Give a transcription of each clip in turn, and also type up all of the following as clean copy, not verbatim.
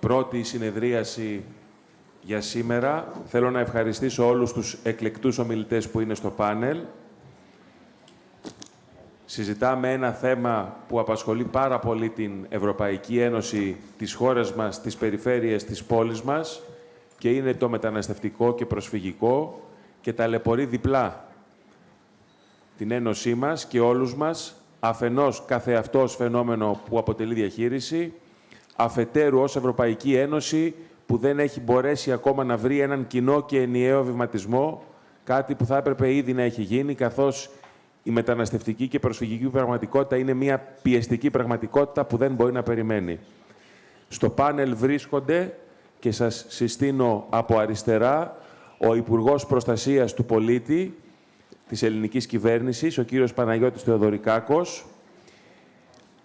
Πρώτη συνεδρίαση για σήμερα. Θέλω να ευχαριστήσω όλους τους εκλεκτούς ομιλητές που είναι στο πάνελ. Συζητάμε ένα θέμα που απασχολεί πάρα πολύ την Ευρωπαϊκή Ένωση, τις χώρες μας, τις περιφέρειες της πόλης μας και είναι το μεταναστευτικό και προσφυγικό και ταλαιπωρεί διπλά την Ένωσή μας και όλους μας, αφενός καθεαυτός φαινόμενο που αποτελεί διαχείριση, αφετέρου ως Ευρωπαϊκή Ένωση που δεν έχει μπορέσει ακόμα να βρει έναν κοινό και ενιαίο βηματισμό, κάτι που θα έπρεπε ήδη να έχει γίνει, καθώς η μεταναστευτική και προσφυγική πραγματικότητα είναι μια πιεστική πραγματικότητα που δεν μπορεί να περιμένει. Στο πάνελ βρίσκονται, και σας συστήνω από αριστερά, ο Υπουργός Προστασίας του Πολίτη της ελληνικής κυβέρνησης, ο κύριος Παναγιώτης Θεοδωρικάκος.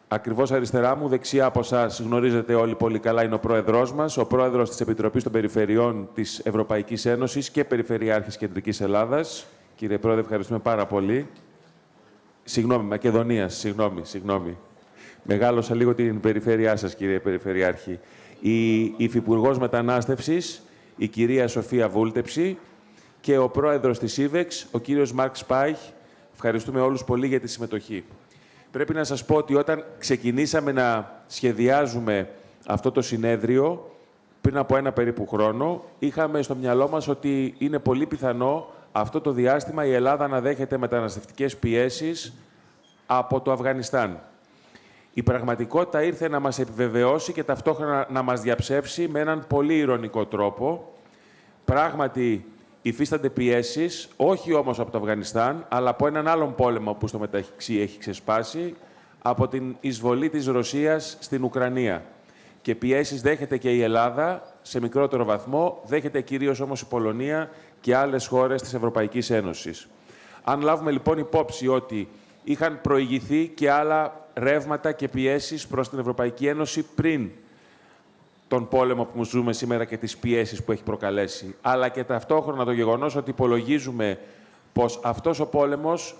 Ακριβώς αριστερά μου, δεξιά από εσάς, γνωρίζετε όλοι πολύ καλά, είναι ο πρόεδρός μας, ο πρόεδρος της Επιτροπής των Περιφερειών της Ευρωπαϊκής Ένωσης και Περιφερειάρχης Κεντρικής Ελλάδας. Κύριε Πρόεδρε, ευχαριστούμε πάρα πολύ. Συγγνώμη, Μακεδονίας, συγγνώμη. Μεγάλωσα λίγο την περιφέρειά σας, κύριε Περιφερειάρχη. Η Υφυπουργός Μετανάστευσης, η κυρία Σοφία Βούλτεψη και ο πρόεδρος της CIVEX, ο κύριος Μάρκ Σπάιχ. Ευχαριστούμε όλους πολύ για τη συμμετοχή. Πρέπει να σας πω ότι όταν ξεκινήσαμε να σχεδιάζουμε αυτό το συνέδριο, πριν από ένα περίπου χρόνο, είχαμε στο μυαλό μας ότι είναι πολύ πιθανό αυτό το διάστημα η Ελλάδα να δέχεται μεταναστευτικές πιέσεις από το Αφγανιστάν. Η πραγματικότητα ήρθε να μας επιβεβαιώσει και ταυτόχρονα να μας διαψεύσει με έναν πολύ ειρωνικό τρόπο. Πράγματι, υφίστανται πιέσεις, όχι όμως από το Αφγανιστάν, αλλά από έναν άλλον πόλεμο που στο μεταξύ έχει ξεσπάσει, από την εισβολή της Ρωσίας στην Ουκρανία. Και πιέσεις δέχεται και η Ελλάδα, σε μικρότερο βαθμό, δέχεται κυρίως όμως η Πολωνία και άλλες χώρες της Ευρωπαϊκής Ένωσης. Αν λάβουμε λοιπόν υπόψη ότι είχαν προηγηθεί και άλλα ρεύματα και πιέσεις προς την Ευρωπαϊκή Ένωση πριν τον πόλεμο που ζούμε σήμερα και τις πιέσεις που έχει προκαλέσει, αλλά και ταυτόχρονα το γεγονός ότι υπολογίζουμε πως αυτός ο πόλεμος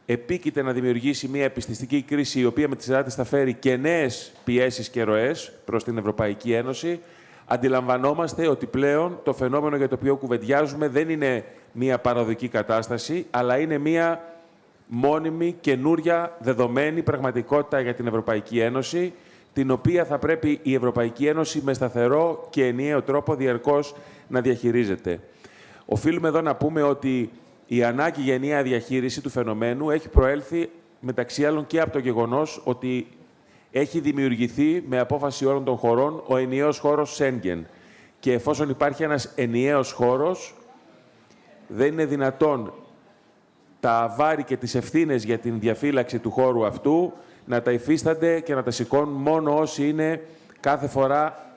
επίκειται να δημιουργήσει μια επιστηστική κρίση, η οποία με τη σειρά της θα φέρει και νέες πιέσεις και ροές προς την Ευρωπαϊκή Ένωση, αντιλαμβανόμαστε ότι πλέον το φαινόμενο για το οποίο κουβεντιάζουμε δεν είναι μια παραδοχική κατάσταση, αλλά είναι μια μόνιμη, καινούρια, δεδομένη πραγματικότητα για την Ευρωπαϊκή Ένωση, την οποία θα πρέπει η Ευρωπαϊκή Ένωση με σταθερό και ενιαίο τρόπο διαρκώς να διαχειρίζεται. Οφείλουμε εδώ να πούμε ότι η ανάγκη για ενιαία διαχείριση του φαινομένου έχει προέλθει μεταξύ άλλων και από το γεγονός ότι έχει δημιουργηθεί με απόφαση όλων των χωρών ο ενιαίος χώρος Σέγγεν. Και εφόσον υπάρχει ένας ενιαίος χώρος, δεν είναι δυνατόν τα βάρη και τις ευθύνες για την διαφύλαξη του χώρου αυτού να τα υφίστανται και να τα σηκώνουν μόνο όσοι είναι κάθε φορά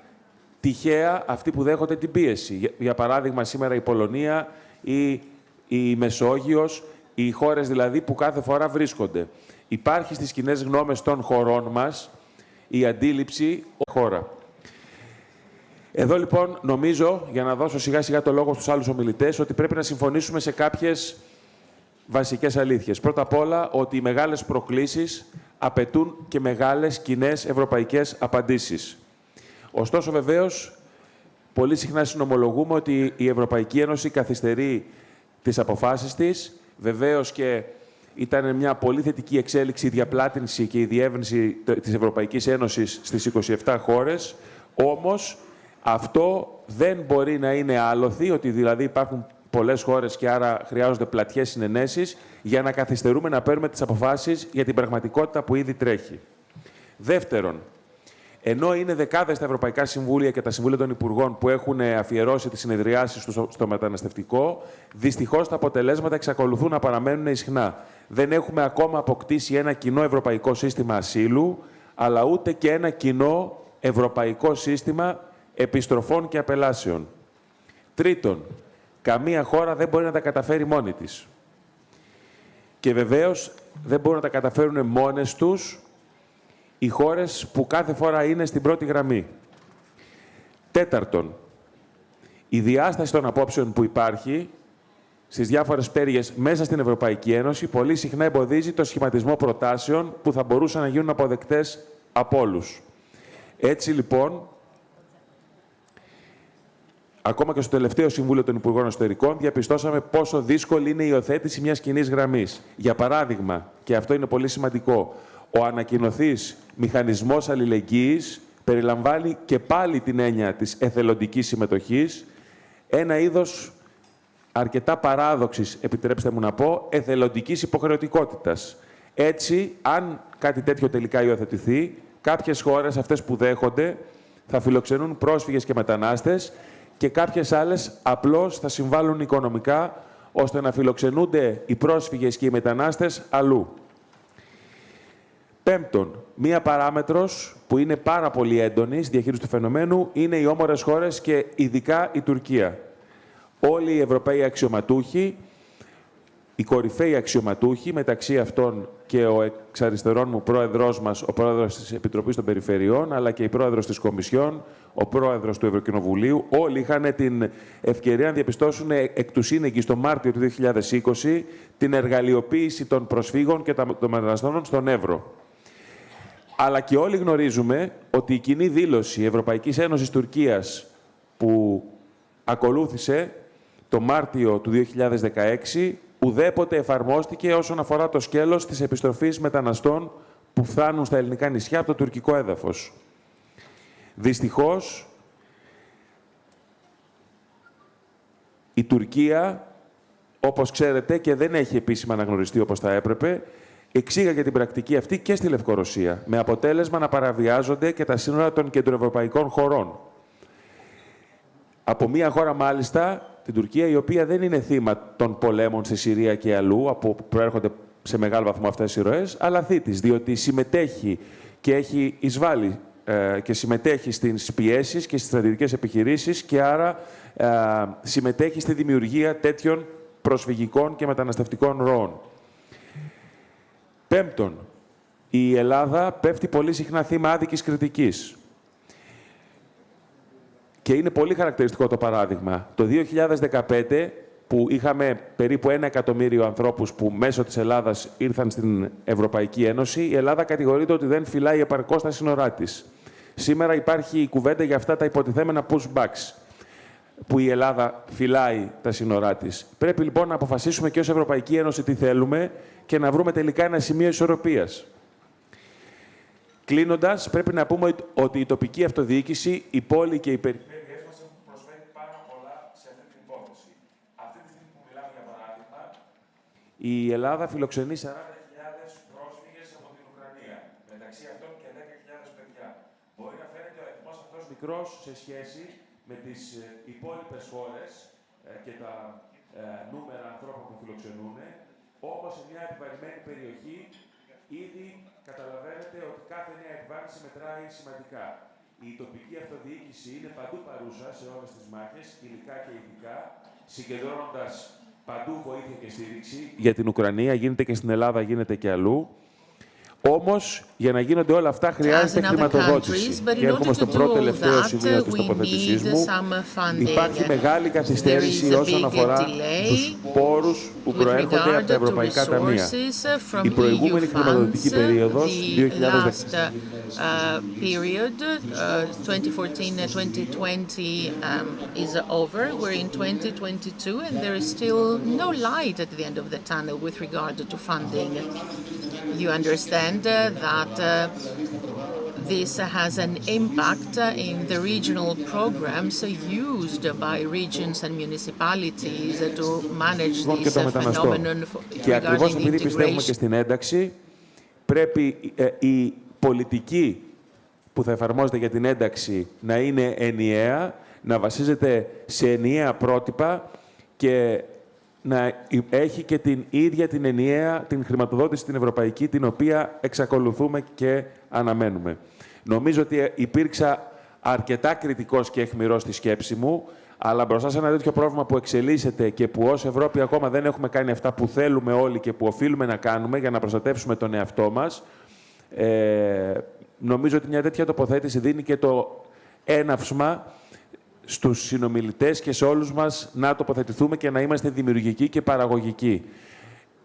τυχαία αυτοί που δέχονται την πίεση. Για παράδειγμα, σήμερα η Πολωνία ή η Μεσόγειος, οι χώρες δηλαδή που κάθε φορά βρίσκονται. Υπάρχει στις κοινές γνώμες των χωρών μας η αντίληψη χώρα. Εδώ λοιπόν νομίζω, για να δώσω σιγά σιγά το λόγο στους άλλους ομιλητές, ότι πρέπει να συμφωνήσουμε σε κάποιες βασικές αλήθειες. Πρώτα απ' όλα, ότι οι μεγάλες προκλήσεις απαιτούν και μεγάλες κοινές ευρωπαϊκές απαντήσεις. Ωστόσο, βεβαίως, πολύ συχνά συνομολογούμε ότι η Ευρωπαϊκή Ένωση καθυστερεί τις αποφάσεις της. Βεβαίως και ήταν μια πολύ θετική εξέλιξη η διαπλάτυνση και η διεύρυνση της Ευρωπαϊκής Ένωσης στις 27 χώρες. Όμως, αυτό δεν μπορεί να είναι άλοθη, ότι δηλαδή υπάρχουν πολλές χώρες και άρα χρειάζονται πλατιές συνενέσεις για να καθυστερούμε να παίρνουμε τις αποφάσεις για την πραγματικότητα που ήδη τρέχει. Δεύτερον, ενώ είναι δεκάδες τα Ευρωπαϊκά Συμβούλια και τα Συμβούλια των Υπουργών που έχουν αφιερώσει τις συνεδριάσεις τους στο μεταναστευτικό, δυστυχώς τα αποτελέσματα εξακολουθούν να παραμένουν ισχνά. Δεν έχουμε ακόμα αποκτήσει ένα κοινό ευρωπαϊκό σύστημα ασύλου, αλλά ούτε και ένα κοινό ευρωπαϊκό σύστημα επιστροφών και απελάσεων. Τρίτον, καμία χώρα δεν μπορεί να τα καταφέρει μόνη της. Και βεβαίως δεν μπορούν να τα καταφέρουν μόνες τους οι χώρες που κάθε φορά είναι στην πρώτη γραμμή. Τέταρτον, η διάσταση των απόψεων που υπάρχει στις διάφορες πτέρυγες μέσα στην Ευρωπαϊκή Ένωση πολύ συχνά εμποδίζει το σχηματισμό προτάσεων που θα μπορούσαν να γίνουν αποδεκτές από όλους. Έτσι, λοιπόν, ακόμα και στο τελευταίο Συμβούλιο των Υπουργών Εσωτερικών διαπιστώσαμε πόσο δύσκολη είναι η υιοθέτηση μιας κοινής γραμμής. Για παράδειγμα, και αυτό είναι πολύ σημαντικό, ο ανακοινωθής μηχανισμός αλληλεγγύης περιλαμβάνει και πάλι την έννοια της εθελοντικής συμμετοχής, ένα είδος αρκετά παράδοξης, επιτρέψτε μου να πω, εθελοντικής υποχρεωτικότητας. Έτσι, αν κάτι τέτοιο τελικά υιοθετηθεί, κάποιες χώρες, αυτές που δέχονται, θα φιλοξενούν πρόσφυγες και μετανάστες και κάποιες άλλες απλώς θα συμβάλλουν οικονομικά ώστε να φιλοξενούνται οι πρόσφυγες και οι μετανάστες αλλού. Πέμπτον, μία παράμετρος που είναι πάρα πολύ έντονη στη διαχείριση του φαινομένου είναι οι όμορες χώρες και ειδικά η Τουρκία. Όλοι οι Ευρωπαίοι αξιωματούχοι, οι κορυφαίοι αξιωματούχοι, μεταξύ αυτών και ο εξ αριστερών μου πρόεδρός μας, ο πρόεδρος της Επιτροπής των Περιφερειών, αλλά και η πρόεδρος της Κομισιόν, ο πρόεδρος του Ευρωκοινοβουλίου, όλοι είχαν την ευκαιρία να διαπιστώσουν εκ του σύνεγγυ το Μάρτιο του 2020 την εργαλειοποίηση των προσφύγων και των μεταναστών στον Εύρο. Αλλά και όλοι γνωρίζουμε ότι η κοινή δήλωση Ευρωπαϊκής Ένωσης Τουρκίας που ακολούθησε το Μάρτιο του 2016 ουδέποτε εφαρμόστηκε όσον αφορά το σκέλος της επιστροφής μεταναστών που φτάνουν στα ελληνικά νησιά από το τουρκικό έδαφος. Δυστυχώς, η Τουρκία, όπως ξέρετε και δεν έχει επίσημα αναγνωριστεί όπως θα έπρεπε, εξήγαγε την πρακτική αυτή και στη Λευκορωσία, με αποτέλεσμα να παραβιάζονται και τα σύνορα των κεντροευρωπαϊκών χωρών. Από μια χώρα, μάλιστα, την Τουρκία, η οποία δεν είναι θύμα των πολέμων στη Συρία και αλλού, από όπου προέρχονται σε μεγάλο βαθμό αυτές οι ροές, αλλά θύτης, διότι συμμετέχει και έχει εισβάλει και συμμετέχει στις πιέσεις και στις στρατιωτικές επιχειρήσεις και άρα συμμετέχει στη δημιουργία τέτοιων προσφυγικών και μεταναστευτικών ροών. Πέμπτον, η Ελλάδα πέφτει πολύ συχνά θύμα άδικης κριτικής. Και είναι πολύ χαρακτηριστικό το παράδειγμα. Το 2015, που είχαμε περίπου 1 εκατομμύριο ανθρώπους που μέσω της Ελλάδας ήρθαν στην Ευρωπαϊκή Ένωση, η Ελλάδα κατηγορείται ότι δεν φυλάει επαρκώς τα σύνορά της. Σήμερα υπάρχει η κουβέντα για αυτά τα υποτιθέμενα pushbacks, που η Ελλάδα φυλάει τα σύνορά της. Πρέπει λοιπόν να αποφασίσουμε και ως Ευρωπαϊκή Ένωση τι θέλουμε και να βρούμε τελικά ένα σημείο ισορροπίας. Κλείνοντας, πρέπει να πούμε ότι η τοπική αυτοδιοίκηση, η πόλη και οι περιφέρειές μας έχουν προσφέρει πάρα πολλά σε αυτή την υπόθεση. Αυτή τη στιγμή που μιλάμε, για παράδειγμα, η Ελλάδα φιλοξενεί 40.000 πρόσφυγες από την Ουκρανία, μεταξύ αυτών και 10.000 παιδιά. Μπορεί να φαίνεται ο αριθμός αυτός μικρός σε σχέση με τις υπόλοιπες χώρες και τα νούμερα ανθρώπων που φιλοξενούν, όμως σε μια επιβαρημένη περιοχή ήδη καταλαβαίνετε ότι κάθε νέα επιβάρυνση μετράει σημαντικά. Η τοπική αυτοδιοίκηση είναι παντού παρούσα σε όλες τις μάχες, υλικά και ηθικά, συγκεντρώνοντας παντού βοήθεια και στήριξη. Για την Ουκρανία γίνεται και στην Ελλάδα, γίνεται και αλλού. Όμως, για να γίνονται όλα αυτά, χρειάζεται χρηματοδότηση. Και έρχομαι στο πρώτο τελευταίο σημείο της τοποθέτησής μου. Υπάρχει μεγάλη καθυστέρηση όσον αφορά τους πόρους που προέρχονται από τα ευρωπαϊκά ταμεία. Η προηγούμενη χρηματοδοτική περίοδος, 2014, 2014-2020 is over. We're in 2022 and there is still no light at the end of the tunnel with regard to funding. You understand that this has an impact in the regional programs used by regions and municipalities to manage this phenomenon και ακριβώς regarding the επειδή πιστεύουμε και integration. στην ένταξη, πρέπει η πολιτική που θα εφαρμόζεται για την ένταξη να είναι ενιαία, να βασίζεται σε ενιαία πρότυπα και να έχει και την ίδια την ενιαία, την χρηματοδότηση την ευρωπαϊκή, την οποία εξακολουθούμε και αναμένουμε. Νομίζω ότι υπήρξα αρκετά κριτικός και αιχμηρός στη σκέψη μου, αλλά μπροστά σε ένα τέτοιο πρόβλημα που εξελίσσεται και που ως Ευρώπη ακόμα δεν έχουμε κάνει αυτά που θέλουμε όλοι και που οφείλουμε να κάνουμε για να προστατεύσουμε τον εαυτό μας, νομίζω ότι μια τέτοια τοποθέτηση δίνει και το έναυσμα στους συνομιλητές και σε όλους μας να τοποθετηθούμε και να είμαστε δημιουργικοί και παραγωγικοί.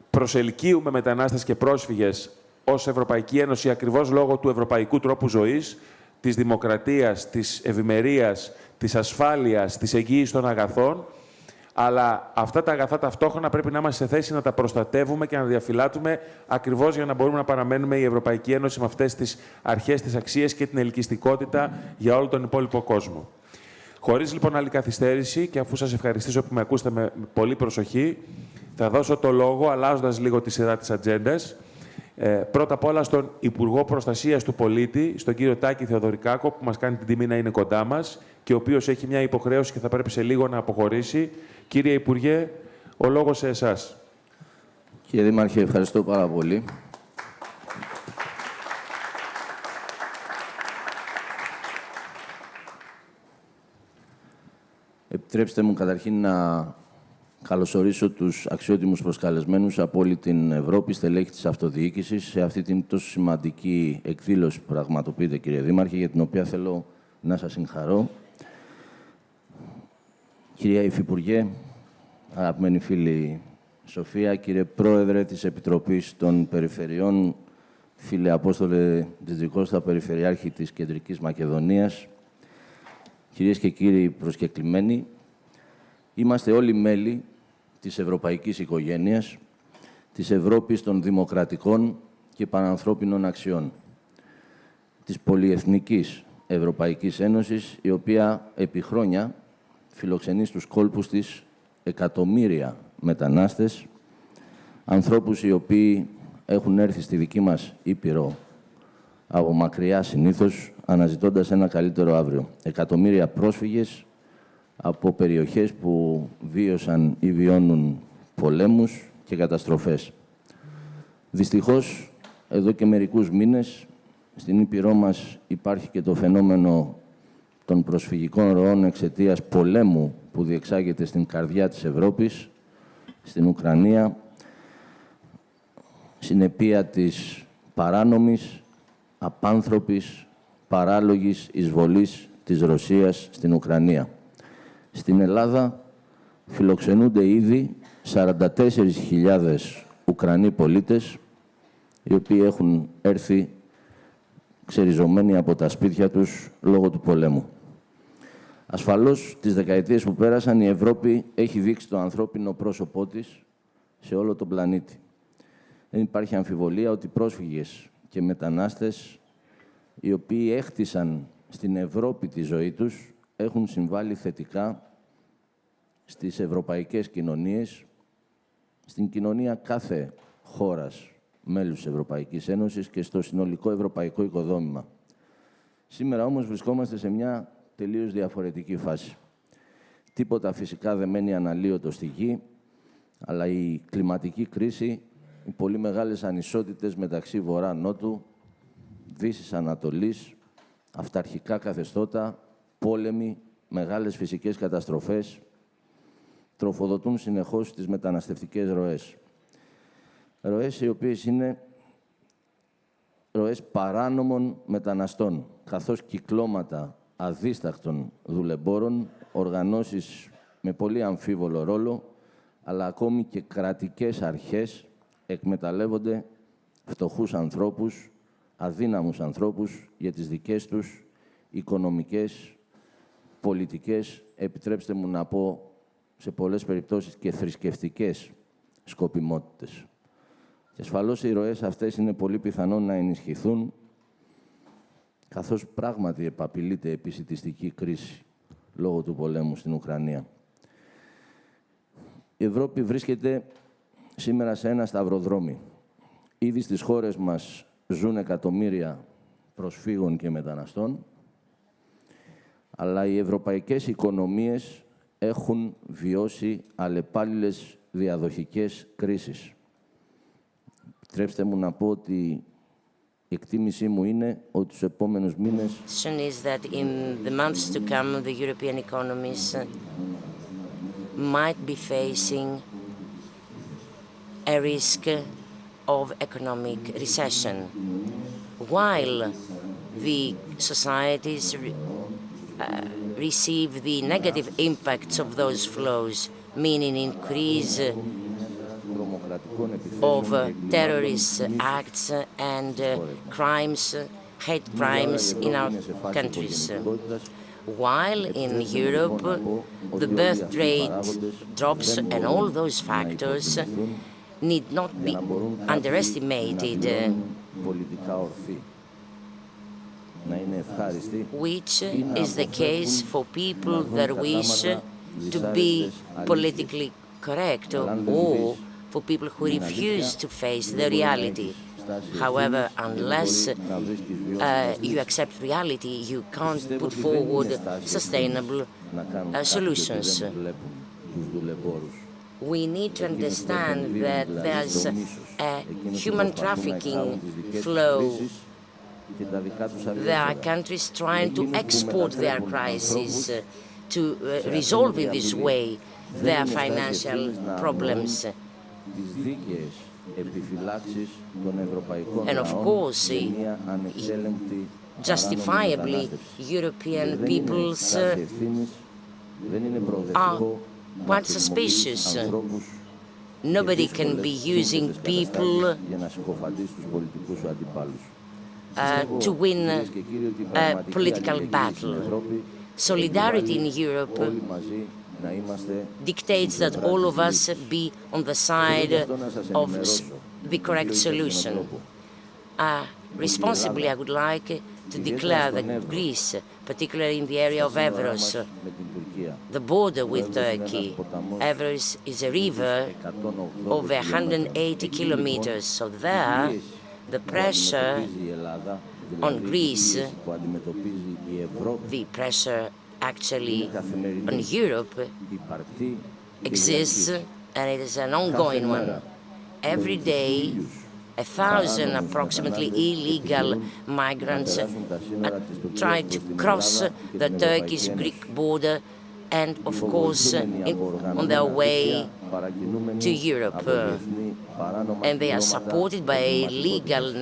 Προσελκύουμε μετανάστες και πρόσφυγες ως Ευρωπαϊκή Ένωση ακριβώς λόγω του ευρωπαϊκού τρόπου ζωής, της δημοκρατίας, της ευημερίας, της ασφάλειας, της εγγύησης των αγαθών, αλλά αυτά τα αγαθά ταυτόχρονα πρέπει να είμαστε σε θέση να τα προστατεύουμε και να διαφυλάττουμε ακριβώς για να μπορούμε να παραμένουμε η Ευρωπαϊκή Ένωση με αυτές τις αρχές, τις αξίες και την ελκυστικότητα για όλο τον υπόλοιπο κόσμο. Χωρίς λοιπόν άλλη καθυστέρηση και αφού σας ευχαριστήσω που με ακούσατε με πολύ προσοχή, θα δώσω το λόγο, αλλάζοντας λίγο τη σειρά της ατζέντας, πρώτα απ' όλα στον Υπουργό Προστασίας του Πολίτη, στον κύριο Τάκη Θεοδωρικάκο, που μας κάνει την τιμή να είναι κοντά μας και ο οποίος έχει μια υποχρέωση και θα πρέπει σε λίγο να αποχωρήσει. Κύριε Υπουργέ, ο λόγος σε εσάς. Κύριε Δήμαρχε, ευχαριστώ πάρα πολύ. Επιτρέψτε μου καταρχήν να καλωσορίσω τους αξιότιμους προσκαλεσμένους από όλη την Ευρώπη, στελέχη της αυτοδιοίκησης, σε αυτή την τόσο σημαντική εκδήλωση που πραγματοποιείτε, κύριε Δήμαρχε, για την οποία θέλω να σας συγχαρώ. Κυρία Υφυπουργέ, αγαπημένοι φίλοι Σοφία, κύριε Πρόεδρε της Επιτροπής των Περιφερειών, φίλε Απόστολε Τζιτζικώστα, Περιφερειάρχη της Κεντρικής Μακεδονίας, κυρίες και κύριοι προσκεκλημένοι, είμαστε όλοι μέλη της ευρωπαϊκής οικογένειας, της Ευρώπης των δημοκρατικών και πανανθρώπινων αξιών, της πολυεθνικής Ευρωπαϊκής Ένωσης, η οποία επί χρόνια φιλοξενεί στους κόλπους της εκατομμύρια μετανάστες, ανθρώπους οι οποίοι έχουν έρθει στη δική μας Ήπειρο από μακριά συνήθως, αναζητώντας ένα καλύτερο αύριο. Εκατομμύρια πρόσφυγες από περιοχές που βίωσαν ή βιώνουν πολέμους και καταστροφές. Δυστυχώς, εδώ και μερικούς μήνες, στην Ήπειρό μας υπάρχει και το φαινόμενο των προσφυγικών ροών εξαιτίας πολέμου που διεξάγεται στην καρδιά της Ευρώπης, στην Ουκρανία, συνεπία της παράνομης, απάνθρωπης, παράλογης εισβολής της Ρωσίας στην Ουκρανία. Στην Ελλάδα φιλοξενούνται ήδη 44.000 Ουκρανοί πολίτες, οι οποίοι έχουν έρθει ξεριζωμένοι από τα σπίτια τους λόγω του πολέμου. Ασφαλώς, τις δεκαετίες που πέρασαν, η Ευρώπη έχει δείξει το ανθρώπινο πρόσωπό της σε όλο τον πλανήτη. Δεν υπάρχει αμφιβολία ότι πρόσφυγες και μετανάστες, οι οποίοι έχτισαν στην Ευρώπη τη ζωή τους, έχουν συμβάλει θετικά στις ευρωπαϊκές κοινωνίες, στην κοινωνία κάθε χώρας μέλους της Ευρωπαϊκής Ένωσης και στο συνολικό ευρωπαϊκό οικοδόμημα. Σήμερα όμως βρισκόμαστε σε μια τελείως διαφορετική φάση. Τίποτα φυσικά δεν μένει αναλύωτο στη γη, αλλά η κλιματική κρίση, οι πολύ μεγάλες ανισότητες μεταξύ Βορρά-Νότου, Δύσης-Ανατολής, αυταρχικά καθεστώτα, πόλεμοι, μεγάλες φυσικές καταστροφές, τροφοδοτούν συνεχώς τις μεταναστευτικές ροές. Ροές οι οποίες είναι ροές παράνομων μεταναστών, καθώς κυκλώματα αδίστακτων δουλεμπόρων, οργανώσεις με πολύ αμφίβολο ρόλο, αλλά ακόμη και κρατικές αρχές εκμεταλλεύονται φτωχούς ανθρώπους, αδύναμους ανθρώπους για τις δικές τους οικονομικές, πολιτικές, επιτρέψτε μου να πω, σε πολλές περιπτώσεις και θρησκευτικές σκοπιμότητες. Και ασφαλώς οι ροές αυτές είναι πολύ πιθανόν να ενισχυθούν, καθώς πράγματι επαπειλείται επισιτιστική κρίση λόγω του πολέμου στην Ουκρανία. Η Ευρώπη βρίσκεται σήμερα σε ένα σταυροδρόμι. Ήδη στις χώρες μας ζουν εκατομμύρια προσφύγων και μεταναστών, αλλά οι ευρωπαϊκές οικονομίες έχουν βιώσει αλλεπάλληλες διαδοχικές κρίσεις. Επιτρέψτε μου να πω ότι η εκτίμησή μου είναι ότι τους επόμενους μήνες is that in the months to come, the European economies might be facing a risk of economic recession, while the societies receive the negative impacts of those flows, meaning increase of terrorist acts and crimes hate crimes in our countries. While in Europe, the birth rate drops and all those factors need not be underestimated, which is the case for people that wish to be politically correct or for people who refuse to face the reality. However, unless you accept reality, you can't put forward sustainable solutions. We need to understand that there's a human trafficking flow. There are countries trying to export their crises to resolve in this way their financial problems. And of course, justifiably, European peoples are quite suspicious. Nobody can be using people to win a political battle. Solidarity in Europe dictates that all of us be on the side of the correct solution. Responsibly, I would like to declare that Greece, particularly in the area of Evros, the border with Turkey, Evros is a river over 180 kilometers, so there the pressure on Greece, the pressure actually on Europe exists, and it is an ongoing one. Every day, 1,000 approximately illegal migrants try to cross the Turkish-Greek border and, of course, on their way to Europe. And they are supported by legal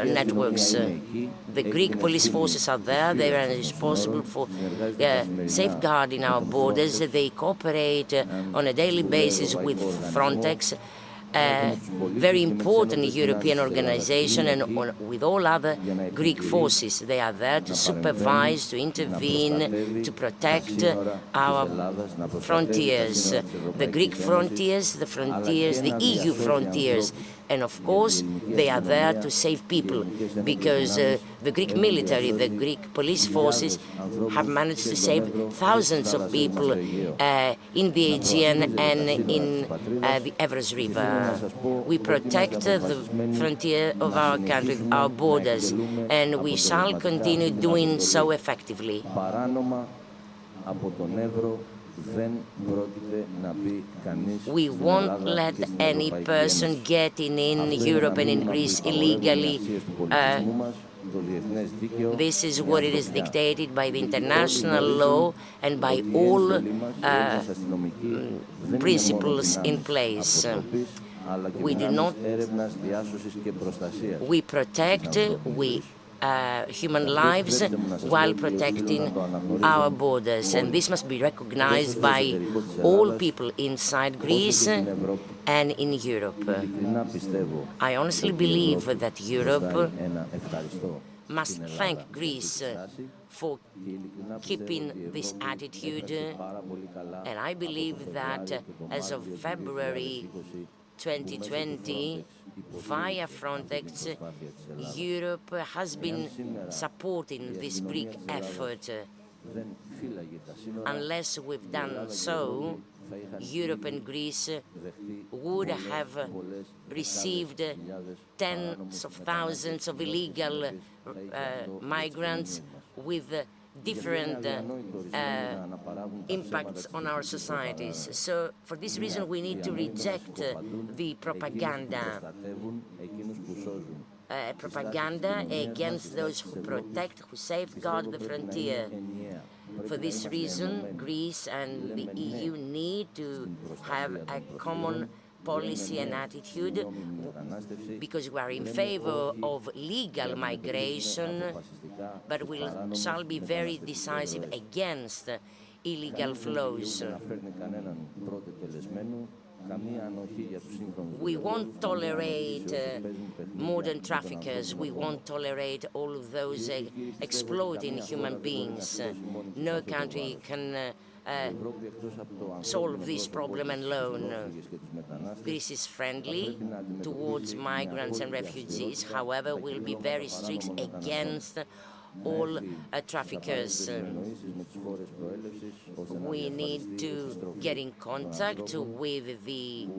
networks. The Greek police forces are there. They are responsible for safeguarding our borders. They cooperate on a daily basis with Frontex, a very important European organization, and with all other Greek forces. They are there to supervise, to intervene, to protect our frontiers, the Greek frontiers, the EU frontiers. And of course, they are there to save people, because the Greek military, the Greek police forces have managed to save thousands of people in the Aegean and in the Evros River. We protect the frontier of our country, our borders, and we shall continue doing so effectively. We won't let any person getting in Europe and in Greece illegally. This is what it is dictated by the international law and by all principles in place. We do not. We protect human lives while protecting our borders, and this must be recognized by all people inside Greece and in Europe. I honestly believe that Europe must thank Greece for keeping this attitude, and I believe that as of February 2020, via Frontex, Europe has been supporting this Greek effort. Unless we've done so, Europe and Greece would have received tens of thousands of illegal migrants with different impacts on our societies. So for this reason we need to reject the propaganda against those who protect, who safeguard the frontier. For this reason, Greece and the EU need to have a common policy and attitude, because we are in favor of legal migration, but we shall be very decisive against illegal flows. We won't tolerate modern traffickers. We won't tolerate all of those exploiting human beings. No country can solve this problem alone. Greece is friendly towards migrants and refugees. However, we'll be very strict against all traffickers. We need to get in contact with the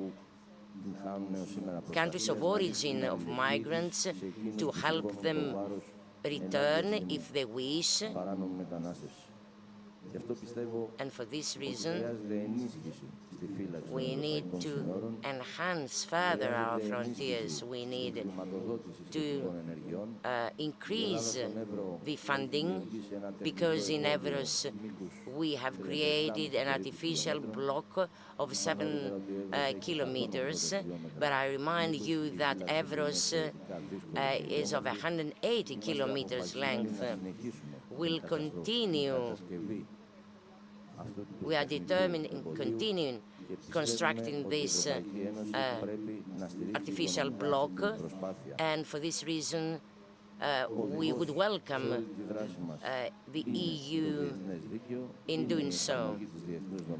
countries of origin of migrants to help them return if they wish. And for this reason, we need to enhance further our frontiers. We need to increase the funding, because in Evros we have created an artificial block of 7 kilometers. But I remind you that Evros is of 180 kilometers length. Will continue. We are determined in continuing constructing this artificial block, and for this reason we would welcome the EU in doing so.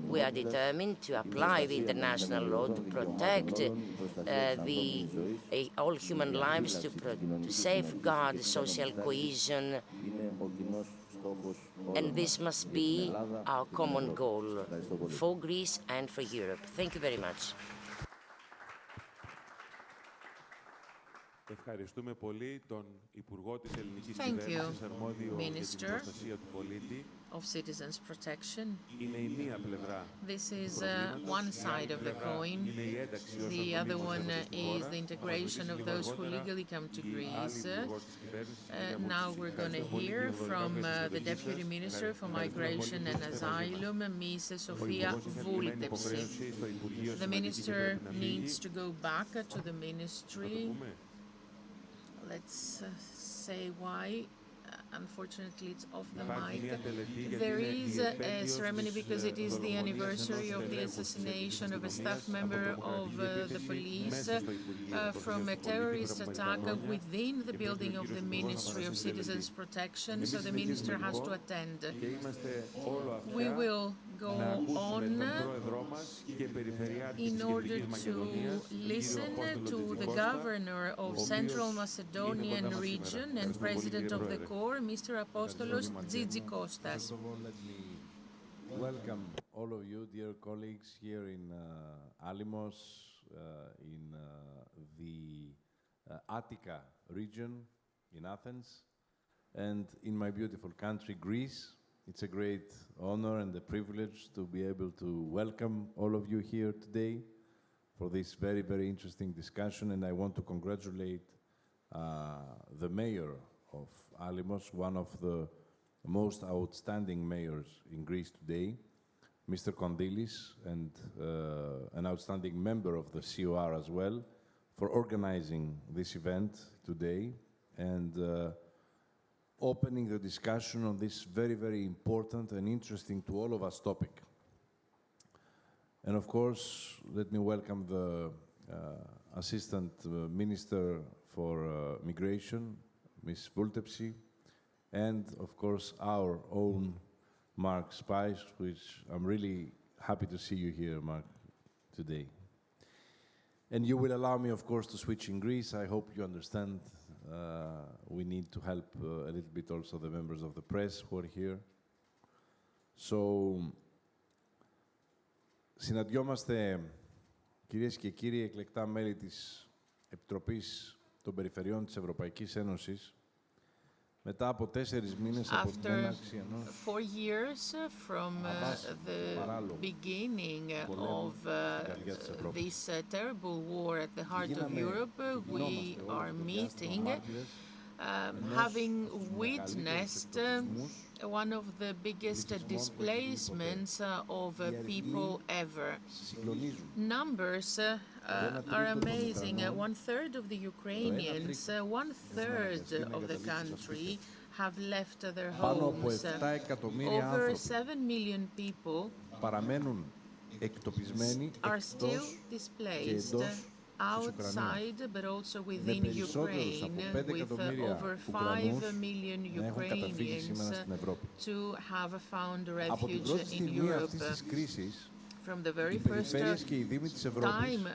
We are determined to apply the international law to protect all human lives, to safeguard social cohesion, and this must be our common goal for Greece and for Europe. Thank you very much. Ευχαριστούμε πολύ τον Υπουργό της Ελληνικής Κυβέρνησης, αρμόδιο για την προστασία του πολίτη. Of citizens' protection. Είναι η μία πλευρά. This is one side of the coin. The other one is the integration of those who legally come to Greece. Now we're going to hear from the Deputy Minister for Migration and Asylum, Ms. Sofia Voulitepsi. The Minister needs to go back to the Ministry. Let's say why. Unfortunately, it's off the mic. There is a ceremony because it is the anniversary of the assassination of a staff member of the police from a terrorist attack within the building of the Ministry of Citizens Protection, so the Minister has to attend. We will go on in order to listen to the Governor of Central Macedonian region and President of the Corps, Mr. Apostolos Tzitzikostas. Let me welcome all of you, dear colleagues, here in Alimos, in the Attica region in Athens, and in my beautiful country, Greece. It's a great honor and a privilege to be able to welcome all of you here today for this very, very interesting discussion, and I want to congratulate the mayor of Alimos, one of the most outstanding mayors in Greece today, Mr. Kondylis, and an outstanding member of the COR as well, for organizing this event today and opening the discussion on this very, very important and interesting to all of us topic. And of course, let me welcome the Assistant Minister for Migration, Ms. Voulitepsi, and of course our own Mark Spice, which I'm really happy to see you here, Mark, today. And you will allow me, of course, to switch in Greece. I hope you understand we need to help a little bit also the members of the press who are here. So, συναντιόμαστε, κυρίες και κύριοι, εκλεκτά μέλη της Επιτροπής των Περιφερειών της Ευρωπαϊκής Ένωσης, μετά από 4 μήνες από την έναρξη ενός 4 years from the beginning of this terrible war at the heart of Europe, we are meeting, having witnessed one of the biggest displacements of people ever. Numbers are amazing. 1/3 of the Ukrainians, 1/3 of the country have left their homes. Over 7 million people παραμένουν εκτοπισμένοι are still εκτός και displaced εντός της Ουκρανίας. outside, but also Με within περισσότερους από Ukraine, 5 with εκατομμύρια over 5 Ουκρανούς million να έχουν καταφύγει σήμερα Ukrainians στην Ευρώπη. to have found Από την refuge πρώτη in στιγμή αυτής Europe. της κρίσης, From the οι very first περιφέρειες και οι δήμοι της Ευρώπης time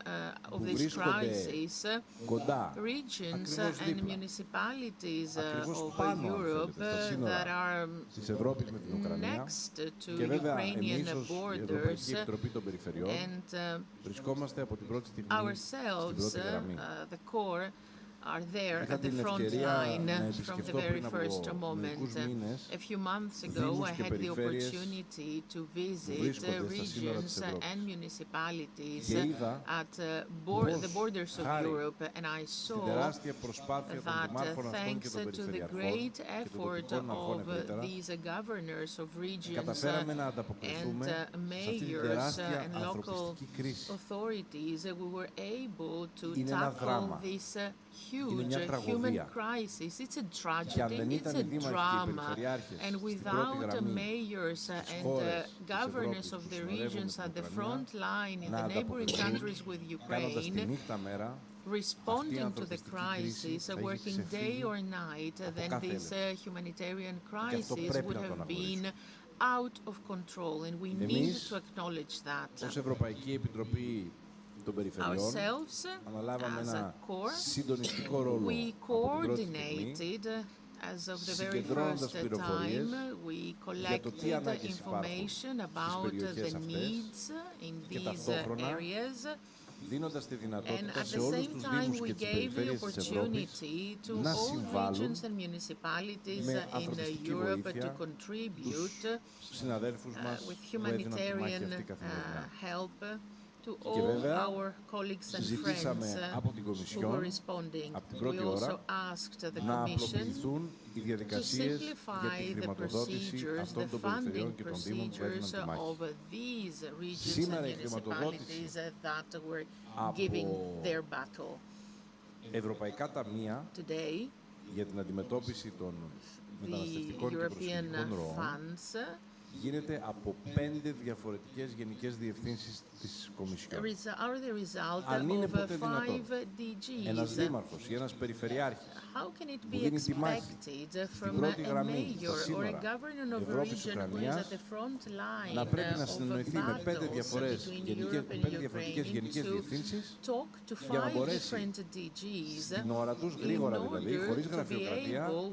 of που this βρίσκονται crisis, κοντά, regions ακριβώς and δίπλα, municipalities ακριβώς of πάνω, αν Europe θέλετε, στα that σύνορα are της Ευρώπης με την Ουκρανία, next to και βέβαια Ukrainian εμείς ως η borders, Ευρωπαϊκή Επιτροπή των Περιφερειών and βρισκόμαστε από την πρώτη στιγμή στην ourselves, πρώτη γραμμή. the core, are there Είχα at the την front ευκαιρία line να from the επισκεφτώ very πριν από first moment. μερικούς μήνες A few months ago, δήμους I και had the περιφέρειες opportunity to visit βρίσκονται στα σύνορα regions της Ευρώπης. and municipalities Και είδα at the πώς borders of χάρη Europe, and I στην saw τεράστια προσπάθεια των that δημάρχων αυτών και thanks των to the περιφερειακών great και των effort τοπικών αρχών of ευρύτερα, these governors of regions καταφέραμε να and ανταποκριθούμε σε αυτή την mayors τεράστια and local ανθρωπιστική κρίση. authorities, we were able to Είναι ένα tackle δράμα. this Είναι μια huge human τραγωδία. crisis. It's a Και αν δεν tragedy, it's ήταν a οι δήμαρχοι και οι drama. περιφερειάρχες And στην πρώτη without the γραμμή mayors and χώρες της governors Ευρώπης of που the συνορεύουν regions με at την the Ουκρανία, front line in να the neighboring ανταποκριθούν, countries with κάνοντας τη Ukraine, νύχτα μέρα, responding to the ανθρωπιστική κρίση crisis, θα είχε working day ξεφύγει or night, από then κάθε this humanitarian Και αυτό crisis πρέπει would να το have αναγνωρίσουμε. been out of control, and we need Εμείς, to acknowledge that. ως Ευρωπαϊκή Επιτροπή των Περιφερειών, Ourselves, αναλάβαμε as a ένα core, συντονιστικό ρόλο we από την πρώτη στιγμή, coordinated as of the very συγκεντρώνοντας first πληροφορίες time. We για το τι collected ανάγκες υπάρχουν information στις about περιοχές the αυτές needs in και these ταυτόχρονα areas. δίνοντας τη And δυνατότητα at σε the όλους same τους time, δήμους we και τις gave the περιφέρειες της Ευρώπης opportunity to να all συμβάλλουν regions and municipalities με in ανθρωπιστική Europe to βοήθεια contribute τους συναδέλφους μας with που έδιναν τη μάχη humanitarian αυτή καθημερινά. help to Και all βέβαια, our colleagues and friends ζητήσαμε από την who were Κομισιόν responding. από την We πρώτη also ώρα asked the να Commission απλοποιηθούν οι to διαδικασίες για simplify τη the χρηματοδότηση procedures, the αυτών των funding περιφερειών και των δήμων που έδιναν procedures τη μάχη. of these regions Σήμερα η and χρηματοδότηση municipalities that were από giving their battle. Ευρωπαϊκά ταμεία Today, για την αντιμετώπιση των the μεταναστευτικών και European προσφυγικών ροών funds γίνεται από 5 διαφορετικές γενικές διευθύνσεις της Κομισιόν. are the result Αν είναι of ποτέ 5 δυνατόν ένας DGs. δήμαρχος ή ένας περιφερειάρχης How can it που be δίνει τη μάχη expected στην from πρώτη a γραμμή, στα mayor or a σύνορα governor of a Ευρώπης region who is Ουκρανίας, at the front line να πρέπει να of συνεννοηθεί με 5 battles διαφορές, between Europe and 5 διαφορετικές Ukraine γενικές to διευθύνσεις talk to για να 5 μπορέσει different DGs στην ώρα τους, in γρήγορα δηλαδή, order χωρίς to be γραφειοκρατία, able,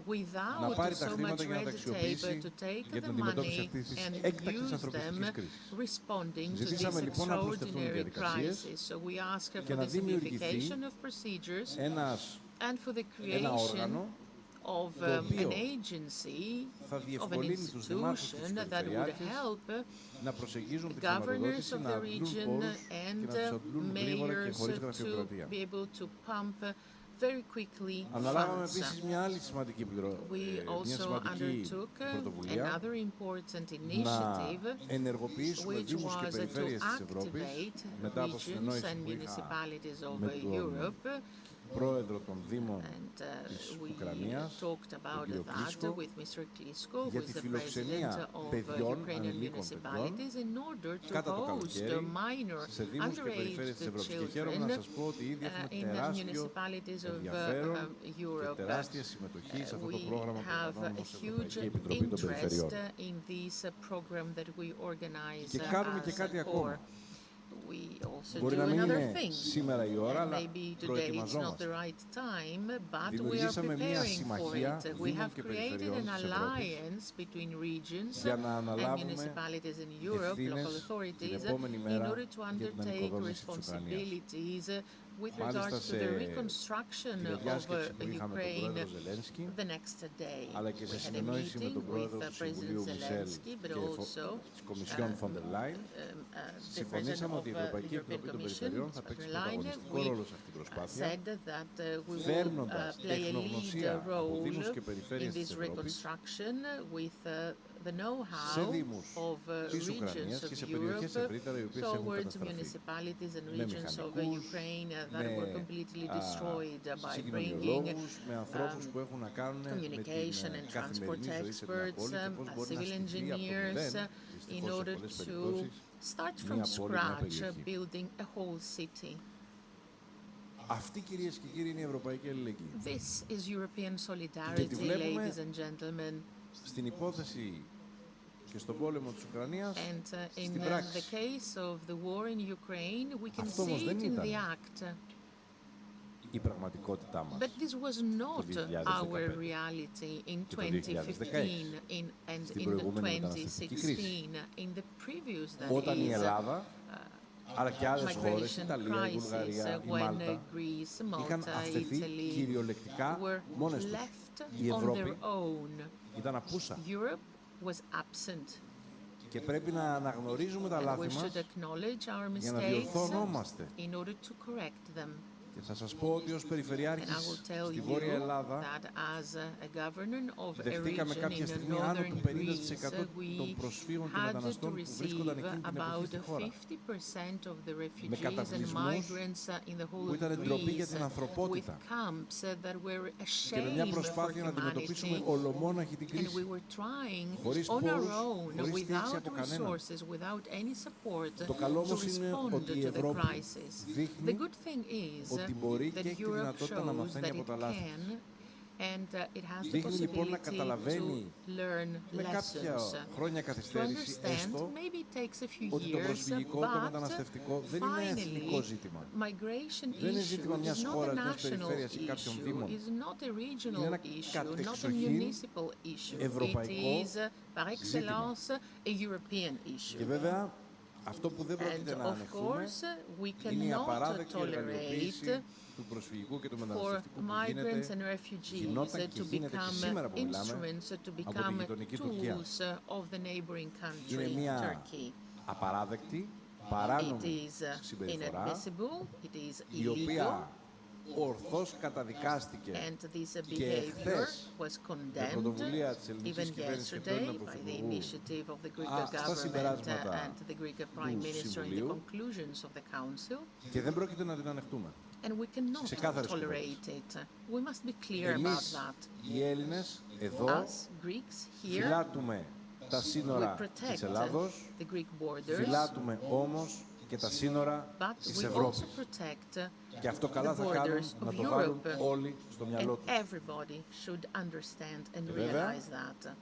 να without πάρει τα so much χρήματα για να τα red tape, αξιοποιήσει to take για την the αντιμετώπιση money αυτής της and έκτακτης use them ανθρωπιστικής κρίσης. responding to this Ζητήσαμε λοιπόν να απλουστευτούν οι extraordinary διαδικασίες crisis. So we ask και for να the δημιουργηθεί simplification of procedures ένας and for the ένα creation όργανο of το οποίο an agency, θα of an διευκολύνει τους δημάρχους και institution τους that would περιφερειάρχες help να προσεγγίζουν τη governors χρηματοδότηση, of να the αντλούν region πόρους και να and τους αντλούν γρήγορα και mayors χωρίς to γραφειοκρατία. be able to pump very quickly Αναλάβαμε funds. επίσης μια άλλη σημαντική We μια also σημαντική undertook πρωτοβουλία another important να initiative, ενεργοποιήσουμε which δήμους και was to περιφέρειες της Ευρώπης activate μετά από regions συνεννόηση and που είχα municipalities of με τον Europe. πρόεδρο των Δήμων And της we Ουκρανίας, talked τον about κύριο that Κλίσκο, with Mr. Klisko, για who is τη the φιλοξενία president of παιδιών, Ukrainian ανηλίκων municipalities, in order to κατά το host καλοκαίρι minor σε δήμους και περιφέρειες της underage Ευρώπης. Και χαίρομαι να children σας πω ότι ήδη έχουμε in τεράστιο municipalities of ενδιαφέρον και Europe. τεράστια συμμετοχή σε αυτό το We πρόγραμμα που have οργανώνουμε a ως huge Ευρωπαϊκή Επιτροπή των Περιφερειών. interest in this program that we organize Και κάνουμε και as κάτι a ακόμα. core. We also Μπορεί do να μην another είναι thing. σήμερα η ώρα, αλλά Maybe today it's not the προετοιμαζόμαστε. right time, but we are Δημιουργήσαμε μια preparing for συμμαχία it. We δήμων have και created περιφερειών an της Ευρώπης alliance between regions για να and αναλάβουμε municipalities in Europe, local ευθύνες authorities, την επόμενη in μέρα order to για την undertake ανοικοδόμηση της Ουκρανίας. responsibilities with Μάλιστα regards to σε the reconstruction την of διάσκεψη που είχαμε με τον Ukraine πρόεδρο Ζελένσκι, the next day. αλλά και σε We had a συνεννόηση με meeting τον πρόεδρο with του President Συμβουλίου Μισελ Zelensky, but και also της Κομισιόν Φοντερ Λάιν, the συμφωνήσαμε President ότι η of Ευρωπαϊκή the Επιτροπή European των Commission, Περιφερειών θα παίξει Mr. Leine, πρωταγωνιστικό ρόλο σε αυτήν την προσπάθεια, said that we will φέρνοντας play a lead τεχνογνωσία από role δήμους και in περιφέρειες της this Ευρώπης reconstruction with the σε know-how δήμους of της regions Ουκρανίας και of σε περιοχές Europe ευρύτερα οι οποίες έχουν towards καταστραφεί. municipalities and Με regions of μηχανικούς, Ukraine that were completely destroyed by bringing συγκοινωνιολόγους, με ανθρώπους που έχουν να κάνουν με communication and την transport καθημερινή ζωή σε μια experts, πόλη και πώς μπορεί να civil στηθεί από το engineers, μηδέν, in δυστυχώς σε order πολλές to περιπτώσεις, start from Μια πόλη, μια scratch, περιοχή. building a whole city. Αυτή, κυρίες και κύριοι, είναι η Ευρωπαϊκή Αλληλεγγύη. This is European Και τη solidarity, βλέπουμε ladies and gentlemen. στην υπόθεση και στον πόλεμο της Ουκρανίας, And in στην the πράξη. case of the war in Ukraine, we can Αυτό see όμως δεν it in ήταν the act. Η πραγματικότητά μας. But this was not our 2015. reality in Και το 2015 and Στην in προηγούμενη μεταναστευτική κρίση. 2016, in the previous, that Όταν η is, Ελλάδα, αλλά και άλλες χώρες, η migration Ιταλία, η crisis, Βουλγαρία, η when Μάλτα, Greece, είχαν Malta, αφαιθεί Italy κυριολεκτικά were μόνες τους. left Η on Ευρώπη their own. ήταν απούσα. Europe was absent. Και πρέπει να αναγνωρίζουμε τα And we λάθη should μας acknowledge our για να mistakes διορθωνόμαστε. in order to correct them. Και θα σας πω ότι ως And I περιφερειάρχης will tell στη you Βόρεια Ελλάδα that as a governor of a δεχτήκαμε region κάποια in στιγμή άνω northern του 50% Greece, των we προσφύγων και had to μεταναστών που βρίσκονταν εκείνη receive την εποχή about στη χώρα. 50% of the refugees and καταβλισμούς migrants in the whole που of ήταν ντροπή για Greece, την ανθρωπότητα. with camps that were a Και με μια shame for προσπάθεια να αντιμετωπίσουμε humanity. ολομόναχη την And we κρίση. were trying Χωρίς on our πόρους, own, χωρίς στήριξη without από κανέναν. resources, without any support, Το καλό to όμως είναι respond ότι η to the Ευρώπη crisis. δείχνει The good thing is ότι μπορεί that και έχει τη Europe δυνατότητα να shows μαθαίνει that από it τα λάθη. can, and it has the Δείχνει λοιπόν να possibility καταλαβαίνει to learn με κάποια lessons. χρόνια To καθυστέρηση understand, έστω maybe it takes a few ότι το years, προσφυγικό, το but μεταναστευτικό δεν είναι εθνικό finally, ζήτημα. migration Δεν είναι issue ζήτημα μιας is not a χώρας, μιας national περιφέρειας ή κάποιων issue, δήμων. is not a Είναι regional ένα issue, not a κατεξοχήν municipal issue. It ευρωπαϊκό is, par excellence, a European issue. Και βέβαια αυτό που δεν πρόκειται And να of ανεχθούμε course, we είναι η cannot απαράδεκτη tolerate εργαλειοποίηση του προσφυγικού και του for μεταναστευτικού που migrants and γίνεται, refugees γινόταν και to γίνεται και become σήμερα που μιλάμε instruments, to από τη become γειτονική Τουρκία. tools of the neighboring Είναι country, μια Turkey. απαράδεκτη, It παράνομη is συμπεριφορά, inadmissible, it is η illegal, οποία ορθώς καταδικάστηκε and this και behavior εχθές was με condemned πρωτοβουλία της ελληνικής even κυβέρνησης και του yesterday Έλληνα by the Πρωθυπουργού initiative of the Greek στα government συμπεράσματα and the Greek Prime του Minister in the Συμβουλίου conclusions of the Council, και δεν πρόκειται να την ανεχτούμε. and we cannot Ξεκάθαρες tolerate it. We must be clear about Εμείς that. οι Έλληνες εδώ Us Greeks here, φυλάτουμε τα we σύνορα protect της Ελλάδος, the Greek borders, φυλάτουμε όμως και τα σύνορα but της we Ευρώπης. also protect Και αυτό καλά the θα κάνουν borders να of το βάλουν Europe. όλοι στο μυαλό And τους. everybody should understand and βέβαια, realize that.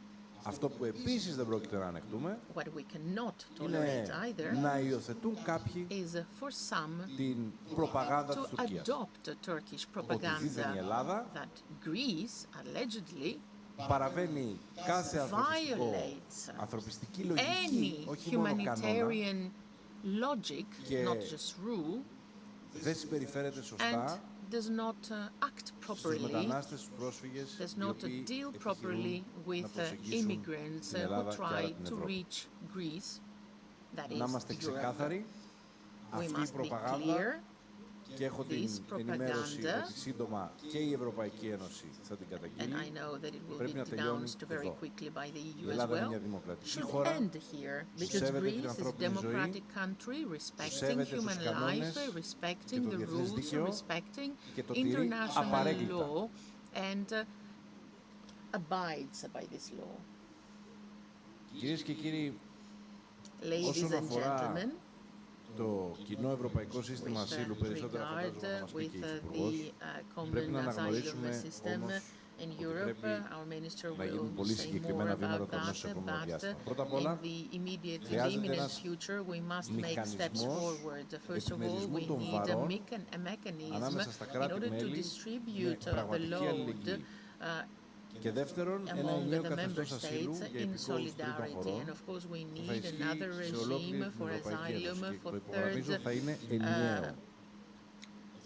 Αυτό που επίσης δεν πρόκειται να ανεχτούμε What we cannot είναι tolerate either να υιοθετούν κάποιοι is for some την προπαγάνδα της to Τουρκίας. adopt Turkish Ότι δίθεν η propaganda Ελλάδα that Greece allegedly παραβαίνει κάθε violates ανθρωπιστική λογική, any όχι μόνο κανόνα, humanitarian logic, Και not just rule, δεν συμπεριφέρεται and σωστά does not act στους properly, μετανάστες, στους πρόσφυγες, does οι not οποίοι deal properly επιχειρούν with να προσεγγίσουν immigrants την who Ελλάδα και άρα try την to Ευρώπη. reach Greece, that Να is είμαστε Europe. ξεκάθαροι, We αυτή η must be προπαγάνδα, clear. και έχω την This ενημέρωση propaganda, ότι σύντομα και η Ευρωπαϊκή Ένωση θα την and καταγγείλει. I know that it will Πρέπει be να τελειώνει denounced very εδώ. quickly by the Η EU as Ελλάδα είναι μια well, δημοκρατική should χώρα end here, because σέβεται την Greece is a ανθρώπινη ζωή, democratic country, respecting σέβεται τους human κανόνες life, και respecting το the διεθνές rules, δίκαιο respecting και το τηρεί international απαρέγκλιτα. law, and abides by this law. Κυρίες και κύριοι, Ladies όσον and αφορά gentlemen, το κοινό ευρωπαϊκό σύστημα with ασύλου, περισσότερα regard φαντάζομαι θα μας πει with και η the Υπουργός, πρέπει common να asylum αναγνωρίσουμε system όμως in ότι Europe, πρέπει our minister να γίνουν will πολύ say more συγκεκριμένα βήματα about το αμέσως that, επόμενο but διάστημα. Πρώτα απ' in όλα, the immediate and χρειάζεται imminent ένας future, we must make steps μηχανισμός forward. First of all, επιμερισμού we των need βαρών a mechanism ανάμεσα στα in order to κράτη-μέλη με distribute the πραγματική load αλληλεγγύη. Και δεύτερον, ένα among ενιαίο the member καθεστώς ασύλου states για in υπηκόους τρίτων solidarity. χωρών And of course, we που θα need ισχύει another σε ολόκληρη regime την for Ευρωπαϊκή Ένωση asylum και for το υπογραμμίζω third θα είναι ενιαίο.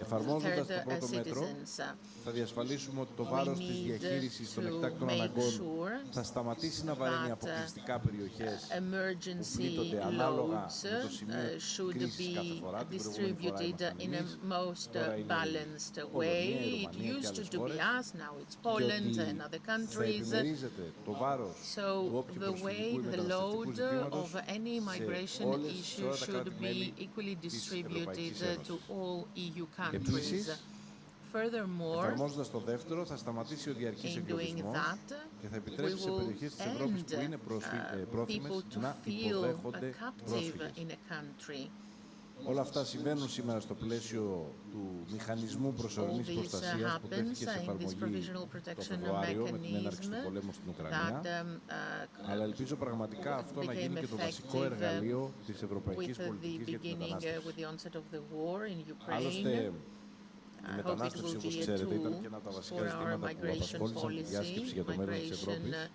Εφαρμόζοντας το πρώτο μέτρο, citizens. θα διασφαλίσουμε ότι το βάρος της need διαχείρισης των to εκτάκτων make αναγκών sure θα σταματήσει να βαραίνει that, αποκλειστικά περιοχές που Emergency πλήττονται ανάλογα loads με το σημείο should κρίσης κάθε be φορά. Την προηγούμενη φορά distributed ήμασταν in a εμείς, most τώρα είναι η balanced way. Πολωνία, η It Ρουμανία και used άλλες to be χώρες. us, now it's Και Poland ότι and other θα countries. επιμερίζεται το βάρος του So όποιου the way προσφυγικού ή the μεταναστευτικού load ζητήματος of any σε migration όλα issue τα should κράτη-μέλη be equally της distributed Ευρωπαϊκής to Ένωσης. all EU countries. Επίσης, Furthermore, εφαρμόζοντας το δεύτερο, θα σταματήσει ο διαρκής in doing εγκλωβισμός that, και θα we επιτρέψει σε will περιοχές της Ευρώπης που είναι end πρόθυμες people to να feel υποδέχονται captive πρόσφυγες. in a country. Όλα αυτά συμβαίνουν σήμερα στο πλαίσιο του μηχανισμού προσωρινής προστασίας που τέθηκε σε εφαρμογή το Φεβρουάριο με την έναρξη του πολέμου στην Ουκρανία. Αλλά ελπίζω πραγματικά αυτό να γίνει και το βασικό εργαλείο της ευρωπαϊκής πολιτικής για την μετανάστευση. Άλλωστε, η μετανάστευση, όπως ξέρετε, ήταν και ένα από τα βασικά ζητήματα που απασχόλησαν τη διάσκεψη για το μέλλον της Ευρώπης.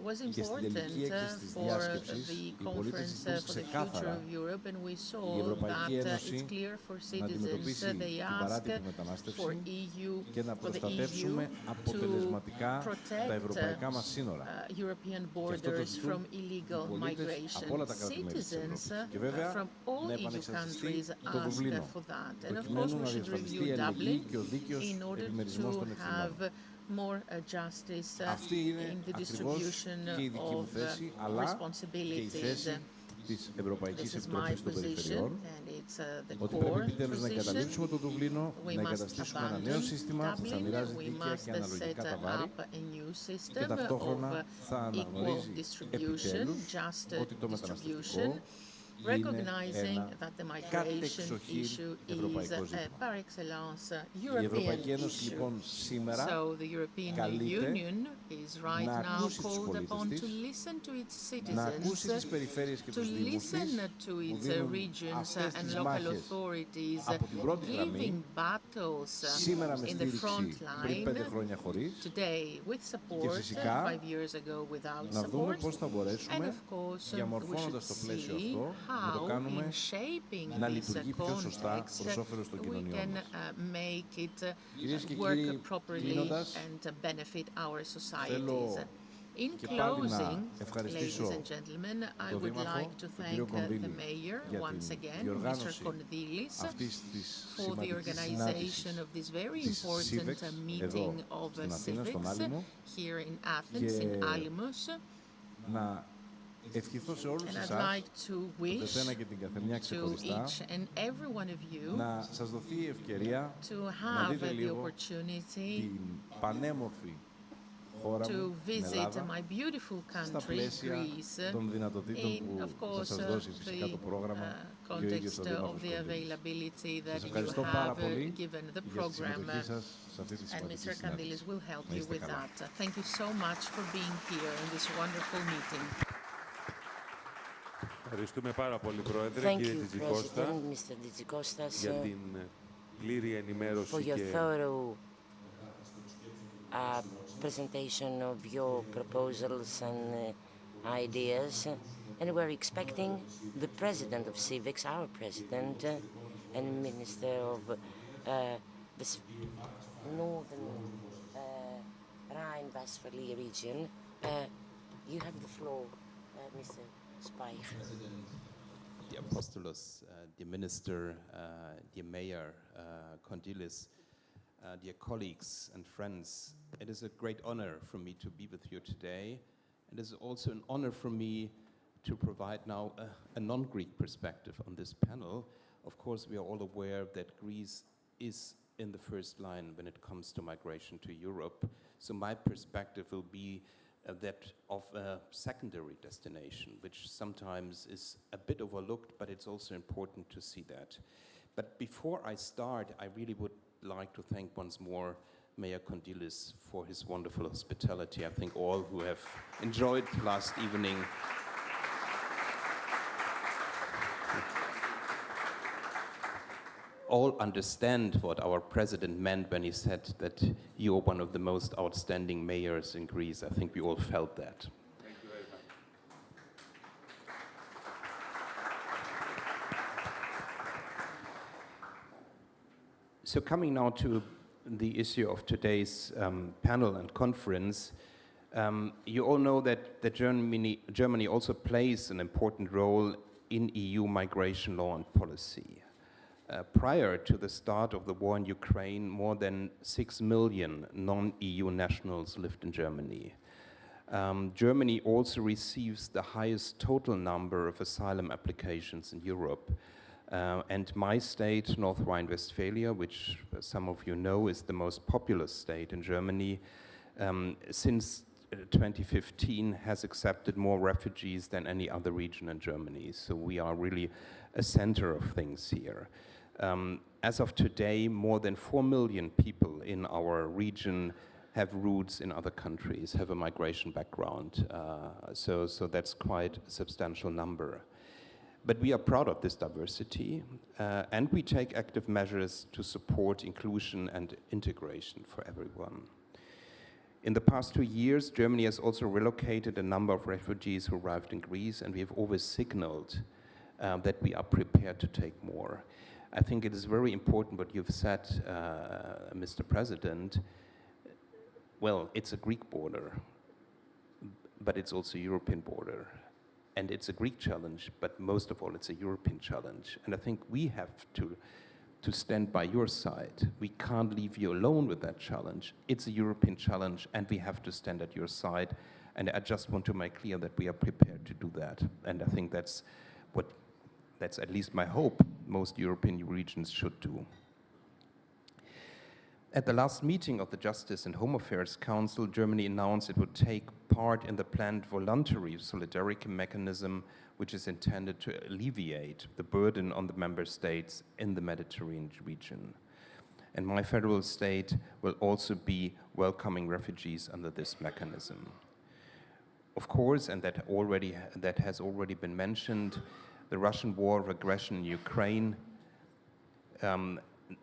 Was Και στην important τελική έκθεση της for διάσκεψης, the οι πολίτες conference ζητούν for the future ξεκάθαρα of Europe, and we η saw Ευρωπαϊκή that Ένωση it's clear for να citizens. αντιμετωπίσει They την ask παράτυπη for μετανάστευση EU, και να for the προστατεύσουμε EU αποτελεσματικά to τα ευρωπαϊκά protect μας σύνορα. European Και αυτό το borders ζητούν from οι illegal πολίτες migration. από όλα τα κράτη-μέλη της Citizens Ευρώπης. Και βέβαια from all να EU επανεξαρτηστεί countries το ask Δουβλίνο, for that. And of course προκειμένου we να should διασφαλιστεί review η αλληλεγγύη Dublin και ο δίκαιος in order επιμερισμός των to ευθυνών. have more justice Αυτή είναι in the ακριβώς distribution και η δική μου of θέση, αλλά και η responsibilities. θέση της Ευρωπαϊκής This is my Επιτροπής των position, Περιφερειών, and it's the ότι πρέπει core επιτέλους να position. εγκαταλείψουμε το Δουβλίνο, We να must εγκαταστήσουμε ένα abandon νέο σύστημα που θα Dublin. μοιράζει We δίκαια και must αναλογικά set τα βάρη up a new και system ταυτόχρονα of θα equal αναγνωρίζει distribution, επιτέλους just ότι το distribution, μεταναστευτικό recognizing είναι that the ένα migration κατεξοχήν issue is ευρωπαϊκό a ζήτημα. par excellence Η European Ευρωπαϊκή Ένωση issue. λοιπόν σήμερα So the European καλείται Union is right να now ακούσει τους called πολίτες upon της, to listen to its να ακούσει τις citizens, περιφέρειες και to τους δήμους της listen to που its δίνουν regions αυτές and τις local μάχες authorities, από την πρώτη giving γραμμή, battles σήμερα με in the front στήριξη πριν 5 line, χρόνια χωρίς, today with support, φυσικά 5 years ago without να δούμε support, πώς θα and μπορέσουμε, of course we should διαμορφώνοντας το πλαίσιο see αυτό, να το how κάνουμε in shaping να this λειτουργεί πιο σωστά context προς όφελος των we κοινωνιών can μας. make it Κυρίες και work κύριοι, properly κλείνοντας, and benefit our societies. θέλω In και πάλι να closing, ευχαριστήσω ladies and gentlemen, I τον would Δήμαρχο, like to τον thank κύριο Κονδύλη, the Mayor για once την again, Mr. διοργάνωση Kondylis, αυτής της for the σημαντικής organization of this very της important CIVEX meeting εδώ of στην Αθήνα, στον CIVEX Άλυμο, here in Athens, in και Alimos. να ευχηθώ σε όλους And I'd εσάς, like to τον wish καθένα και την καθεμιά to ξεχωριστά, each and every one of you να σας δοθεί η ευκαιρία to να have δείτε the λίγο opportunity την πανέμορφη χώρα to μου, την visit Ελλάδα, my beautiful στα country, πλαίσια Greece, των δυνατοτήτων in, που of θα course, σας δώσει φυσικά το πρόγραμμα και ο ίδιος ο context Δήμαρχος of the Κονδύλης. availability that Σας you ευχαριστώ πάρα have πολύ given the για τη program, συμμετοχή σας σε αυτή τη and σημαντική Mr. Kondylis συνάντηση. will help Να you είστε with καλά. that. Thank you so much for being here in this wonderful meeting. Ευχαριστούμε πάρα πολύ, Πρόεδρε, Thank κύριε you, Τιτζικώστα, President, Mr. Tzitzikostas, για την πλήρη for ενημέρωση your και thorough presentation of your proposals and ideas. And we're expecting the President of CIVEX, our President, and Minister of the Northern Rhine-Westphalia region. You have the floor, Mr. Speich. The Apostolos, dear Minister, dear Mayor Kondylis, dear colleagues and friends, it is a great honor for me to be with you today. It is also an honor for me to provide now a non-Greek perspective on this panel. Of course, we are all aware that Greece is in the first line when it comes to migration to Europe. So my perspective will be that of a secondary destination, which sometimes is a bit overlooked, but it's also important to see that. But before I start, I really would like to thank once more Mayor Kondylis for his wonderful hospitality. I think all who have enjoyed last evening all understand what our president meant when he said that you are one of the most outstanding mayors in Greece. I think we all felt that. Thank you very much. So coming now to the issue of today's panel and conference, you all know that Germany also plays an important role in EU migration law and policy. Prior to the start of the war in Ukraine, more than 6 million non-EU nationals lived in Germany. Germany also receives the highest total number of asylum applications in Europe. And my state, North Rhine-Westphalia, which some of you know is the most populous state in Germany, since 2015 has accepted more refugees than any other region in Germany. So we are really a center of things here. As of today, more than 4 million people in our region have roots in other countries, have a migration background. So that's quite a substantial number. But we are proud of this diversity, and we take active measures to support inclusion and integration for everyone. In the past 2 years, Germany has also relocated a number of refugees who arrived in Greece, and we have always signaled that we are prepared to take more. I think it is very important what you've said, Mr. President. Well, it's a Greek border, but it's also a European border. And it's a Greek challenge, but most of all, it's a European challenge. And I think we have to stand by your side. We can't leave you alone with that challenge. It's a European challenge, and we have to stand at your side. And I just want to make clear that we are prepared to do that. And I think that's at least my hope most European regions should do. At the last meeting of the Justice and Home Affairs Council, Germany announced it would take part in the planned voluntary solidarity mechanism, which is intended to alleviate the burden on the member states in the Mediterranean region. And my federal state will also be welcoming refugees under this mechanism. Of course, and that has already been mentioned, the Russian war of aggression in Ukraine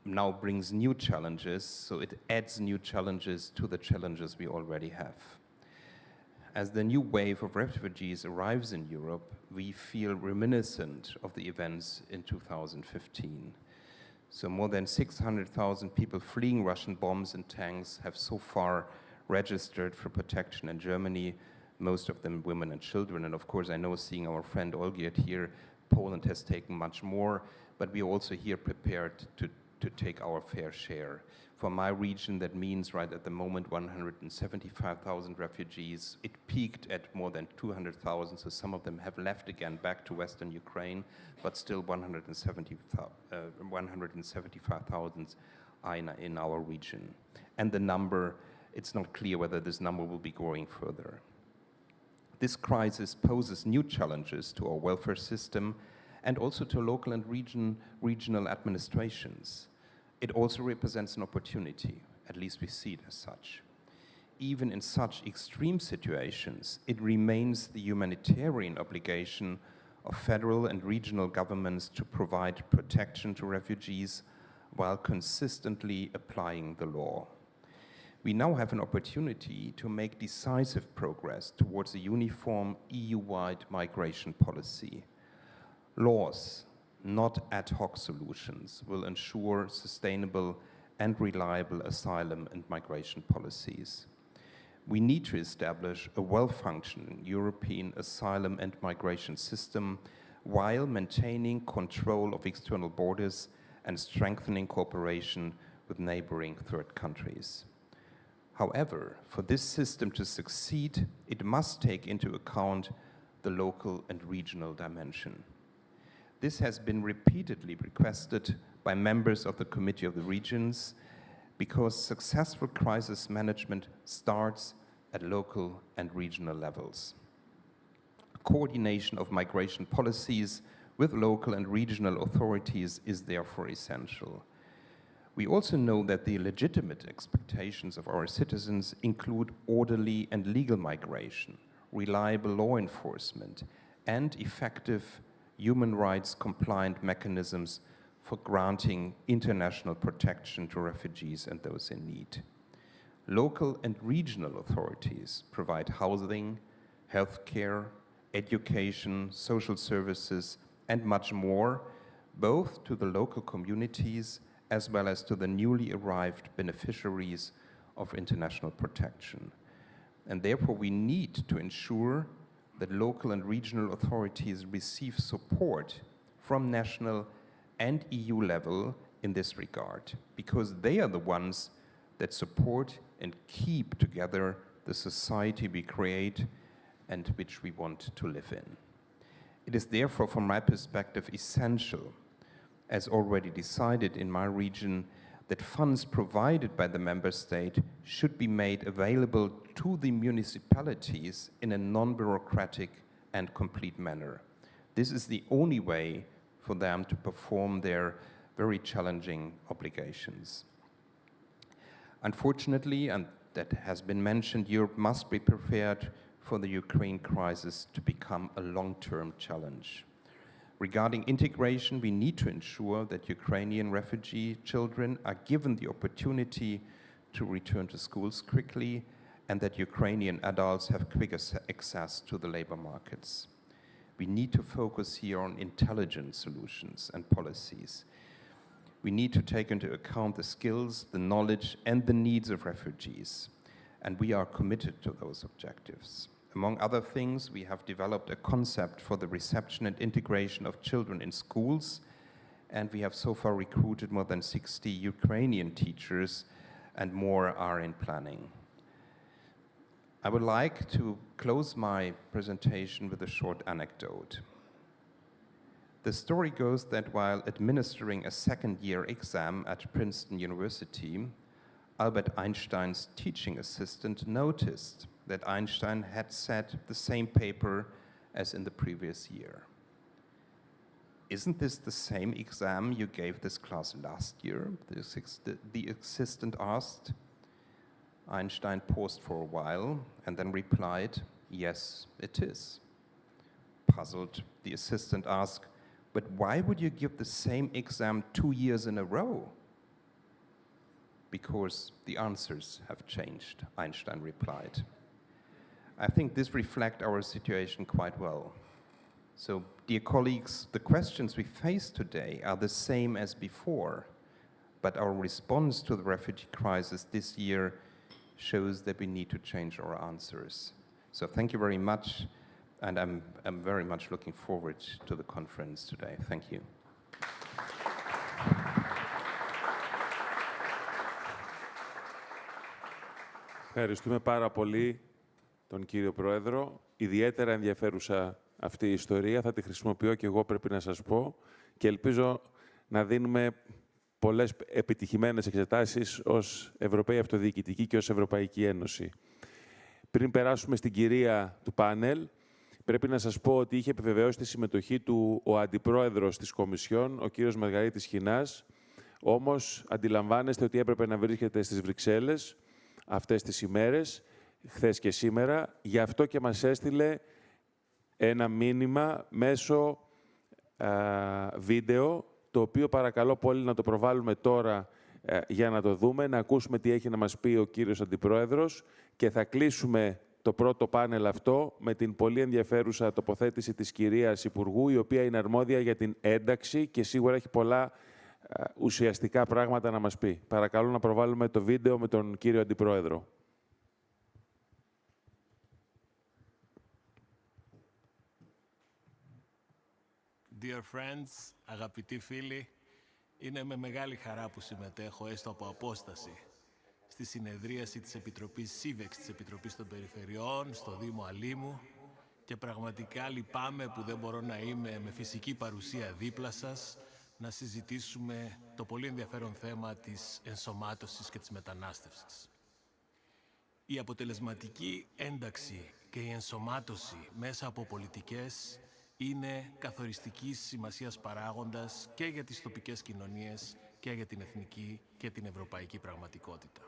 now brings new challenges, so it adds new challenges to the challenges we already have. As the new wave of refugees arrives in Europe, we feel reminiscent of the events in 2015. So more than 600,000 people fleeing Russian bombs and tanks have so far registered for protection in Germany, most of them women and children. And of course, I know, seeing our friend Olgierd here, Poland has taken much more, but we are also here prepared to take our fair share. For my region, that means right at the moment 175,000 refugees. It peaked at more than 200,000, so some of them have left again back to Western Ukraine, but still 175,000 are in our region. And the number, it's not clear whether this number will be growing further. This crisis poses new challenges to our welfare system and also to local and regional administrations. It also represents an opportunity, at least we see it as such. Even in such extreme situations, it remains the humanitarian obligation of federal and regional governments to provide protection to refugees while consistently applying the law. We now have an opportunity to make decisive progress towards a uniform EU-wide migration policy. Laws, not ad hoc solutions, will ensure sustainable and reliable asylum and migration policies. We need to establish a well-functioning European asylum and migration system while maintaining control of external borders and strengthening cooperation with neighboring third countries. However, for this system to succeed, it must take into account the local and regional dimension. This has been repeatedly requested by members of the Committee of the Regions because successful crisis management starts at local and regional levels. Coordination of migration policies with local and regional authorities is therefore essential. We also know that the legitimate expectations of our citizens include orderly and legal migration, reliable law enforcement, and effective human rights compliant mechanisms for granting international protection to refugees and those in need. Local and regional authorities provide housing, healthcare, education, social services, and much more, both to the local communities as well as to the newly arrived beneficiaries of international protection. And therefore, we need to ensure that local and regional authorities receive support from national and EU level in this regard, because they are the ones that support and keep together the society we create and which we want to live in. It is therefore, from my perspective, essential as already decided in my region, that funds provided by the member state should be made available to the municipalities in a non-bureaucratic and complete manner. This is the only way for them to perform their very challenging obligations. Unfortunately, and that has been mentioned, Europe must be prepared for the Ukraine crisis to become a long-term challenge. Regarding integration, we need to ensure that Ukrainian refugee children are given the opportunity to return to schools quickly and that Ukrainian adults have quicker access to the labor markets. We need to focus here on intelligent solutions and policies. We need to take into account the skills, the knowledge, and the needs of refugees, and we are committed to those objectives. Among other things, we have developed a concept for the reception and integration of children in schools, and we have so far recruited more than 60 Ukrainian teachers, and more are in planning. I would like to close my presentation with a short anecdote. The story goes that while administering a second-year exam at Princeton University, Albert Einstein's teaching assistant noticed that Einstein had set the same paper as in the previous year. "Isn't this the same exam you gave this class last year?" the assistant asked. Einstein paused for a while and then replied, "Yes, it is." Puzzled, the assistant asked, "But why would you give the same exam 2 years in a row?" "Because the answers have changed," Einstein replied. I think this reflects our situation quite well. So, dear colleagues, the questions we face today are the same as before, but our response to the refugee crisis this year shows that we need to change our answers. So thank you very much, and I'm very much looking forward to the conference today. Thank you. Ευχαριστούμε πάρα πολύ τον κύριο Πρόεδρο. Ιδιαίτερα ενδιαφέρουσα αυτή η ιστορία. Θα τη χρησιμοποιώ και εγώ, πρέπει να σας πω, και ελπίζω να δίνουμε πολλές επιτυχημένες εξετάσεις ως Ευρωπαίοι Αυτοδιοικητικοί και ως Ευρωπαϊκή Ένωση. Πριν περάσουμε στην κυρία του πάνελ, πρέπει να σας πω ότι είχε επιβεβαιώσει τη συμμετοχή του ο Αντιπρόεδρος της Κομισιόν, ο κύριος Μαργαρίτης Χινάς, όμως αντιλαμβάνεστε ότι έπρεπε να βρίσκεται στις Βρυξέλλες αυτές τις ημέρες, χθες και σήμερα, γι' αυτό και μας έστειλε ένα μήνυμα μέσω βίντεο, το οποίο παρακαλώ πολύ να το προβάλλουμε τώρα για να το δούμε, να ακούσουμε τι έχει να μας πει ο κύριος Αντιπρόεδρος και θα κλείσουμε το πρώτο πάνελ αυτό με την πολύ ενδιαφέρουσα τοποθέτηση της κυρίας Υπουργού, η οποία είναι αρμόδια για την ένταξη και σίγουρα έχει πολλά ουσιαστικά πράγματα να μας πει. Παρακαλώ να προβάλλουμε το βίντεο με τον κύριο Αντιπρόεδρο. Dear friends, αγαπητοί φίλοι, είναι με μεγάλη χαρά που συμμετέχω έστω από απόσταση στη συνεδρίαση της Επιτροπής CIVEX, της Επιτροπής των Περιφερειών, στο Δήμο Αλήμου και πραγματικά λυπάμαι που δεν μπορώ να είμαι με φυσική παρουσία δίπλα σας να συζητήσουμε το πολύ ενδιαφέρον θέμα της ενσωμάτωσης και της μετανάστευσης. Η αποτελεσματική ένταξη και η ενσωμάτωση μέσα από πολιτικές είναι καθοριστικής σημασίας παράγοντας και για τις τοπικές κοινωνίες και για την εθνική και την ευρωπαϊκή πραγματικότητα.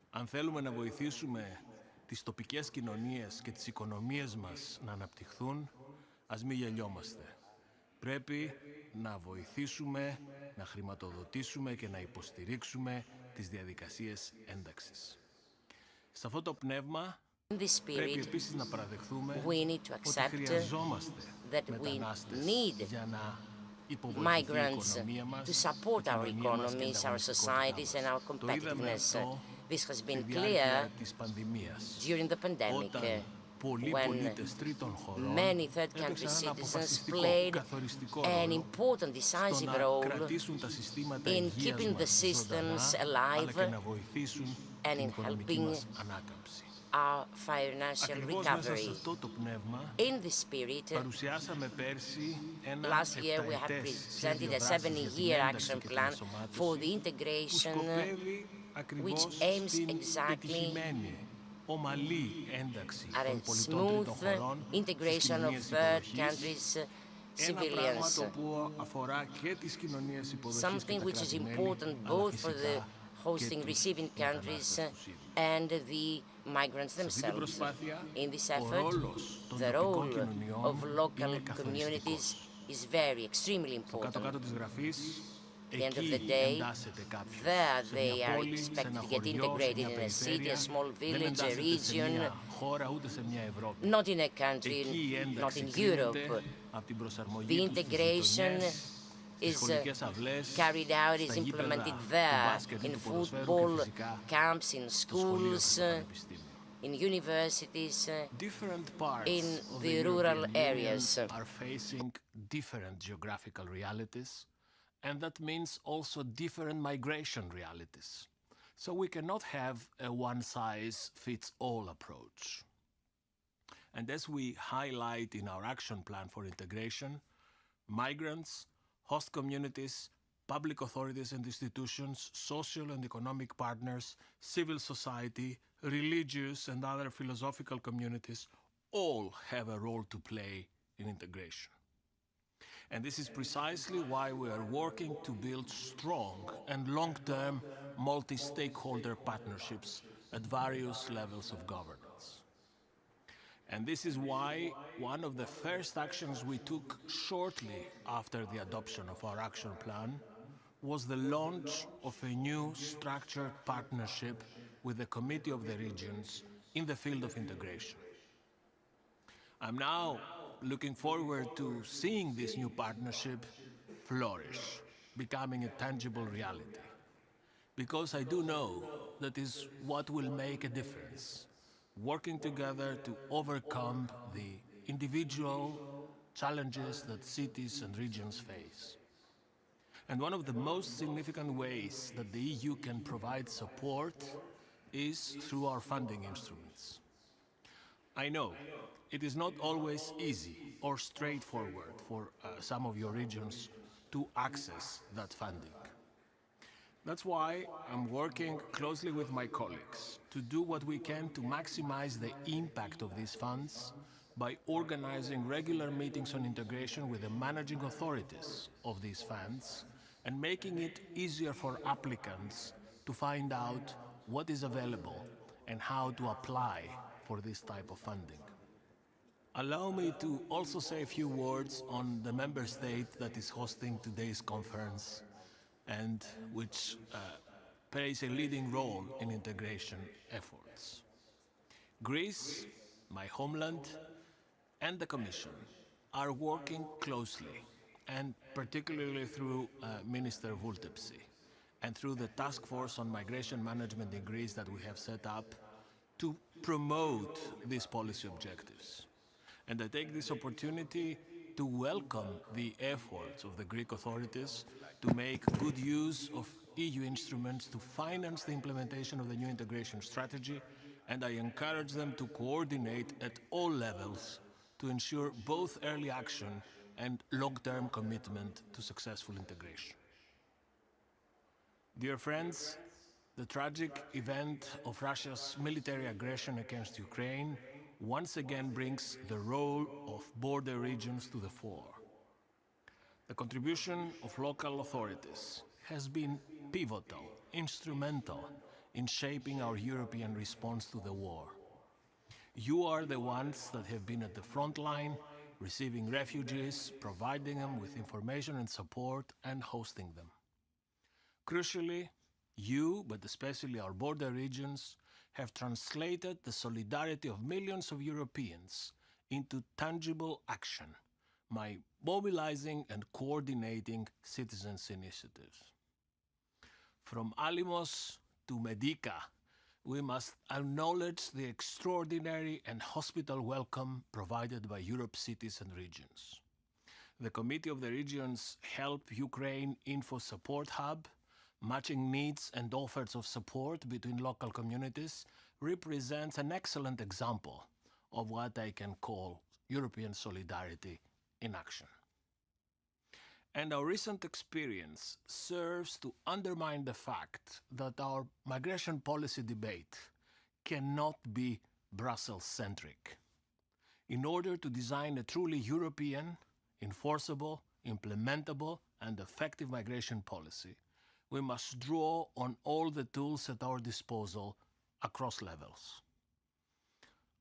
Αν θέλουμε να βοηθήσουμε τις τοπικές κοινωνίες και τις οικονομίες μας να αναπτυχθούν, ας μην γελιόμαστε. Πρέπει να βοηθήσουμε, να χρηματοδοτήσουμε και να υποστηρίξουμε τις διαδικασίες ένταξης. Σε αυτό το πνεύμα, In this spirit, we need to accept that we need migrants to support our economies, our societies, and our competitiveness. This has been clear during the pandemic, when many third country citizens played an important, decisive role in keeping the systems alive and in helping our financial Ακριβώς μέσα σε recovery. αυτό το πνεύμα, In this spirit, παρουσιάσαμε πέρσι ένα last year we have επταετές presented σχέδιο a δράσης για την 7-year ένταξη action και την plan for the ενσωμάτωση, που integration, σκοπεύει which ακριβώς aims στην exactly πετυχημένη, ομαλή ένταξη at των a πολιτών τρίτων smooth χωρών στις integration of κοινωνίες third υποδοχής. countries' Ένα πράγμα civilians, το οποίο αφορά και τις κοινωνίες υποδοχής και something τα which is κράτη-μέλη, important αλλά both for the φυσικά και hosting τους receiving countries μετανάστες του ΣΥΒ. and the migrants Σε αυτή την themselves. προσπάθεια, In this ο effort, ρόλος των the τοπικών role κοινωνιών of local είναι communities καθοριστικός. is very, extremely Στο important. κάτω-κάτω της γραφής, At the end of εκεί the day, εντάσσεται κάποιος. there Σε they μια are πόλη, σε expected ένα to get χωριό, σε integrated μια in a city, a περιφέρεια, small δεν village, a εντάσσεται σε region, μια χώρα ούτε σε μια Ευρώπη. not in a country, Εκεί η not ένταξη in κρίνεται Europe. από την The προσαρμογή τους στις integration γειτονιές, στις is σχολικές αυλές, carried out, is στα γήπεδα implemented του there, μπάσκετ ή in του ποδοσφαίρου και football φυσικά camps, in στο σχολείο και schools, στο πανεπιστήμιο. in universities, Different parts in of the the rural European areas. Union are facing different geographical realities, and that means also different migration realities. So we cannot have a one-size-fits-all approach. And as we highlight in our action plan for integration, migrants, host communities, public authorities and institutions, social and economic partners, civil society, religious and other philosophical communities all have a role to play in integration. And this is precisely why we are working to build strong and long-term multi-stakeholder partnerships at various levels of governance. And this is why one of the first actions we took shortly after the adoption of our action plan was the launch of a new structured partnership with the Committee of the Regions in the field of integration. I'm now looking forward to seeing this new partnership flourish, becoming a tangible reality. Because I do know that is what will make a difference, working together to overcome the individual challenges that cities and regions face. And one of the most significant ways that the EU can provide support is through our funding instruments. I know it is not always easy or straightforward for some of your regions to access that funding. That's why I'm working closely with my colleagues to do what we can to maximize the impact of these funds by organizing regular meetings on integration with the managing authorities of these funds and making it easier for applicants to find out what is available and how to apply for this type of funding. Allow me to also say a few words on the member state that is hosting today's conference and which plays a leading role in integration efforts. Greece, my homeland, and the Commission are working closely, and particularly through Minister Vultepsi, and through the Task Force on Migration Management in Greece that we have set up to promote these policy objectives. And I take this opportunity to welcome the efforts of the Greek authorities to make good use of EU instruments to finance the implementation of the new integration strategy, and I encourage them to coordinate at all levels to ensure both early action and long-term commitment to successful integration. Dear friends, the tragic event of Russia's military aggression against Ukraine once again brings the role of border regions to the fore. The contribution of local authorities has been pivotal, instrumental in shaping our European response to the war. You are the ones that have been at the front line, receiving refugees, providing them with information and support, and hosting them. Crucially, you, but especially our border regions, have translated the solidarity of millions of Europeans into tangible action by mobilizing and coordinating citizens' initiatives. From Alimos to Medica, we must acknowledge the extraordinary and hospital welcome provided by Europe's cities and regions. The Committee of the Regions Help Ukraine Info Support Hub, matching needs and offers of support between local communities, represents an excellent example of what I can call European solidarity in action. And our recent experience serves to undermine the fact that our migration policy debate cannot be Brussels-centric. In order to design a truly European, enforceable, implementable, and effective migration policy, we must draw on all the tools at our disposal across levels.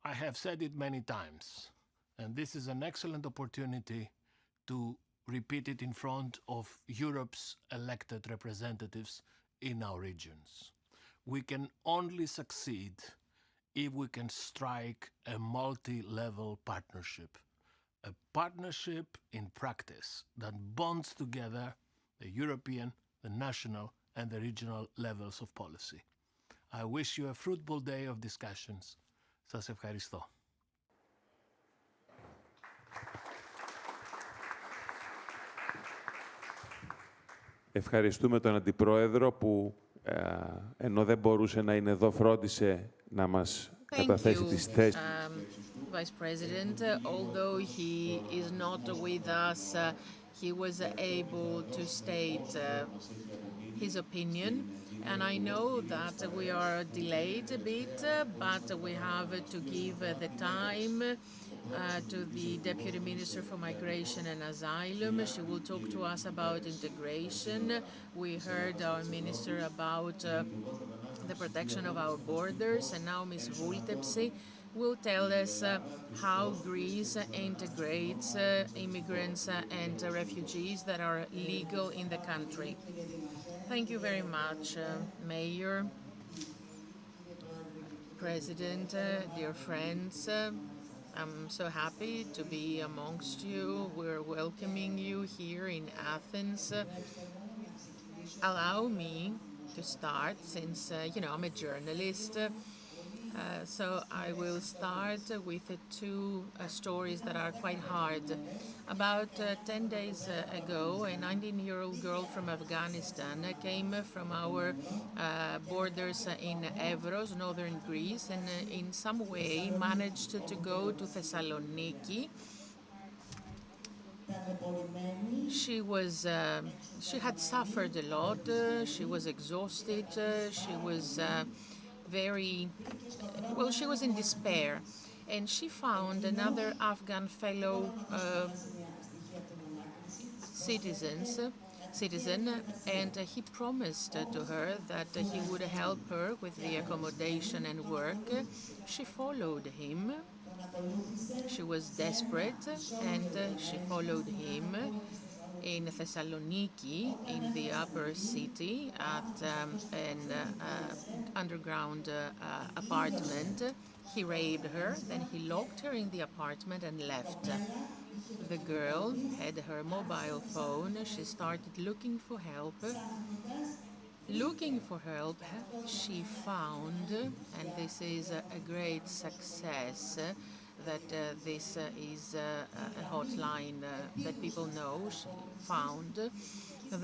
I have said it many times, and this is an excellent opportunity to repeat it in front of Europe's elected representatives in our regions. We can only succeed if we can strike a multi-level partnership, a partnership in practice that bonds together the European, the national, and the regional levels of policy. I wish you a fruitful day of discussions. Σας ευχαριστώ. Ευχαριστούμε τον Αντιπρόεδρο που ενώ δεν μπορούσε να είναι εδώ, φρόντισε να μας καταθέσει τις θέσεις. Vice President, although he is not with us, he was able to state his opinion. And I know that we are delayed a bit, but we have to give the time to the Deputy Minister for Migration and Asylum. She will talk to us about integration. We heard our Minister about the protection of our borders, and now Ms. Vultepsi will tell us how Greece integrates immigrants and refugees that are legal in the country. Thank you very much, Mayor, President, dear friends. I'm so happy to be amongst you. We're welcoming you here in Athens. Allow me to start since, I'm a journalist. So I will start with two stories that are quite hard. About 10 days ago, a 19-year-old girl from Afghanistan came from our borders in Evros, northern Greece, and in some way managed to go to Thessaloniki. She had suffered a lot. She was exhausted. She was she was in despair, and she found another Afghan fellow citizen, and he promised to her that he would help her with the accommodation and work. She followed him. She was desperate, and she followed him in Thessaloniki, in the upper city, at an underground apartment. He raped her, then he locked her in the apartment and left. The girl had her mobile phone. She started looking for help. She found, and this is a great success, that this is a hotline that people know. She found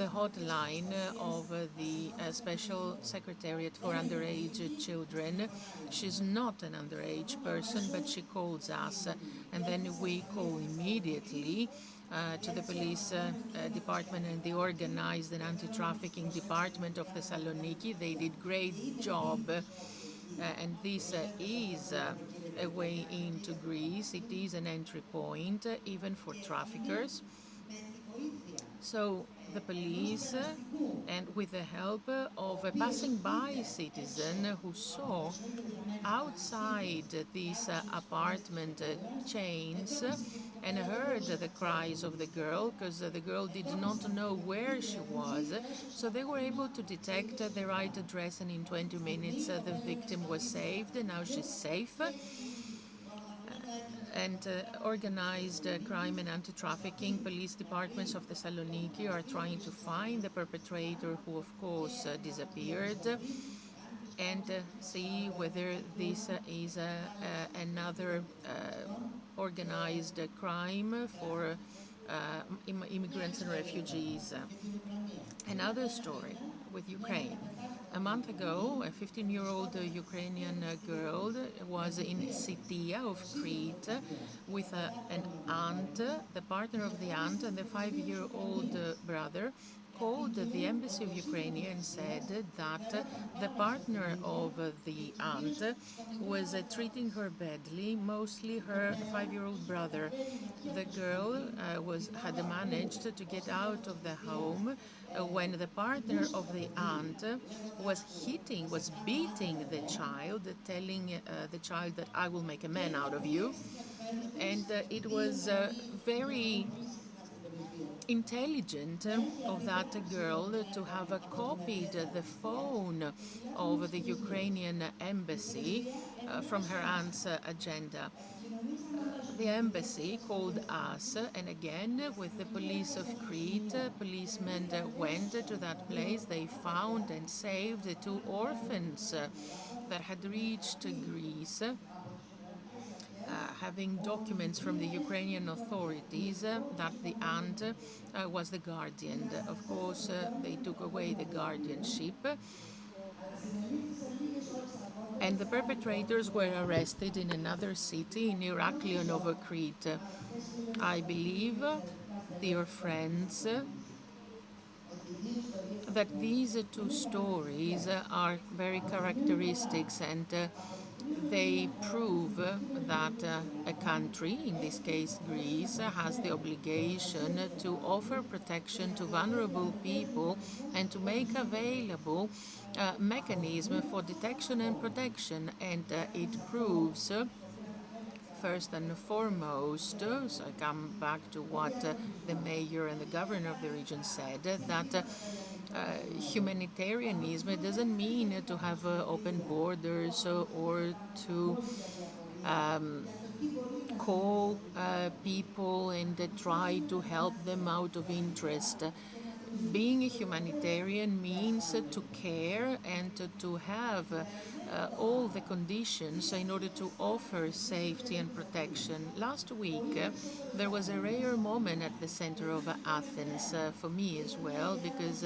the hotline of the Special Secretariat for Underage Children. She's not an underage person, but she calls us, and then we call immediately to the police department and the organized and anti-trafficking department of Thessaloniki. They did great job, and this is a way into Greece. It is an entry point, even for traffickers. So the police, and with the help of a passing-by citizen who saw outside these apartment chains and heard the cries of the girl, because the girl did not know where she was, so they were able to detect the right address, and in 20 minutes the victim was saved, and now she's safe. And organized crime and anti-trafficking police departments of Thessaloniki are trying to find the perpetrator, who of course disappeared, and see whether this is another organized crime for immigrants and refugees. Another story with Ukraine. A month ago, a 15-year-old Ukrainian girl was in Sitia of Crete with an aunt, the partner of the aunt, and the 5-year-old brother called the embassy of Ukraine and said that the partner of the aunt was treating her badly, mostly her 5-year-old brother. The girl had managed to get out of the home when the partner of the aunt was beating the child, telling the child that I will make a man out of you. And it was very intelligent of that girl to have copied the phone of the Ukrainian embassy from her aunt's agenda. The embassy called us, and again, with the police of Crete, policemen went to that place. They found and saved 2 orphans that had reached Greece, having documents from the Ukrainian authorities that the aunt was the guardian. Of course, they took away the guardianship, and the perpetrators were arrested in another city, in Heraklion over Crete. I believe, dear friends, that these 2 stories are very characteristic, and they prove that a country, in this case Greece, has the obligation to offer protection to vulnerable people and to make available mechanism for detection and protection. And it proves, first and foremost, so I come back to what the mayor and the governor of the region said, that humanitarianism doesn't mean to have open borders or to call people and try to help them out of interest. Being a humanitarian means to care and to have all the conditions in order to offer safety and protection. Last week, there was a rare moment at the center of Athens, for me as well, because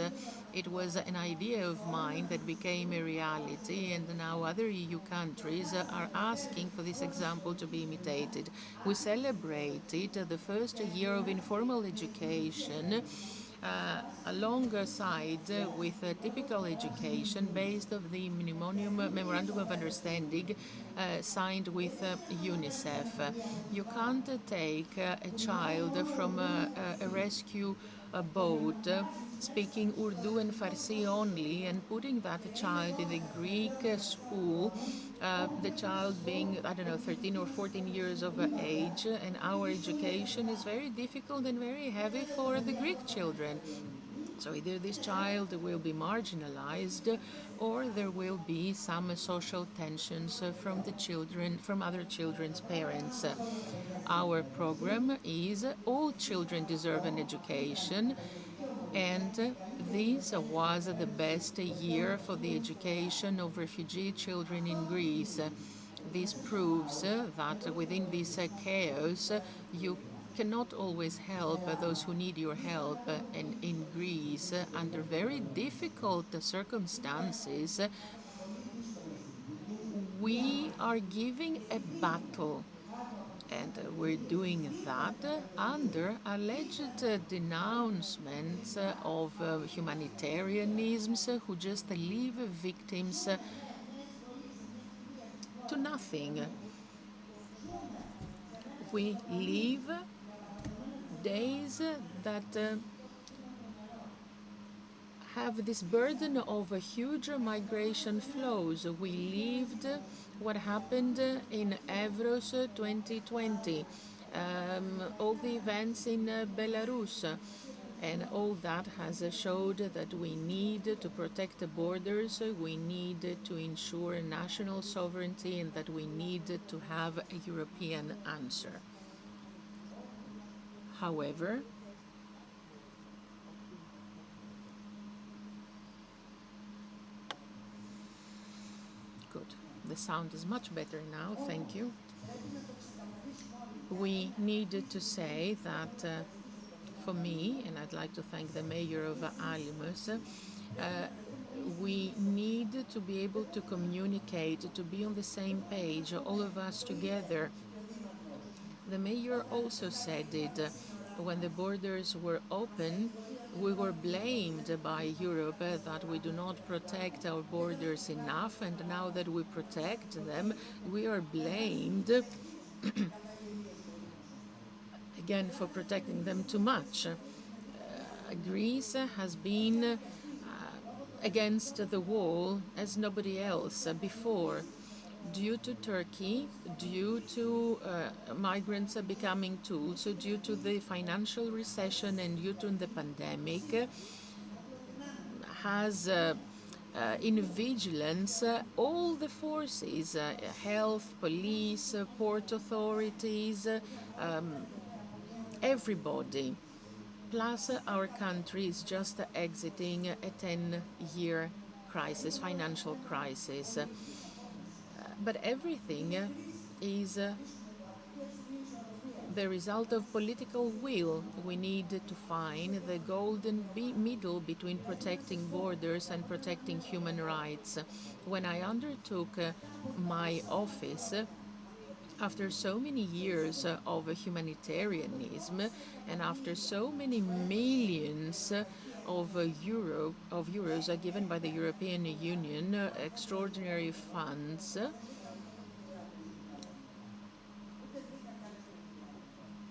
it was an idea of mine that became a reality, and now other EU countries are asking for this example to be imitated. We celebrated the first year of informal education alongside with typical education based on the Memorandum of Understanding signed with UNICEF. You can't take a child from a rescue boat speaking Urdu and Farsi only and putting that child in the Greek school, the child being, 13 or 14 years of age, and our education is very difficult and very heavy for the Greek children. So either this child will be marginalized or there will be some social tensions from other children's parents. Our program is All Children Deserve an Education, and this was the best year for the education of refugee children in Greece. This proves that within this chaos, you cannot always help those who need your help. And in Greece, under very difficult circumstances, we are giving a battle. And we're doing that under alleged denouncements of humanitarianism who just leave victims to nothing. We live days that have this burden of huge migration flows. We lived what happened in Evros 2020, all the events in Belarus, and all that has showed that we need to protect the borders, we need to ensure national sovereignty, and that we need to have a European answer. However, good. The sound is much better now, thank you. We needed to say that for me, and I'd like to thank the mayor of Alimos, We need to be able to communicate, to be on the same page, all of us together. The mayor also said it. When the borders were open, we were blamed by Europe that we do not protect our borders enough, and now that we protect them, we are blamed again for protecting them too much. Greece has been against the wall as nobody else before, due to Turkey, due to migrants becoming tools, due to the financial recession and due to the pandemic, has in vigilance all the forces, health, police, port authorities, everybody. Plus, our country is just exiting a 10-year crisis, financial crisis. But everything is the result of political will. We need to find the golden middle between protecting borders and protecting human rights. When I undertook my office, after so many years of humanitarianism and after so many millions of euros given by the European Union, extraordinary funds,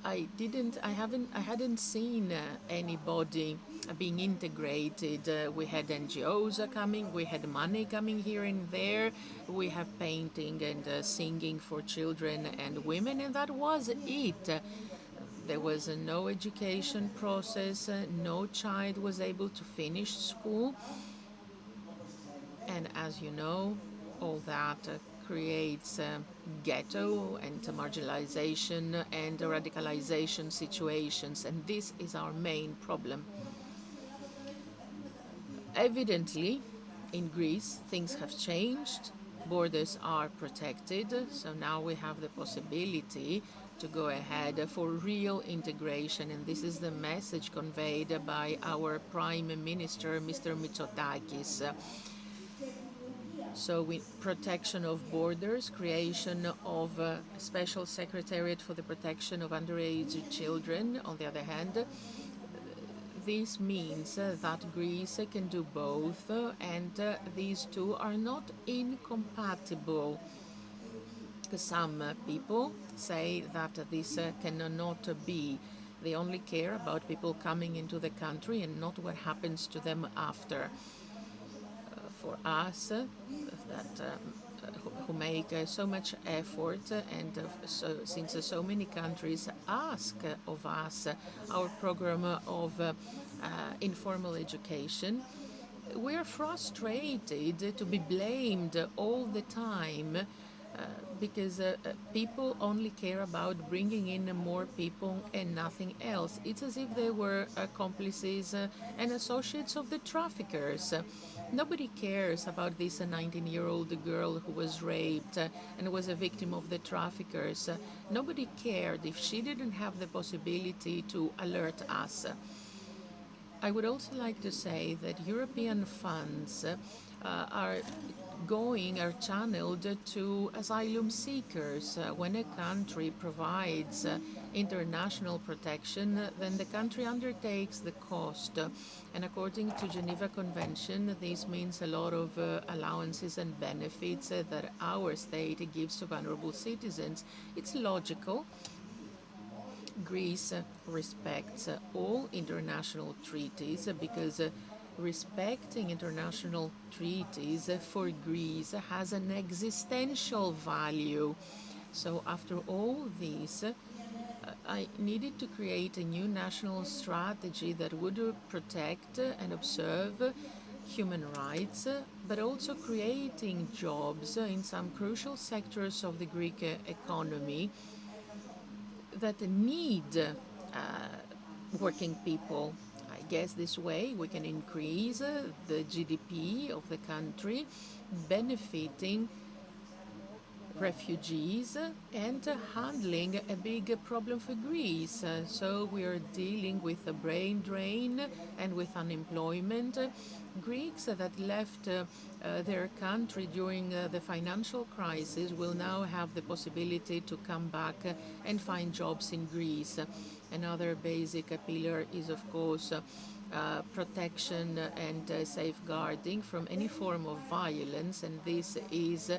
I hadn't seen anybody being integrated. We had NGOs coming, we had money coming here and there, we have painting and singing for children and women, and that was it. There was no education process, no child was able to finish school, and as you know, all that creates ghetto and marginalization and radicalization situations, and this is our main problem. Evidently, in Greece, things have changed. Borders are protected, so now we have the possibility to go ahead for real integration, and this is the message conveyed by our Prime Minister, Mr. Mitsotakis. So protection of borders, creation of a special secretariat for the protection of underage children. On the other hand, this means that Greece can do both, and these two are not incompatible. Some people say that this cannot be. They only care about people coming into the country and not what happens to them after. For us, who make so much effort, and since so many countries ask of us our program of informal education, we are frustrated to be blamed all the time because people only care about bringing in more people and nothing else. It's as if they were accomplices and associates of the traffickers. Nobody cares about this 19-year-old girl who was raped and was a victim of the traffickers. Nobody cared if she didn't have the possibility to alert us. I would also like to say that European funds are channeled to asylum seekers. When a country provides international protection, then the country undertakes the cost. And according to Geneva Convention, this means a lot of allowances and benefits that our state gives to vulnerable citizens. It's logical. Greece respects all international treaties because respecting international treaties for Greece has an existential value. So after all this, I needed to create a new national strategy that would protect and observe human rights, but also creating jobs in some crucial sectors of the Greek economy that need working people. I guess this way we can increase the GDP of the country, benefiting refugees and handling a big problem for Greece. So we are dealing with a brain drain and with unemployment. Greeks that left their country during the financial crisis will now have the possibility to come back and find jobs in Greece. Another basic pillar is, of course, protection and safeguarding from any form of violence, and this is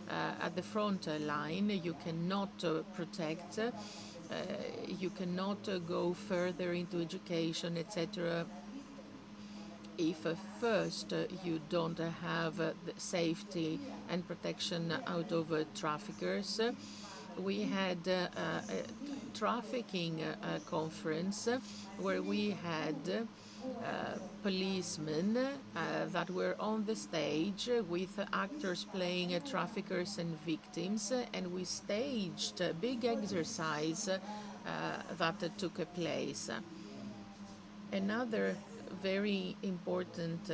at the front line. You cannot protect, you cannot go further into education, etc., if first you don't have the safety and protection out of traffickers. We had a trafficking conference where we had policemen that were on the stage with actors playing traffickers and victims, and we staged a big exercise that took place. Another very important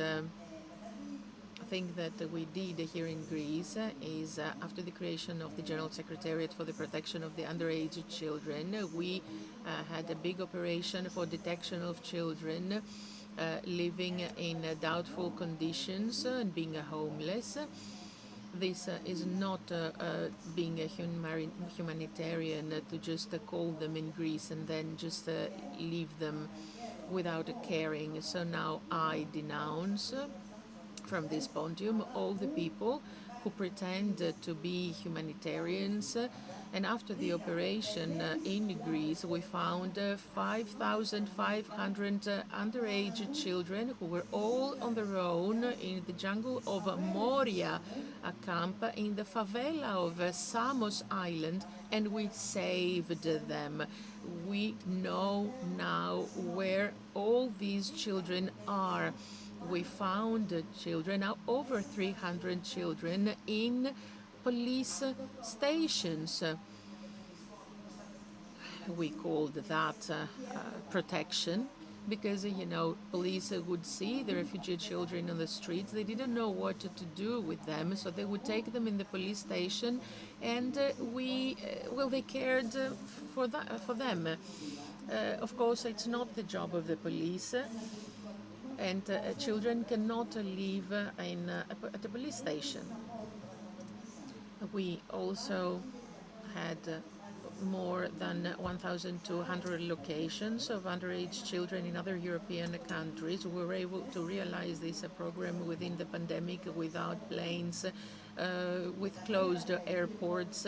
thing that we did here in Greece is after the creation of the General Secretariat for the Protection of the Underage Children, we had a big operation for detection of children living in doubtful conditions and being homeless. This is not being a humanitarian to just call them in Greece and then just leave them without caring. So now I denounce from this podium all the people who pretend to be humanitarians. And after the operation in Greece, we found 5,500 underage children who were all on their own in the jungle of Moria, a camp in the favela of Samos Island, and we saved them. We know now where all these children are. We found children, now over 300 children, in police stations. We called that protection because, you know, police would see the refugee children on the streets. They didn't know what to do with them, so they would take them in the police station, and they cared for them. Of course, it's not the job of the police, and children cannot live at a police station. We also had more than 1,200 locations of underage children in other European countries. We were able to realize this program within the pandemic without planes, with closed airports.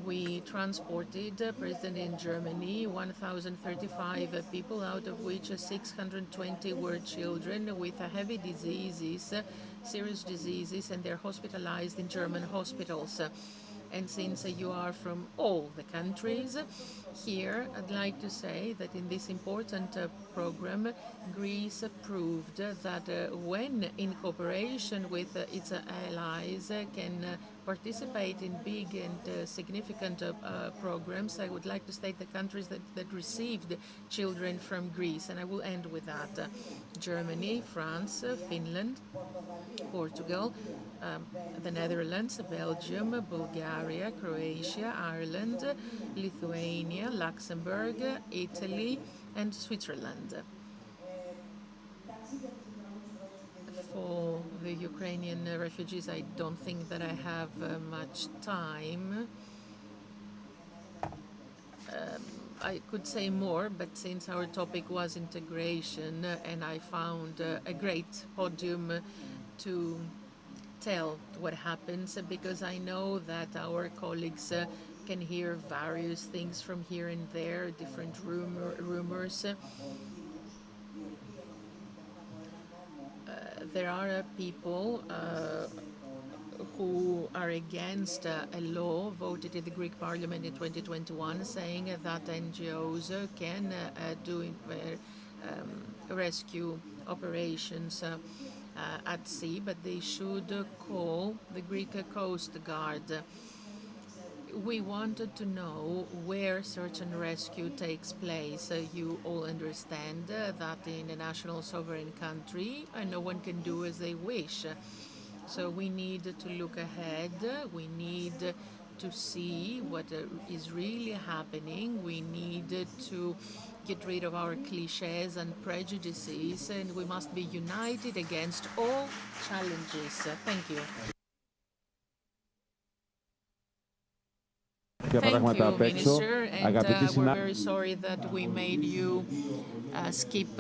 We transported, present in Germany, 1,035 people, out of which 620 were children with heavy diseases, serious diseases, and they're hospitalized in German hospitals. And since you are from all the countries here, I'd like to say that in this important program, Greece proved that when in cooperation with its allies can participate in big and significant programs. I would like to state the countries that received children from Greece, and I will end with that. Germany, France, Finland, Portugal, the Netherlands, Belgium, Bulgaria, Croatia, Ireland, Lithuania, Luxembourg, Italy, and Switzerland. For the Ukrainian refugees, I don't think that I have much time. I could say more, but since our topic was integration, and I found a great podium to tell what happens, because I know that our colleagues can hear various things from here and there, different rumors. There are people who are against a law voted in the Greek Parliament in 2021 saying that NGOs can do rescue operations at sea, but they should call the Greek Coast Guard. We wanted to know where search and rescue takes place. You all understand that in a national sovereign country, no one can do as they wish. So we need to look ahead. We need to see what is really happening. We need to get rid of our cliches and prejudices, and we must be united against all challenges. Thank you. Thank you, Minister, and we're very sorry that we made you skip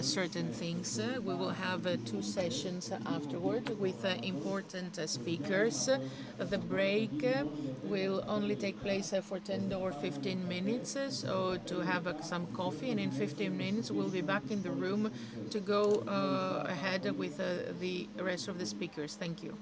certain things. We will have 2 sessions afterward with important speakers. The break will only take place for 10 or 15 minutes, so to have some coffee, and in 15 minutes we'll be back in the room to go ahead with the rest of the speakers. Thank you.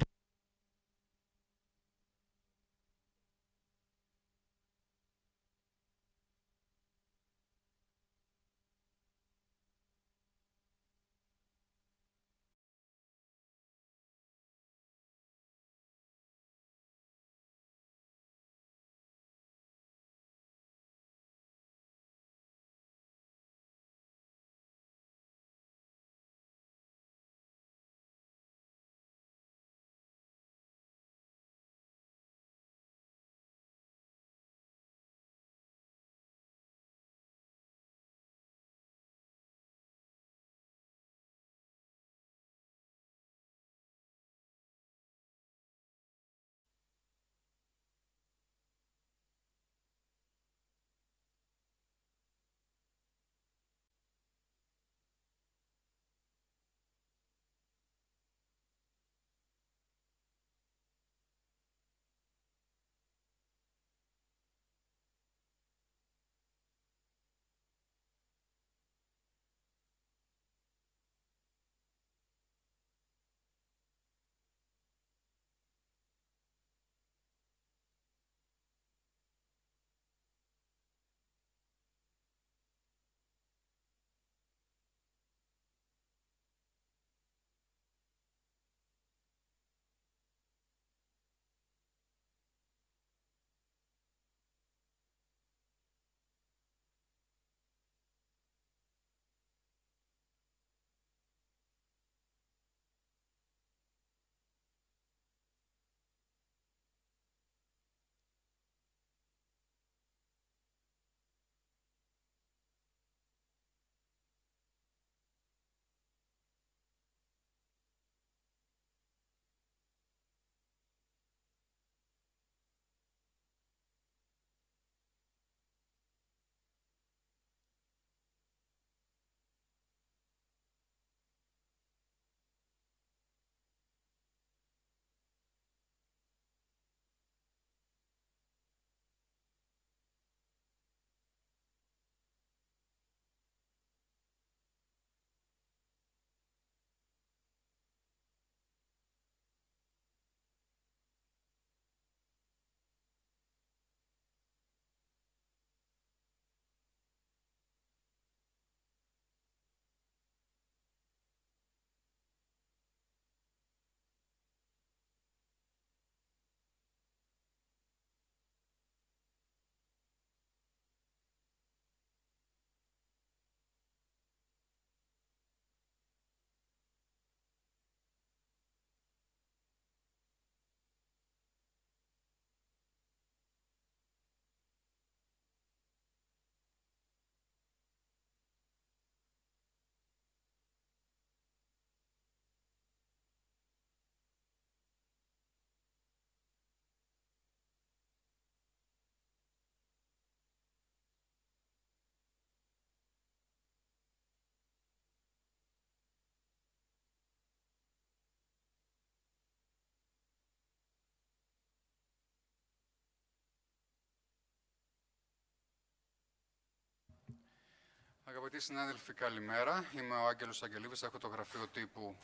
Αγαπητοί συνάδελφοι, καλημέρα. Είμαι ο Άγγελος Αγγελίδης. Έχω το γραφείο τύπου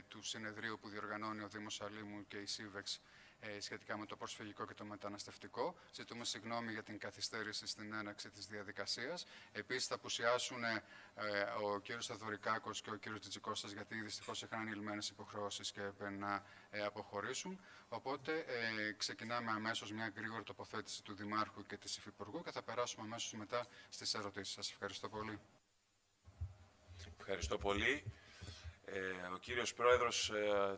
του συνεδρίου που διοργανώνει ο Δήμος Αλήμου και η CIVEX σχετικά με το προσφυγικό και το μεταναστευτικό. Ζητούμε συγγνώμη για την καθυστέρηση στην έναρξη της διαδικασίας. Επίσης, θα απουσιάσουν ο κύριος Θαδωρικάκος και ο κύριος Τζιτζικώστας, γιατί δυστυχώς είχαν ανηλυμένες υποχρεώσεις και έπρεπε να αποχωρήσουν. Οπότε, ξεκινάμε αμέσως μια γρήγορη τοποθέτηση του Δημάρχου και της Υφυπουργού και θα περάσουμε αμέσως μετά στις ερωτήσεις. Σας ευχαριστώ πολύ. Ευχαριστώ πολύ. Ο κύριος Πρόεδρος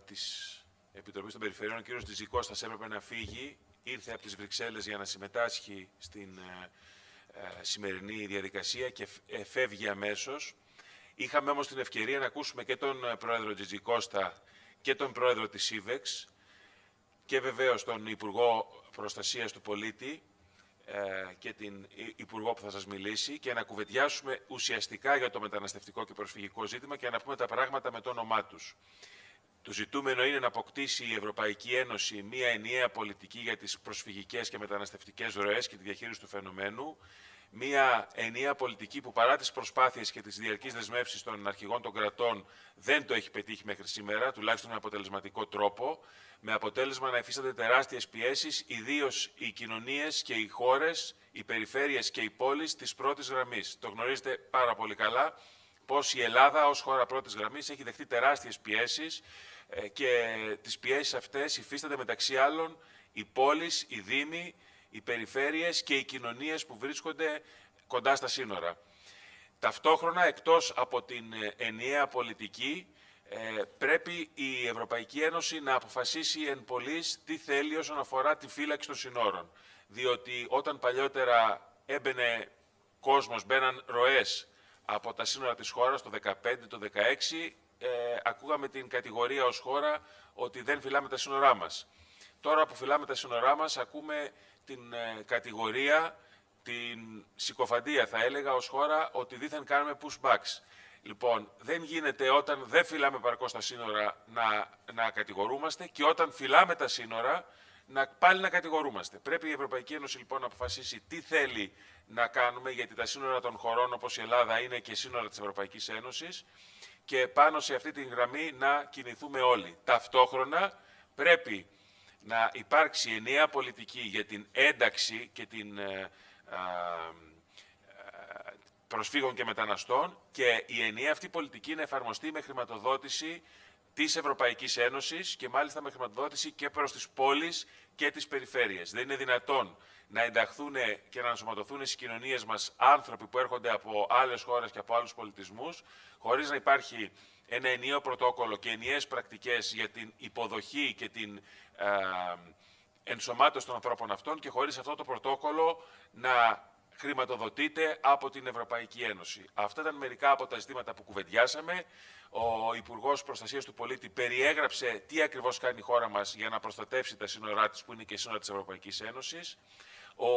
της Επιτροπής των Περιφερειών, ο κύριος Τζιτζικώστας, έπρεπε να φύγει ήρθε από τις Βρυξέλλες για να συμμετάσχει στην σημερινή διαδικασία και φεύγει αμέσως. Είχαμε όμως την ευκαιρία να ακούσουμε και τον πρόεδρο Τζιτζικώστα και τον πρόεδρο της CIVEX και βεβαίως τον Υπουργό Προστασίας του Πολίτη και την Υπουργό που θα σας μιλήσει και να κουβεντιάσουμε ουσιαστικά για το μεταναστευτικό και προσφυγικό ζήτημα και να πούμε τα πράγματα με το όνομά τους. Το ζητούμενο είναι να αποκτήσει η Ευρωπαϊκή Ένωση μία ενιαία πολιτική για τις προσφυγικές και μεταναστευτικές ροές και τη διαχείριση του φαινομένου, μία ενιαία πολιτική που παρά τις προσπάθειες και τις διαρκείς δεσμεύσεις των αρχηγών των κρατών δεν το έχει πετύχει μέχρι σήμερα, τουλάχιστον με αποτελεσματικό τρόπο, με αποτέλεσμα να υφίστανται τεράστιες πιέσεις, ιδίως οι κοινωνίες και οι χώρες, οι περιφέρειες και οι πόλεις της πρώτης γραμμής. Το γνωρίζετε πάρα πολύ καλά πως η Ελλάδα ως χώρα πρώτης γραμμής έχει δεχτεί τεράστιες πιέσεις και τις πιέσεις αυτές υφίστανται μεταξύ άλλων οι πόλεις, οι δήμοι, οι περιφέρειες και οι κοινωνίες που βρίσκονται κοντά στα σύνορα. Ταυτόχρονα, εκτός από την ενιαία πολιτική, πρέπει η Ευρωπαϊκή Ένωση να αποφασίσει εν πολλοίς τι θέλει όσον αφορά τη φύλαξη των συνόρων. Διότι όταν παλιότερα έμπαινε κόσμος, μπαίναν ροές από τα σύνορα της χώρας το 2015, το 2016, ακούγαμε την κατηγορία ως χώρα ότι δεν φυλάμε τα σύνορά μας. Τώρα που φυλάμε τα σύνορά μας, ακούμε την κατηγορία, την συκοφαντία θα έλεγα ως χώρα, ότι δήθεν κάνουμε pushbacks. Λοιπόν, δεν γίνεται όταν δεν φυλάμε παρκώς τα σύνορα να κατηγορούμαστε και όταν φυλάμε τα σύνορα πάλι να κατηγορούμαστε. Πρέπει η Ευρωπαϊκή Ένωση λοιπόν να αποφασίσει τι θέλει να κάνουμε, γιατί τα σύνορα των χωρών όπως η Ελλάδα είναι και σύνορα της Ευρωπαϊκής Ένωσης και πάνω σε αυτή την γραμμή να κινηθούμε όλοι. Ταυτόχρονα πρέπει να υπάρξει ενιαία πολιτική για την ένταξη και την προσφύγων και μεταναστών και η ενιαία αυτή πολιτική να εφαρμοστεί με χρηματοδότηση της Ευρωπαϊκής Ένωσης και μάλιστα με χρηματοδότηση και προς τις πόλεις και τις περιφέρειες. Δεν είναι δυνατόν να ενταχθούν και να ενσωματωθούν στις κοινωνίες μας άνθρωποι που έρχονται από άλλες χώρες και από άλλους πολιτισμούς, χωρίς να υπάρχει ένα ενιαίο πρωτόκολλο και ενιαίες πρακτικές για την υποδοχή και την ενσωμάτωση των ανθρώπων αυτών και χωρίς αυτό το πρωτόκολλο να χρηματοδοτείται από την Ευρωπαϊκή Ένωση. Αυτά ήταν μερικά από τα ζητήματα που κουβεντιάσαμε. Ο Υπουργός Προστασίας του Πολίτη περιέγραψε τι ακριβώς κάνει η χώρα μας για να προστατεύσει τα σύνορά της, που είναι και σύνορα της Ευρωπαϊκής Ένωσης. Ο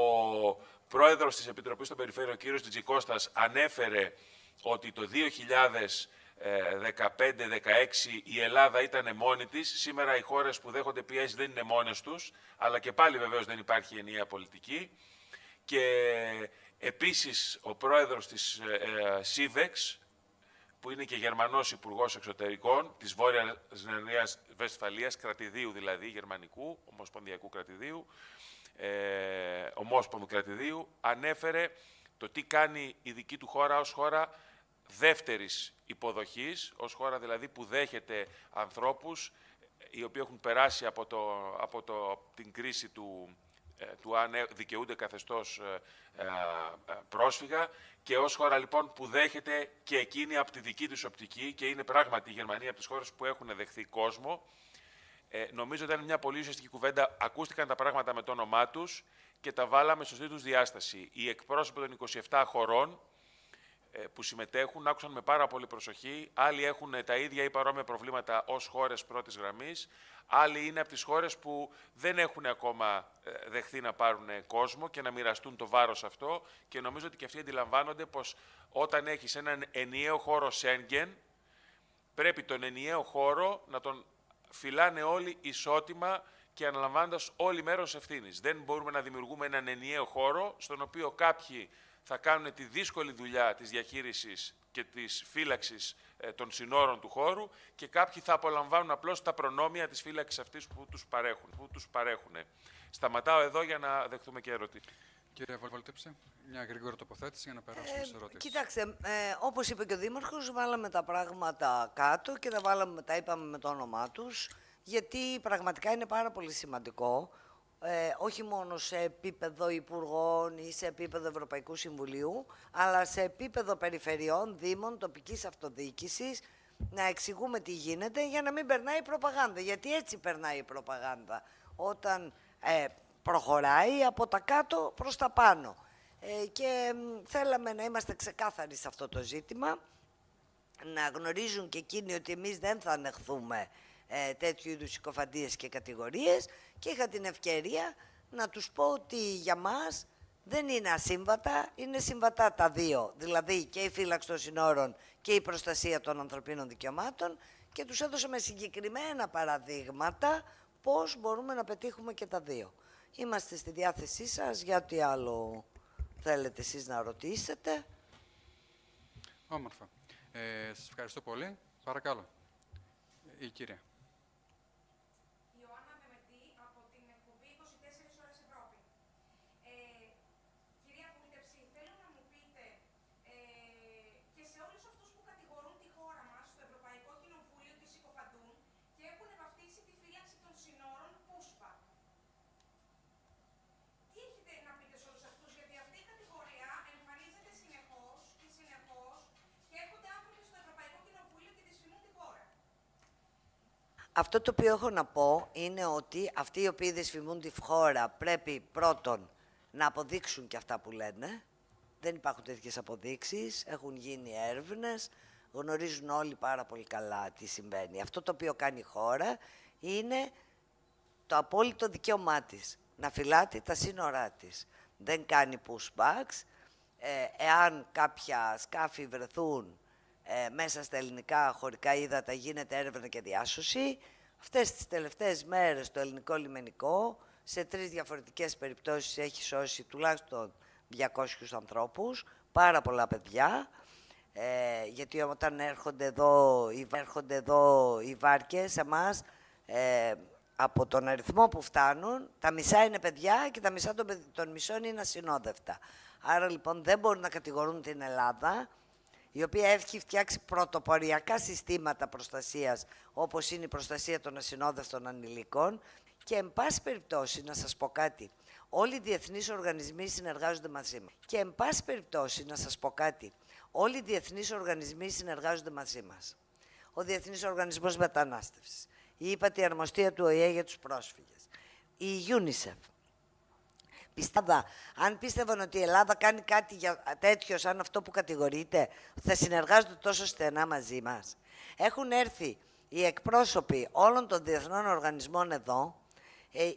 Πρόεδρος της Επιτροπής των Περιφέρειων, ο κ. Τζιτζικώστας, ανέφερε ότι το 2015-16 η Ελλάδα ήταν μόνη της. Σήμερα οι χώρες που δέχονται πιέσεις δεν είναι μόνες τους, αλλά και πάλι βεβαίως δεν υπάρχει ενιαία πολιτική. Και επίσης ο πρόεδρος της CIVEX, που είναι και Γερμανός Υπουργός Εξωτερικών, της Βόρειας Ρινανίας Βεσφαλίας, κρατηδίου δηλαδή, γερμανικού, ομοσπονδιακού κρατηδίου, ομόσπονδου κρατηδίου, ανέφερε το τι κάνει η δική του χώρα ως χώρα δεύτερης υποδοχής, ως χώρα δηλαδή που δέχεται ανθρώπους οι οποίοι έχουν περάσει από την κρίση του αν δικαιούνται καθεστώς πρόσφυγα και ως χώρα λοιπόν που δέχεται και εκείνη από τη δική τους οπτική και είναι πράγματι η Γερμανία από τις χώρες που έχουν δεχθεί κόσμο. Νομίζω ότι ήταν μια πολύ ουσιαστική κουβέντα, ακούστηκαν τα πράγματα με το όνομά τους και τα βάλαμε σωστή τους διάσταση. Οι εκπρόσωποι των 27 χωρών που συμμετέχουν άκουσαν με πάρα πολύ προσοχή, άλλοι έχουν τα ίδια ή παρόμοια προβλήματα ως χώρες πρώτης γραμμής, άλλοι είναι από τις χώρες που δεν έχουν ακόμα δεχθεί να πάρουν κόσμο και να μοιραστούν το βάρος αυτό και νομίζω ότι και αυτοί αντιλαμβάνονται πως όταν έχεις έναν ενιαίο χώρο Σέγγεν, πρέπει τον ενιαίο χώρο να τον φυλάνε όλοι ισότιμα και αναλαμβάνοντας όλοι μέρος ευθύνης. Δεν μπορούμε να δημιουργούμε έναν ενιαίο χώρο στον οποίο κάποιοι θα κάνουν τη δύσκολη δουλειά της διαχείρισης και της φύλαξης των συνόρων του χώρου και κάποιοι θα απολαμβάνουν απλώς τα προνόμια της φύλαξης αυτής που τους παρέχουν. Σταματάω εδώ για να δεχτούμε και ερωτήσεις. Κύριε Βολτέψε, μια γρήγορη τοποθέτηση για να περάσουμε στις ερωτήσεις. Κοιτάξτε, όπως είπε και ο Δήμαρχος, βάλαμε τα πράγματα κάτω και τα είπαμε με το όνομά τους, γιατί πραγματικά είναι πάρα πολύ σημαντικό, όχι μόνο σε επίπεδο υπουργών ή σε επίπεδο Ευρωπαϊκού Συμβουλίου, αλλά σε επίπεδο περιφερειών, δήμων, τοπικής αυτοδιοίκησης, να εξηγούμε τι γίνεται για να μην περνάει η προπαγάνδα. Γιατί έτσι περνάει η προπαγάνδα. Όταν προχωράει από τα κάτω προς τα πάνω. Και θέλαμε να είμαστε ξεκάθαροι σε αυτό το ζήτημα, να γνωρίζουν και εκείνοι ότι εμείς δεν θα ανεχθούμε τέτοιου είδους συκοφαντίες και κατηγορίες, και είχα την ευκαιρία να τους πω ότι για μας δεν είναι ασύμβατα, είναι συμβατά τα δύο, δηλαδή και η φύλαξη των συνόρων και η προστασία των ανθρωπίνων δικαιωμάτων, και τους έδωσαμε συγκεκριμένα παραδείγματα πώς μπορούμε να πετύχουμε και τα δύο. Είμαστε στη διάθεσή σας για ό,τι άλλο θέλετε εσείς να ρωτήσετε. Όμορφα. Σας ευχαριστώ πολύ. Παρακαλώ. Η κυρία. Αυτό το οποίο έχω να πω είναι ότι αυτοί οι οποίοι δυσφημούν τη χώρα πρέπει πρώτον να αποδείξουν και αυτά που λένε. Δεν υπάρχουν τέτοιες αποδείξεις, έχουν γίνει έρευνες, γνωρίζουν όλοι πάρα πολύ καλά τι συμβαίνει. Αυτό το οποίο κάνει η χώρα είναι το απόλυτο δικαίωμά της, να φυλάτει τα σύνορά της. Δεν κάνει pushbacks. Εάν κάποια σκάφη βρεθούν μέσα στα ελληνικά χωρικά ύδατα, γίνεται έρευνα και διάσωση. Αυτές τις τελευταίες μέρες το ελληνικό λιμενικό σε 3 διαφορετικές περιπτώσεις έχει σώσει τουλάχιστον 200 ανθρώπους, πάρα πολλά παιδιά, γιατί όταν έρχονται εδώ οι βάρκες, εμάς, από τον αριθμό που φτάνουν, τα μισά είναι παιδιά και τα μισά των μισών είναι ασυνόδευτα. Άρα λοιπόν δεν μπορούν να κατηγορούν την Ελλάδα, η οποία έχει φτιάξει πρωτοποριακά συστήματα προστασίας, όπως είναι η προστασία των ασυνόδευτων ανηλίκων. Και, εν πάση περιπτώσει, να σας πω κάτι, όλοι οι διεθνείς οργανισμοί συνεργάζονται μαζί μας. Ο Διεθνής Οργανισμός Μετανάστευσης, η ύπατη αρμοστία του ΟΗΕ για τους πρόσφυγες, η UNICEF. Αν πίστευαν ότι η Ελλάδα κάνει κάτι τέτοιο σαν αυτό που κατηγορείται, θα συνεργάζονται τόσο στενά μαζί μας. Έχουν έρθει οι εκπρόσωποι όλων των διεθνών οργανισμών εδώ,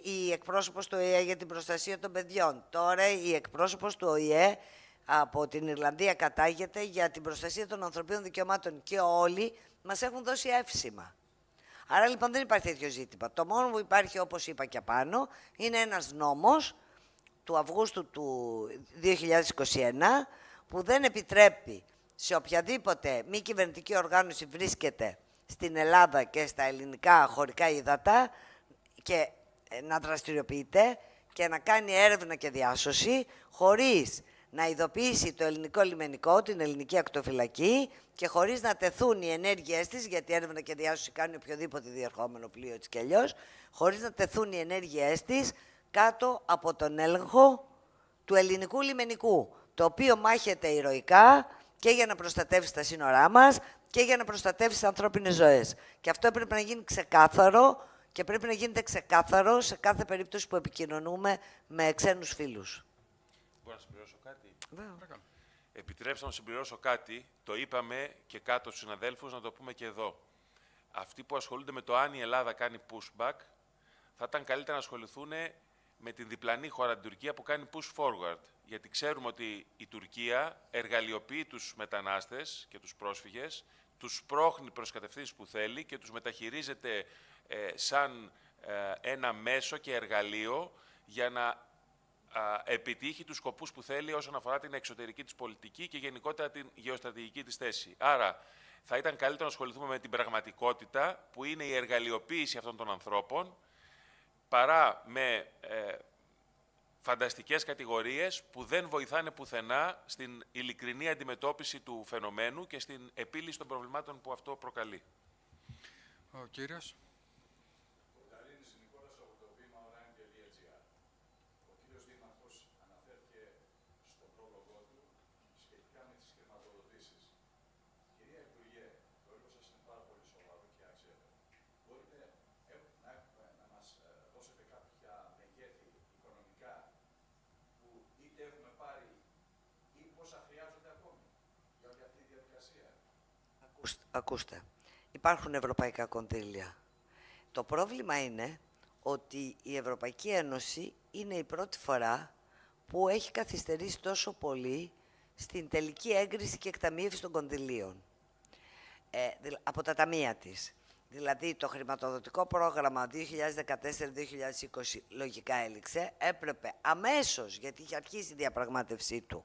η εκπρόσωπος του ΟΗΕ για την προστασία των παιδιών, τώρα η εκπρόσωπος του ΟΗΕ από την Ιρλανδία κατάγεται για την προστασία των ανθρωπίνων δικαιωμάτων, και όλοι μας έχουν δώσει εύσημα. Άρα λοιπόν δεν υπάρχει τέτοιο ζήτημα. Το μόνο που υπάρχει, όπως είπα και πάνω, είναι ένας νόμος του Αυγούστου του 2021, που δεν επιτρέπει σε οποιαδήποτε μη κυβερνητική οργάνωση βρίσκεται στην Ελλάδα και στα ελληνικά χωρικά ύδατα και να δραστηριοποιείται και να κάνει έρευνα και διάσωση χωρίς να ειδοποιήσει το ελληνικό λιμενικό, την ελληνική ακτοφυλακή, και χωρίς να τεθούν οι ενέργειές της, γιατί έρευνα και διάσωση κάνει οποιοδήποτε διερχόμενο πλοίο έτσι κι αλλιώς, χωρίς να τεθούν οι ενέργειές της κάτω από τον έλεγχο του ελληνικού λιμενικού, το οποίο μάχεται ηρωικά και για να προστατεύσει τα σύνορά μας και για να προστατεύσει τις ανθρώπινες ζωές. Και αυτό πρέπει να γίνει ξεκάθαρο και πρέπει να γίνεται ξεκάθαρο σε κάθε περίπτωση που επικοινωνούμε με ξένους φίλους. Μπορώ να συμπληρώσω κάτι? Βέβαια. Επιτρέψτε να συμπληρώσω κάτι. Το είπαμε και κάτω στους συναδέλφους, να το πούμε και εδώ. Αυτοί που ασχολούνται με το αν η Ελλάδα κάνει pushback, θα ήταν καλύτερα να ασχοληθούν με την διπλανή χώρα, την Τουρκία, που κάνει push forward. Γιατί ξέρουμε ότι η Τουρκία εργαλειοποιεί τους μετανάστες και τους πρόσφυγες, τους σπρώχνει προς κατευθύνσεις που θέλει και τους μεταχειρίζεται σαν ένα μέσο και εργαλείο για να επιτύχει τους σκοπούς που θέλει όσον αφορά την εξωτερική της πολιτική και γενικότερα την γεωστρατηγική της θέση. Άρα, θα ήταν καλύτερο να ασχοληθούμε με την πραγματικότητα, που είναι η εργαλειοποίηση αυτών των ανθρώπων, παρά με φανταστικές κατηγορίες που δεν βοηθάνε πουθενά στην ειλικρινή αντιμετώπιση του φαινομένου και στην επίλυση των προβλημάτων που αυτό προκαλεί. Ο κύριος. Μπορείτε να μας δώσετε κάποια μεγέθη Ακούστε, υπάρχουν ευρωπαϊκά κονδύλια. Το πρόβλημα είναι ότι η Ευρωπαϊκή Ένωση είναι η πρώτη φορά που έχει καθυστερήσει τόσο πολύ στην τελική έγκριση και εκταμείευση των κονδυλίων από τα ταμεία της. Δηλαδή, το χρηματοδοτικό πρόγραμμα 2014-2020 λογικά έληξε, έπρεπε αμέσως, γιατί είχε αρχίσει η διαπραγμάτευσή του,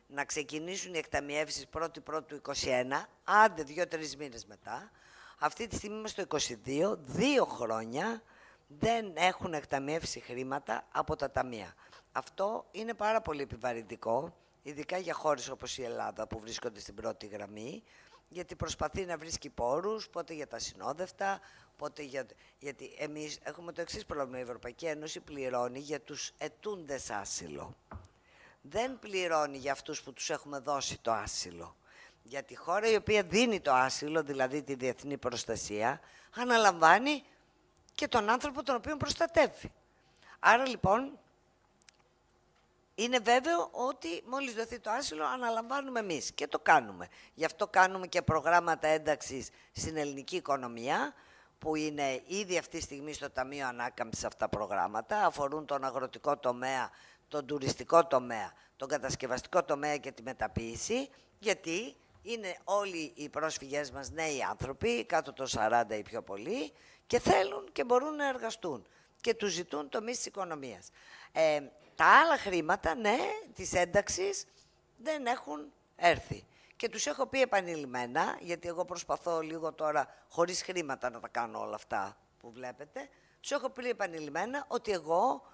να ξεκινήσουν οι εκταμιεύσεις 1η-1η 2021, άντε 2-3 μήνες μετά. Αυτή τη στιγμή είμαστε στο 22, 2 χρόνια δεν έχουν εκταμιεύσει χρήματα από τα ταμεία. Αυτό είναι πάρα πολύ επιβαρυντικό, ειδικά για χώρες όπως η Ελλάδα που βρίσκονται στην πρώτη γραμμή, γιατί προσπαθεί να βρίσκει πόρους, πότε για τα συνόδευτα, πότε γιατί εμείς έχουμε το εξής πρόβλημα. Η Ευρωπαϊκή Ένωση πληρώνει για τους ετούντες άσυλο. Δεν πληρώνει για αυτούς που τους έχουμε δώσει το άσυλο. Για τη χώρα η οποία δίνει το άσυλο, δηλαδή τη διεθνή προστασία, αναλαμβάνει και τον άνθρωπο τον οποίο προστατεύει. Άρα λοιπόν, είναι βέβαιο ότι μόλις δοθεί το άσυλο αναλαμβάνουμε εμείς και το κάνουμε. Γι' αυτό κάνουμε και προγράμματα ένταξης στην ελληνική οικονομία, που είναι ήδη αυτή τη στιγμή στο Ταμείο Ανάκαμψης αυτά τα προγράμματα, αφορούν τον αγροτικό τομέα, τον τουριστικό τομέα, τον κατασκευαστικό τομέα και τη μεταποίηση, γιατί είναι όλοι οι πρόσφυγες μας νέοι άνθρωποι, κάτω των 40 ή πιο πολλοί, και θέλουν και μπορούν να εργαστούν και τους ζητούν τομείς της οικονομίας. Τα άλλα χρήματα, ναι, της ένταξης δεν έχουν έρθει. Και τους έχω πει επανειλημμένα, γιατί εγώ προσπαθώ λίγο τώρα χωρίς χρήματα να τα κάνω όλα αυτά που βλέπετε, τους έχω πει επανειλημμένα ότι εγώ,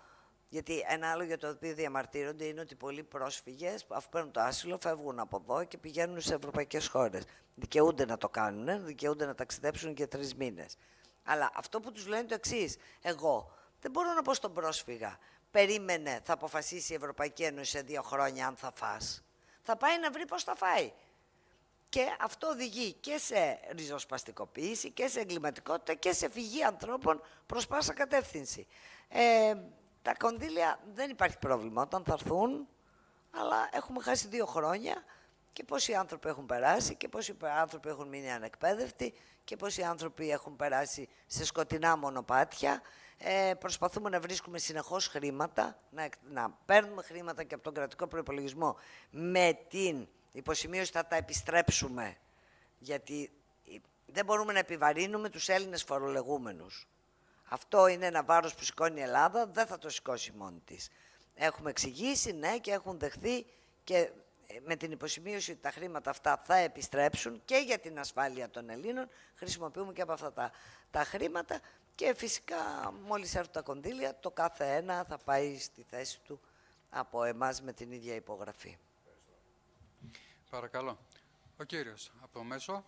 γιατί ένα άλλο για το οποίο διαμαρτύρονται είναι ότι πολλοί πρόσφυγες, αφού παίρνουν το άσυλο, φεύγουν από εδώ και πηγαίνουν σε ευρωπαϊκές χώρες. Δικαιούνται να το κάνουν, δικαιούνται να ταξιδέψουν και 3 μήνες. Αλλά αυτό που τους λένε είναι το εξής. Εγώ δεν μπορώ να πω στον πρόσφυγα, περίμενε, θα αποφασίσει η Ευρωπαϊκή Ένωση σε 2 χρόνια αν θα φας. Θα πάει να βρει πώς θα φάει. Και αυτό οδηγεί και σε ριζοσπαστικοποίηση και σε εγκληματικότητα και σε φυγή ανθρώπων προς πάσα κατεύθυνση. Τα κονδύλια δεν υπάρχει πρόβλημα όταν θα έρθουν, αλλά έχουμε χάσει 2 χρόνια και πόσοι άνθρωποι έχουν περάσει και πόσοι άνθρωποι έχουν μείνει ανεκπαίδευτοι και πόσοι άνθρωποι έχουν περάσει σε σκοτεινά μονοπάτια. Προσπαθούμε να βρίσκουμε συνεχώς χρήματα, να παίρνουμε χρήματα και από τον κρατικό προϋπολογισμό με την υποσημείωση θα τα επιστρέψουμε, γιατί δεν μπορούμε να επιβαρύνουμε τους Έλληνες φορολογούμενους. Αυτό είναι ένα βάρος που σηκώνει η Ελλάδα, δεν θα το σηκώσει μόνη της. Έχουμε εξηγήσει, ναι, και έχουν δεχθεί και με την υποσημείωση ότι τα χρήματα αυτά θα επιστρέψουν και για την ασφάλεια των Ελλήνων, χρησιμοποιούμε και από αυτά τα χρήματα και φυσικά μόλις έρθουν τα κονδύλια, το κάθε ένα θα πάει στη θέση του από εμάς με την ίδια υπογραφή. Παρακαλώ. Ο κύριος, από το μέσο.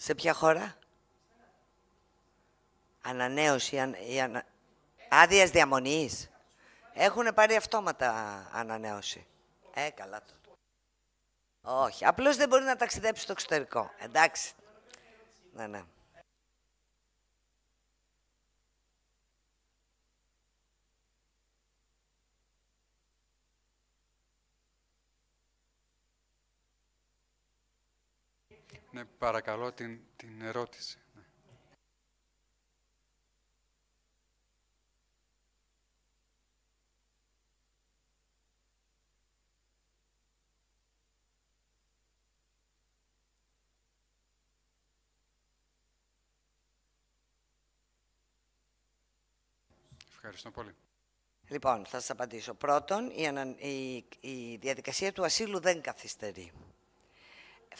Σε ποια χώρα? Ανανέωση, άδειας διαμονής. Έχουν πάρει αυτόματα ανανέωση. Καλά τότε. Όχι, απλώς δεν μπορεί να ταξιδέψει στο εξωτερικό. Εντάξει. Ναι. Ναι, παρακαλώ την ερώτηση. Ευχαριστώ πολύ. Λοιπόν, θα σας απαντήσω. Πρώτον, η διαδικασία του ασύλου δεν καθυστερεί.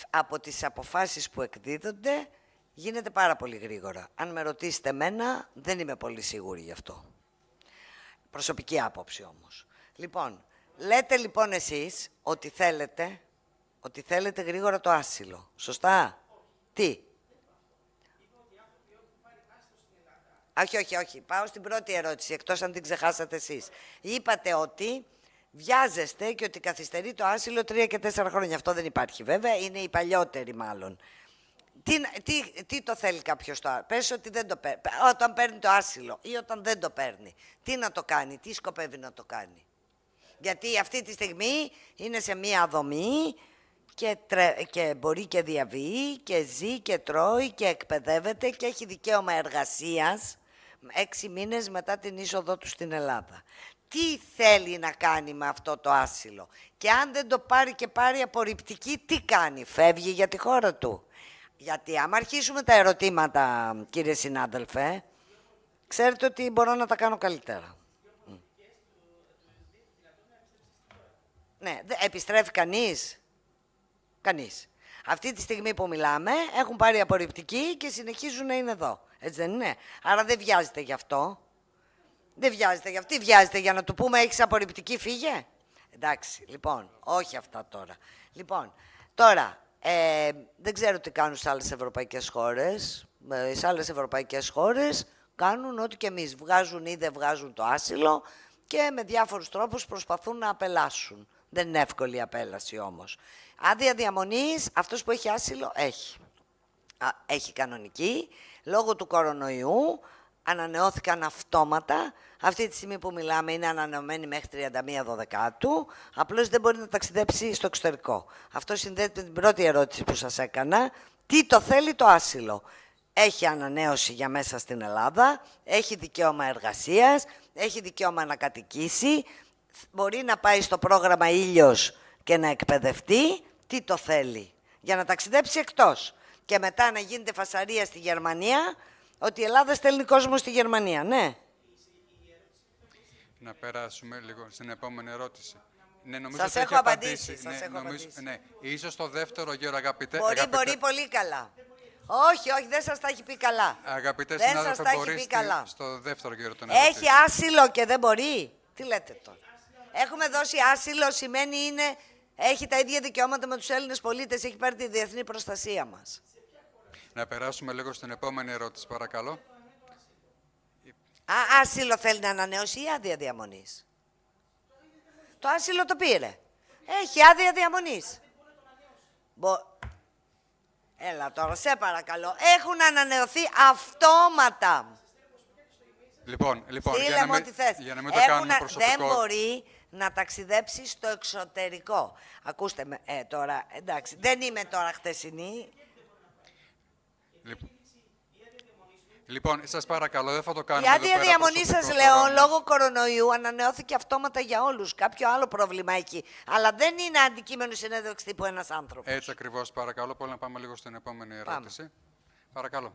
Από τις αποφάσεις που εκδίδονται, γίνεται πάρα πολύ γρήγορα. Αν με ρωτήσετε εμένα, δεν είμαι πολύ σίγουρη γι' αυτό. Προσωπική άποψη όμως. Λοιπόν, λέτε λοιπόν εσείς ότι θέλετε γρήγορα το άσυλο. Σωστά? Τι? Όχι. Πάω στην πρώτη ερώτηση, εκτός αν την ξεχάσατε εσείς. Είπατε ότι βιάζεστε και ότι καθυστερεί το άσυλο 3 και 4 χρόνια. Αυτό δεν υπάρχει βέβαια, είναι οι παλιότεροι μάλλον. Τι το θέλει κάποιος τώρα? Πες ότι δεν το παίρνει. Όταν παίρνει το άσυλο ή όταν δεν το παίρνει. Τι να το κάνει, τι σκοπεύει να το κάνει? Γιατί αυτή τη στιγμή είναι σε μία δομή και μπορεί και διαβεί και ζει και τρώει και εκπαιδεύεται και έχει δικαίωμα εργασίας 6 μήνες μετά την είσοδό του στην Ελλάδα. Τι θέλει να κάνει με αυτό το άσυλο? Και αν δεν το πάρει και πάρει απορριπτική, τι κάνει? Φεύγει για τη χώρα του? Γιατί άμα αρχίσουμε τα ερωτήματα, κύριε συνάδελφε, ξέρετε ότι μπορώ να τα κάνω καλύτερα. Ναι, επιστρέφει κανείς? Κανείς. Αυτή τη στιγμή που μιλάμε έχουν πάρει απορριπτική και συνεχίζουν να είναι εδώ. Έτσι δεν είναι? Άρα δεν βιάζεται γι' αυτό. Δεν βιάζεται γι' αυτό. Τι βιάζεται, για να του πούμε έχεις απορριπτική, φύγε? Εντάξει, λοιπόν, όχι αυτά τώρα. Λοιπόν, τώρα, δεν ξέρω τι κάνουν σε άλλες ευρωπαϊκές χώρες. Σε άλλες ευρωπαϊκές χώρες κάνουν ό,τι και εμείς. Βγάζουν ή δεν βγάζουν το άσυλο και με διάφορους τρόπους προσπαθούν να απελάσουν. Δεν είναι εύκολη η απέλαση όμως. Άδεια διαμονής, αυτός που έχει άσυλο έχει. Έχει κανονική. Λόγω του κορονοϊού ανανεώθηκαν αυτόματα. Αυτή τη στιγμή που μιλάμε είναι ανανεωμένη μέχρι 31 Δωδεκάτου. Απλώς δεν μπορεί να ταξιδέψει στο εξωτερικό. Αυτό συνδέεται με την πρώτη ερώτηση που σας έκανα. Τι το θέλει το άσυλο? Έχει ανανέωση για μέσα στην Ελλάδα, έχει δικαίωμα εργασίας, έχει δικαίωμα να κατοικήσει, μπορεί να πάει στο πρόγραμμα Ήλιος και να εκπαιδευτεί. Τι το θέλει? Για να ταξιδέψει εκτός. Και μετά να γίνεται φασαρία στη Γερμανία, ότι η Ελλάδα στέλνει κόσμο στη Γερμανία. Ναι. Να περάσουμε λίγο στην επόμενη ερώτηση. Ναι, σας έχω απαντήσει. Ναι, ίσως το δεύτερο γύρο, αγαπητέ. Μπορεί πολύ καλά. Όχι, δεν σας τα έχει πει καλά. Αγαπητέ δεν συνάδελφε, σας τα έχει πει καλά. Στο δεύτερο γύρο των ερωτήσεων. Έχει άσυλο και δεν μπορεί. Τι λέτε τώρα? Έχουμε δώσει άσυλο, σημαίνει έχει τα ίδια δικαιώματα με τους Έλληνες πολίτες, έχει πάρει τη διεθνή προστασία μας. Να περάσουμε λίγο στην επόμενη ερώτηση, παρακαλώ. Άσυλο θέλει να ανανεώσει ή άδεια διαμονής? Το άσυλο το πήρε. Έχει άδεια διαμονής. Έλα τώρα, σε παρακαλώ. Έχουν ανανεωθεί αυτόματα. Λοιπόν, για να μην το κάνουμε προσωπικό. Δεν μπορεί να ταξιδέψει στο εξωτερικό. Ακούστε με, τώρα, εντάξει, δεν είμαι τώρα χτεσινή. Λοιπόν, σας παρακαλώ, δεν θα το κάνουμε. Η άδεια διαμονή σας λέω, λόγω κορονοϊού ανανεώθηκε αυτόματα για όλους. Κάποιο άλλο πρόβλημα έχει. Αλλά δεν είναι αντικείμενο συνέντευξη τύπου ένας άνθρωπος. Έτσι ακριβώς, παρακαλώ. Πολύ να πάμε λίγο στην επόμενη ερώτηση. Παρακαλώ.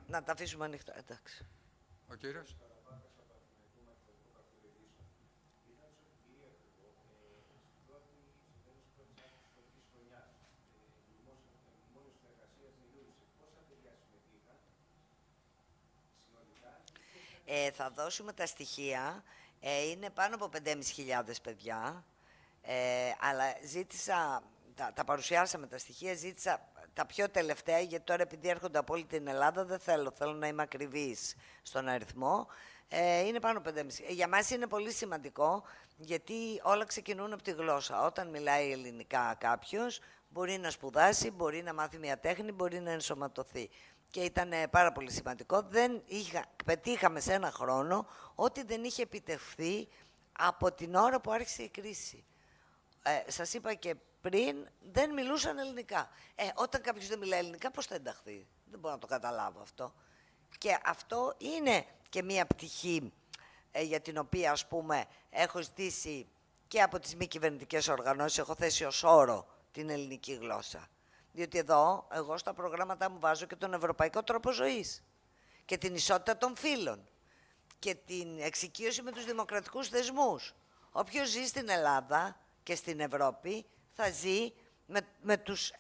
Να τα αφήσουμε ανοιχτά, εντάξει. Ο κύριος. Θα δώσουμε τα στοιχεία. Είναι πάνω από 5.500 παιδιά. Αλλά ζήτησα, τα παρουσιάσαμε τα στοιχεία, ζήτησα τα πιο τελευταία, γιατί τώρα επειδή έρχονται από όλη την Ελλάδα δεν θέλω να είμαι ακριβής στον αριθμό. Είναι πάνω από 5.500. Για μας είναι πολύ σημαντικό, γιατί όλα ξεκινούν από τη γλώσσα. Όταν μιλάει ελληνικά κάποιος, μπορεί να σπουδάσει, μπορεί να μάθει μια τέχνη, μπορεί να ενσωματωθεί. Και ήταν πάρα πολύ σημαντικό. Πετύχαμε σε ένα χρόνο ότι δεν είχε επιτευχθεί από την ώρα που άρχισε η κρίση. Σας είπα και πριν, δεν μιλούσαν ελληνικά. Όταν κάποιος δεν μιλάει ελληνικά, πώς θα ενταχθεί? Δεν μπορώ να το καταλάβω αυτό. Και αυτό είναι και μία πτυχή για την οποία, ας πούμε, έχω ζητήσει και από τις μη κυβερνητικές οργανώσεις, έχω θέσει ως όρο την ελληνική γλώσσα. Διότι εδώ, εγώ στα προγράμματα μου βάζω και τον ευρωπαϊκό τρόπο ζωής και την ισότητα των φύλων και την εξοικείωση με τους δημοκρατικούς θεσμούς. Όποιος ζει στην Ελλάδα και στην Ευρώπη θα ζει με τους...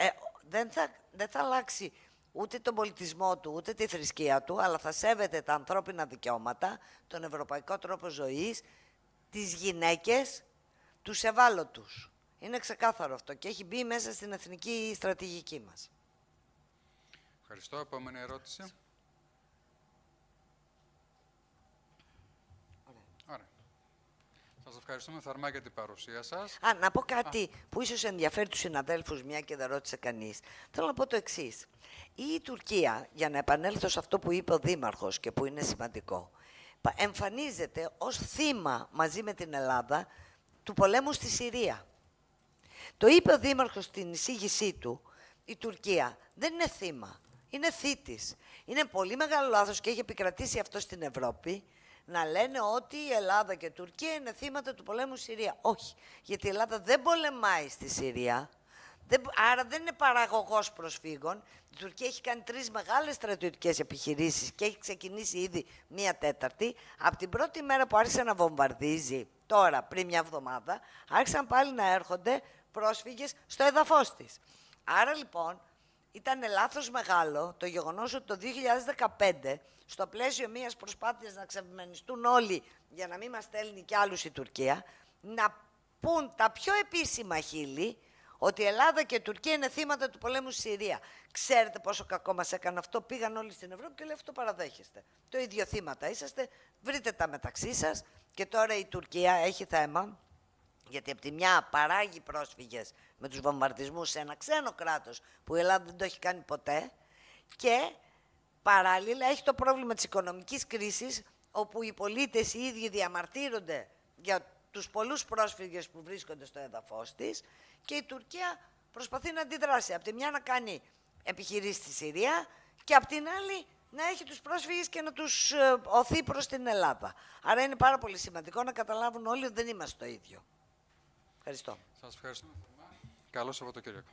δεν θα αλλάξει ούτε τον πολιτισμό του, ούτε τη θρησκεία του, αλλά θα σέβεται τα ανθρώπινα δικαιώματα, τον ευρωπαϊκό τρόπο ζωής, τις γυναίκες, τους ευάλωτους. Είναι ξεκάθαρο αυτό και έχει μπει μέσα στην εθνική στρατηγική μας. Ευχαριστώ. Επόμενη ερώτηση. Ωραία. Σας ευχαριστούμε θερμά για την παρουσία σας. Να πω κάτι που ίσως ενδιαφέρει τους συναδέλφους, μια και δεν ρώτησε κανείς. Θέλω να πω το εξής. Η Τουρκία, για να επανέλθω σε αυτό που είπε ο Δήμαρχος και που είναι σημαντικό, εμφανίζεται ως θύμα μαζί με την Ελλάδα του πολέμου στη Συρία. Το είπε ο Δήμαρχος στην εισήγησή του, η Τουρκία δεν είναι θύμα, είναι θύτης. Είναι πολύ μεγάλο λάθος και έχει επικρατήσει αυτό στην Ευρώπη, να λένε ότι η Ελλάδα και η Τουρκία είναι θύματα του πολέμου στη Συρία. Όχι, γιατί η Ελλάδα δεν πολεμάει στη Συρία, άρα δεν είναι παραγωγός προσφύγων. Η Τουρκία έχει κάνει 3 μεγάλες στρατιωτικές επιχειρήσεις και έχει ξεκινήσει ήδη 1/4. Από την πρώτη μέρα που άρχισε να βομβαρδίζει, τώρα πριν μια εβδομάδα, άρχισαν πάλι να έρχονται πρόσφυγες στο έδαφος της. Άρα λοιπόν ήταν λάθος μεγάλο το γεγονός ότι το 2015, στο πλαίσιο μιας προσπάθειας να ξεμενιστούν όλοι για να μην μας στέλνει κι άλλους η Τουρκία, να πούν τα πιο επίσημα χείλη ότι η Ελλάδα και η Τουρκία είναι θύματα του πολέμου στη Συρία. Ξέρετε πόσο κακό μας έκανε αυτό? Πήγαν όλοι στην Ευρώπη και λέει αυτό παραδέχεστε. Το ίδιο θύματα είσαστε, βρείτε τα μεταξύ σας. Και τώρα η Τουρκία έχει θέμα, γιατί από τη μια παράγει πρόσφυγες με τους βομβαρδισμούς σε ένα ξένο κράτος που η Ελλάδα δεν το έχει κάνει ποτέ, και παράλληλα έχει το πρόβλημα της οικονομικής κρίσης, όπου οι πολίτες οι ίδιοι διαμαρτύρονται για τους πολλούς πρόσφυγες που βρίσκονται στο έδαφος της, και η Τουρκία προσπαθεί να αντιδράσει. Από τη μια να κάνει επιχειρήσεις στη Συρία και από την άλλη να έχει τους πρόσφυγες και να τους οθεί προς την Ελλάδα. Άρα είναι πάρα πολύ σημαντικό να καταλάβουν όλοι ότι δεν είμαστε το ίδιο. Ευχαριστώ. Σας ευχαριστούμε. Καλό Σαββατοκύριακο.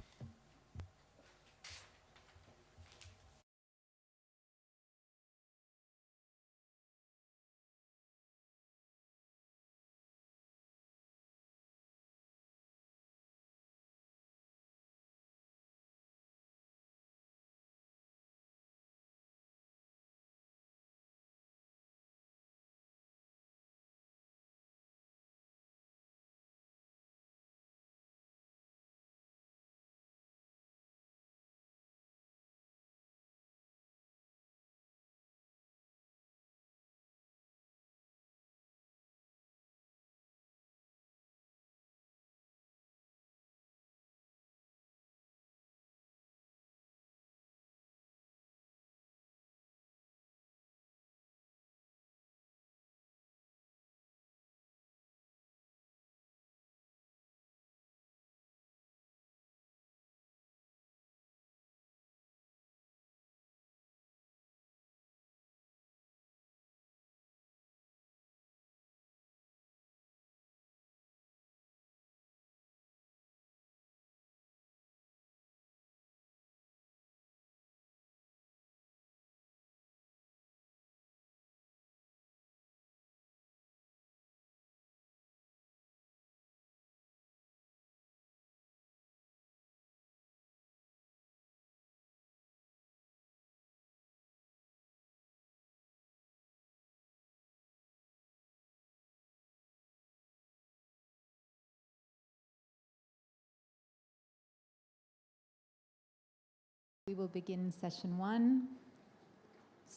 We will begin session 1.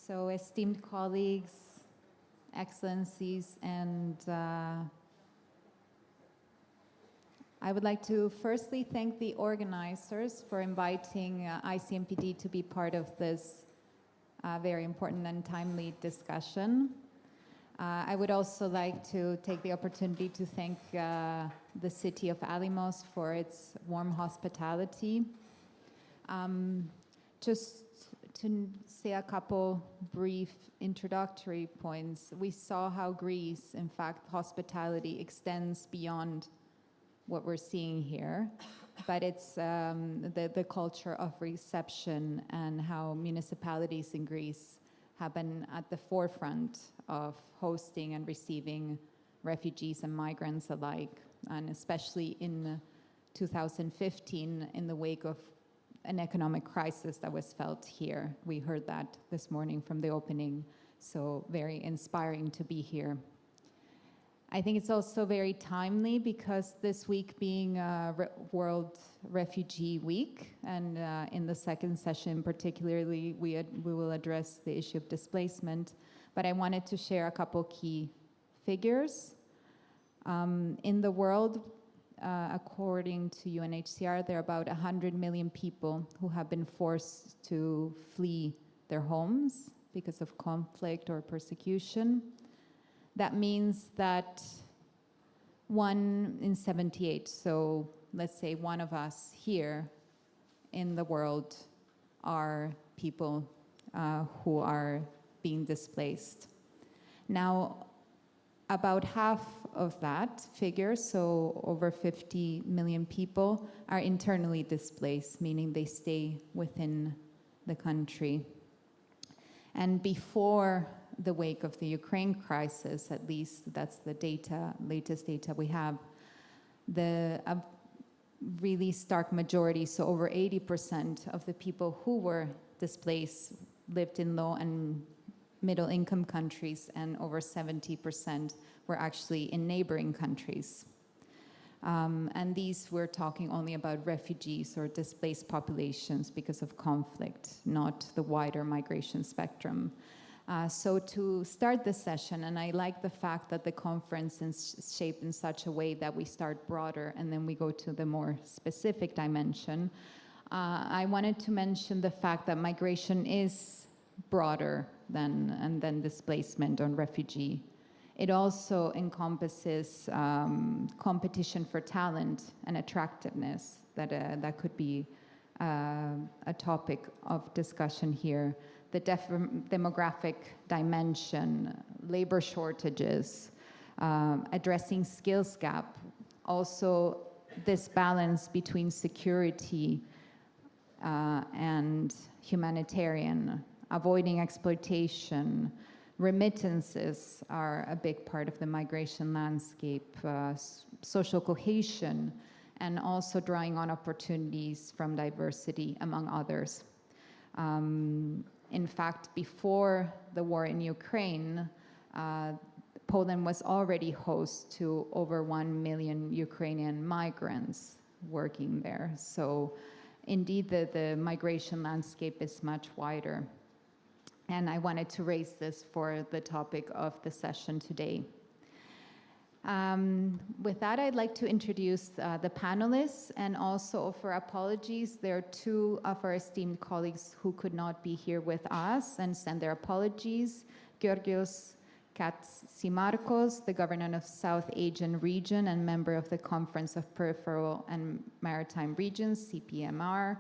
So, esteemed colleagues, excellencies, and I would like to firstly thank the organizers for inviting ICMPD to be part of this very important and timely discussion. I would also like to take the opportunity to thank the city of Alimos for its warm hospitality. Just to say a couple brief introductory points, we saw how Greece, in fact, hospitality extends beyond what we're seeing here, but it's the culture of reception and how municipalities in Greece have been at the forefront of hosting and receiving refugees and migrants alike, and especially in 2015 in the wake of an economic crisis that was felt here. We heard that this morning from the opening, so very inspiring to be here. I think it's also very timely because this week being World Refugee Week, and in the second session particularly, we will address the issue of displacement, but I wanted to share a couple key figures. In the world, according to UNHCR, there are about 100 million people who have been forced to flee their homes because of conflict or persecution. That means that 1 in 78, so let's say one of us here in the world, are people who are being displaced. Now, about half of that figure, so over 50 million people, are internally displaced, meaning they stay within the country. And before the wake of the Ukraine crisis, at least that's the latest data we have, the really stark majority, so over 80% of the people who were displaced lived in low and middle income countries, and over 70% were actually in neighboring countries. And these, we're talking only about refugees or displaced populations because of conflict, not the wider migration spectrum. So to start the session, and I like the fact that the conference is shaped in such a way that we start broader and then we go to the more specific dimension, I wanted to mention the fact that migration is broader than displacement or refugee. It also encompasses competition for talent and attractiveness that could be a topic of discussion here. The demographic dimension, labor shortages, addressing skills gap, also this balance between security and humanitarian, avoiding exploitation. Remittances are a big part of the migration landscape, social cohesion, and also drawing on opportunities from diversity, among others. In fact, before the war in Ukraine, Poland was already host to over 1 million Ukrainian migrants working there. So indeed, the migration landscape is much wider. And I wanted to raise this for the topic of the session today. With that, I'd like to introduce the panelists and also offer apologies. There are two of our esteemed colleagues who could not be here with us and send their apologies. Georgios Katsimarkos, the governor of South Asian region and member of the Conference of Peripheral and Maritime Regions, CPMR,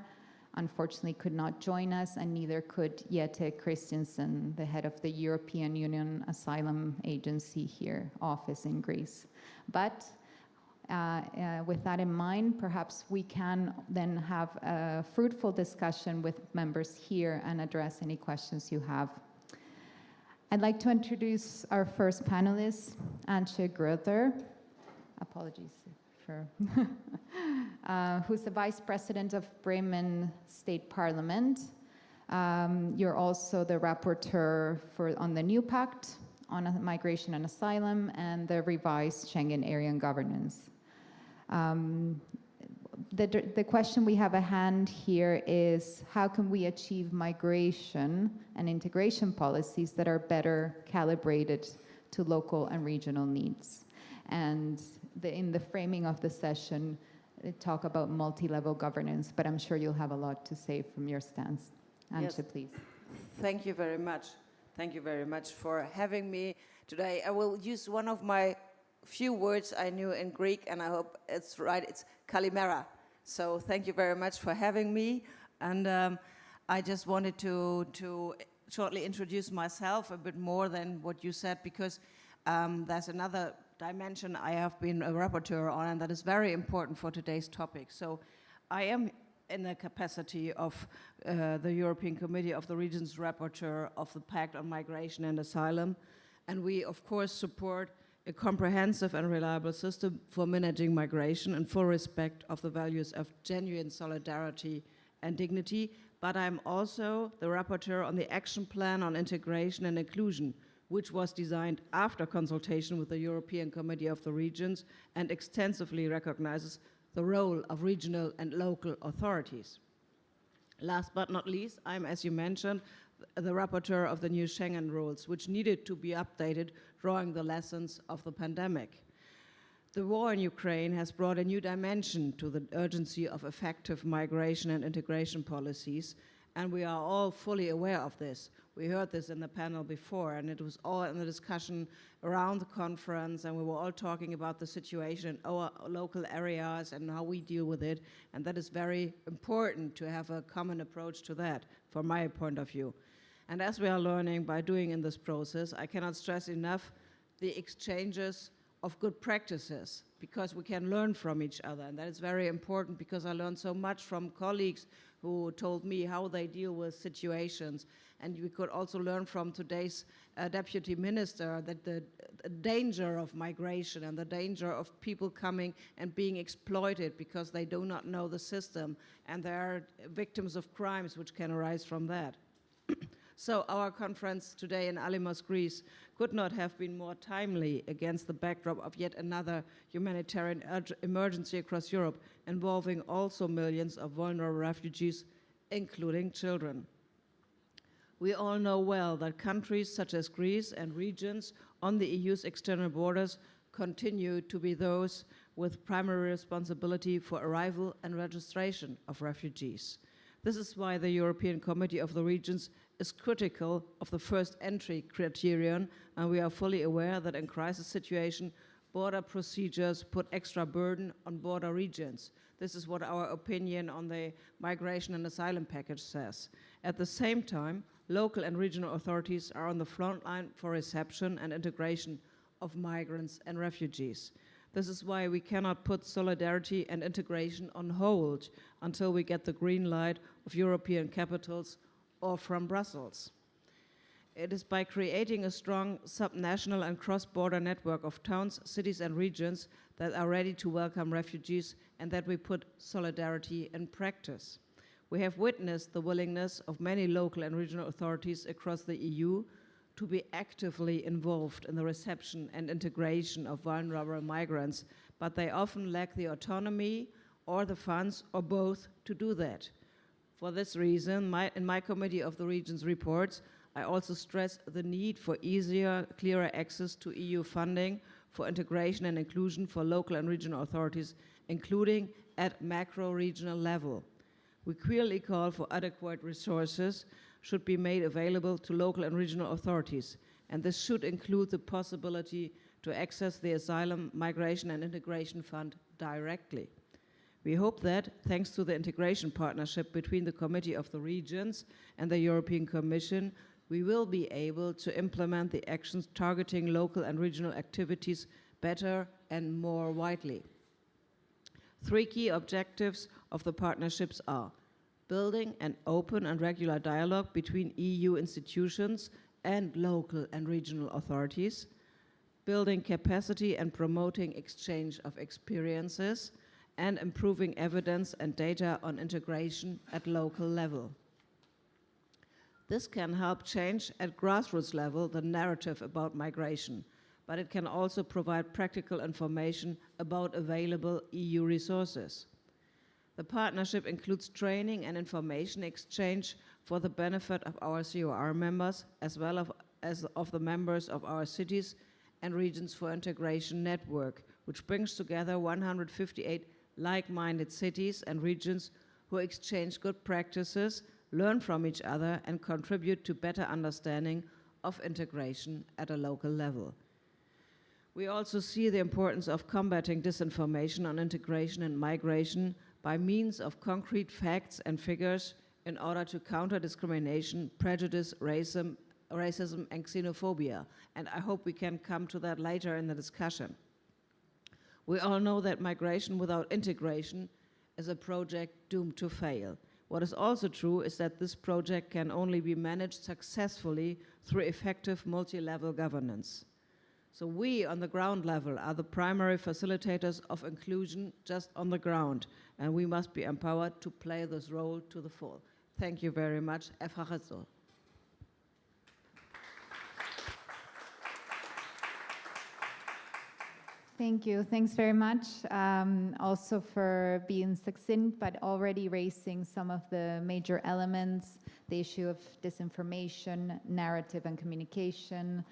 unfortunately could not join us, and neither could Jette Christensen, the head of the European Union Asylum Agency here, office in Greece. But with that in mind, perhaps we can then have a fruitful discussion with members here and address any questions you have. I'd like to introduce our first panelist, Antje Gröther. Apologies for who's the Vice President of Bremen State Parliament. You're also the rapporteur on the new pact on migration and asylum and the revised Schengen area and governance. The question we have at hand here is, how can we achieve migration and integration policies that are better calibrated to local and regional needs? And in the framing of the session, talk about multi-level governance, but I'm sure you'll have a lot to say from your stance. Antje, Yes. please. Thank you very much. Thank you very much for having me today. I will use one of my few words I knew in Greek, and I hope it's right. It's kalimera. So thank you very much for having me. And I just wanted to shortly introduce myself a bit more than what you said, because there's another dimension I have been a rapporteur on, and that is very important for today's topic. So I am in the capacity of the European Committee of the Regions rapporteur of the Pact on Migration and Asylum, and we of course support a comprehensive and reliable system for managing migration in full respect of the values of genuine solidarity and dignity. But I'm also the rapporteur on the Action Plan on Integration and Inclusion, which was designed after consultation with the European Committee of the Regions and extensively recognizes the role of regional and local authorities. Last but not least, I'm, as you mentioned, the rapporteur of the new Schengen rules, which needed to be updated, drawing the lessons of the pandemic. The war in Ukraine has brought a new dimension to the urgency of effective migration and integration policies, and we are all fully aware of this. We heard this in the panel before, and it was all in the discussion around the conference, and we were all talking about the situation in our local areas and how we deal with it, and that is very important to have a common approach to that, from my point of view. And as we are learning by doing in this process, I cannot stress enough the exchanges of good practices, because we can learn from each other, and that is very important, because I learned so much from colleagues who told me how they deal with situations. And we could also learn from today's deputy minister that the danger of migration and the danger of people coming and being exploited because they do not know the system, and they are victims of crimes which can arise from that. So our conference today in Alimos, Greece, could not have been more timely against the backdrop of yet another humanitarian emergency across Europe, involving also millions of vulnerable refugees, including children. We all know well that countries such as Greece and regions on the EU's external borders continue to be those with primary responsibility for arrival and registration of refugees. This is why the European Committee of the Regions is critical of the first entry criterion, and we are fully aware that in crisis situation, border procedures put extra burden on border regions. This is what our opinion on the migration and asylum package says. At the same time, local and regional authorities are on the front line for reception and integration of migrants and refugees. This is why we cannot put solidarity and integration on hold until we get the green light of European capitals or from Brussels. It is by creating a strong subnational and cross-border network of towns, cities and regions that are ready to welcome refugees, and that we put solidarity in practice. We have witnessed the willingness of many local and regional authorities across the EU to be actively involved in the reception and integration of vulnerable migrants, but they often lack the autonomy or the funds or both to do that. For this reason, in my Committee of the Regions reports, I also stress the need for easier, clearer access to EU funding for integration and inclusion for local and regional authorities, including at macro-regional level. We clearly call for adequate resources should be made available to local and regional authorities, and this should include the possibility to access the Asylum, Migration and Integration Fund directly. We hope that, thanks to the integration partnership between the Committee of the Regions and the European Commission, we will be able to implement the actions targeting local and regional activities better and more widely. Three key objectives of the partnerships are building an open and regular dialogue between EU institutions and local and regional authorities, building capacity and promoting exchange of experiences, and improving evidence and data on integration at local level. This can help change at grassroots level the narrative about migration, but it can also provide practical information about available EU resources. The partnership includes training and information exchange for the benefit of our COR members, as well as of the members of our cities and regions for integration network, which brings together 158 like-minded cities and regions who exchange good practices, learn from each other, and contribute to better understanding of integration at a local level. We also see the importance of combating disinformation on integration and migration by means of concrete facts and figures in order to counter discrimination, prejudice, racism, and xenophobia. And I hope we can come to that later in the discussion. We all know that migration without integration is a project doomed to fail. What is also true is that this project can only be managed successfully through effective multi-level governance. So we on the ground level are the primary facilitators of inclusion just on the ground, and we must be empowered to play this role to the full. Thank you very much. Ευχαριστώ. Thank you. Thanks very much also for being succinct, but already raising some of the major elements, the issue of disinformation, narrative and communication,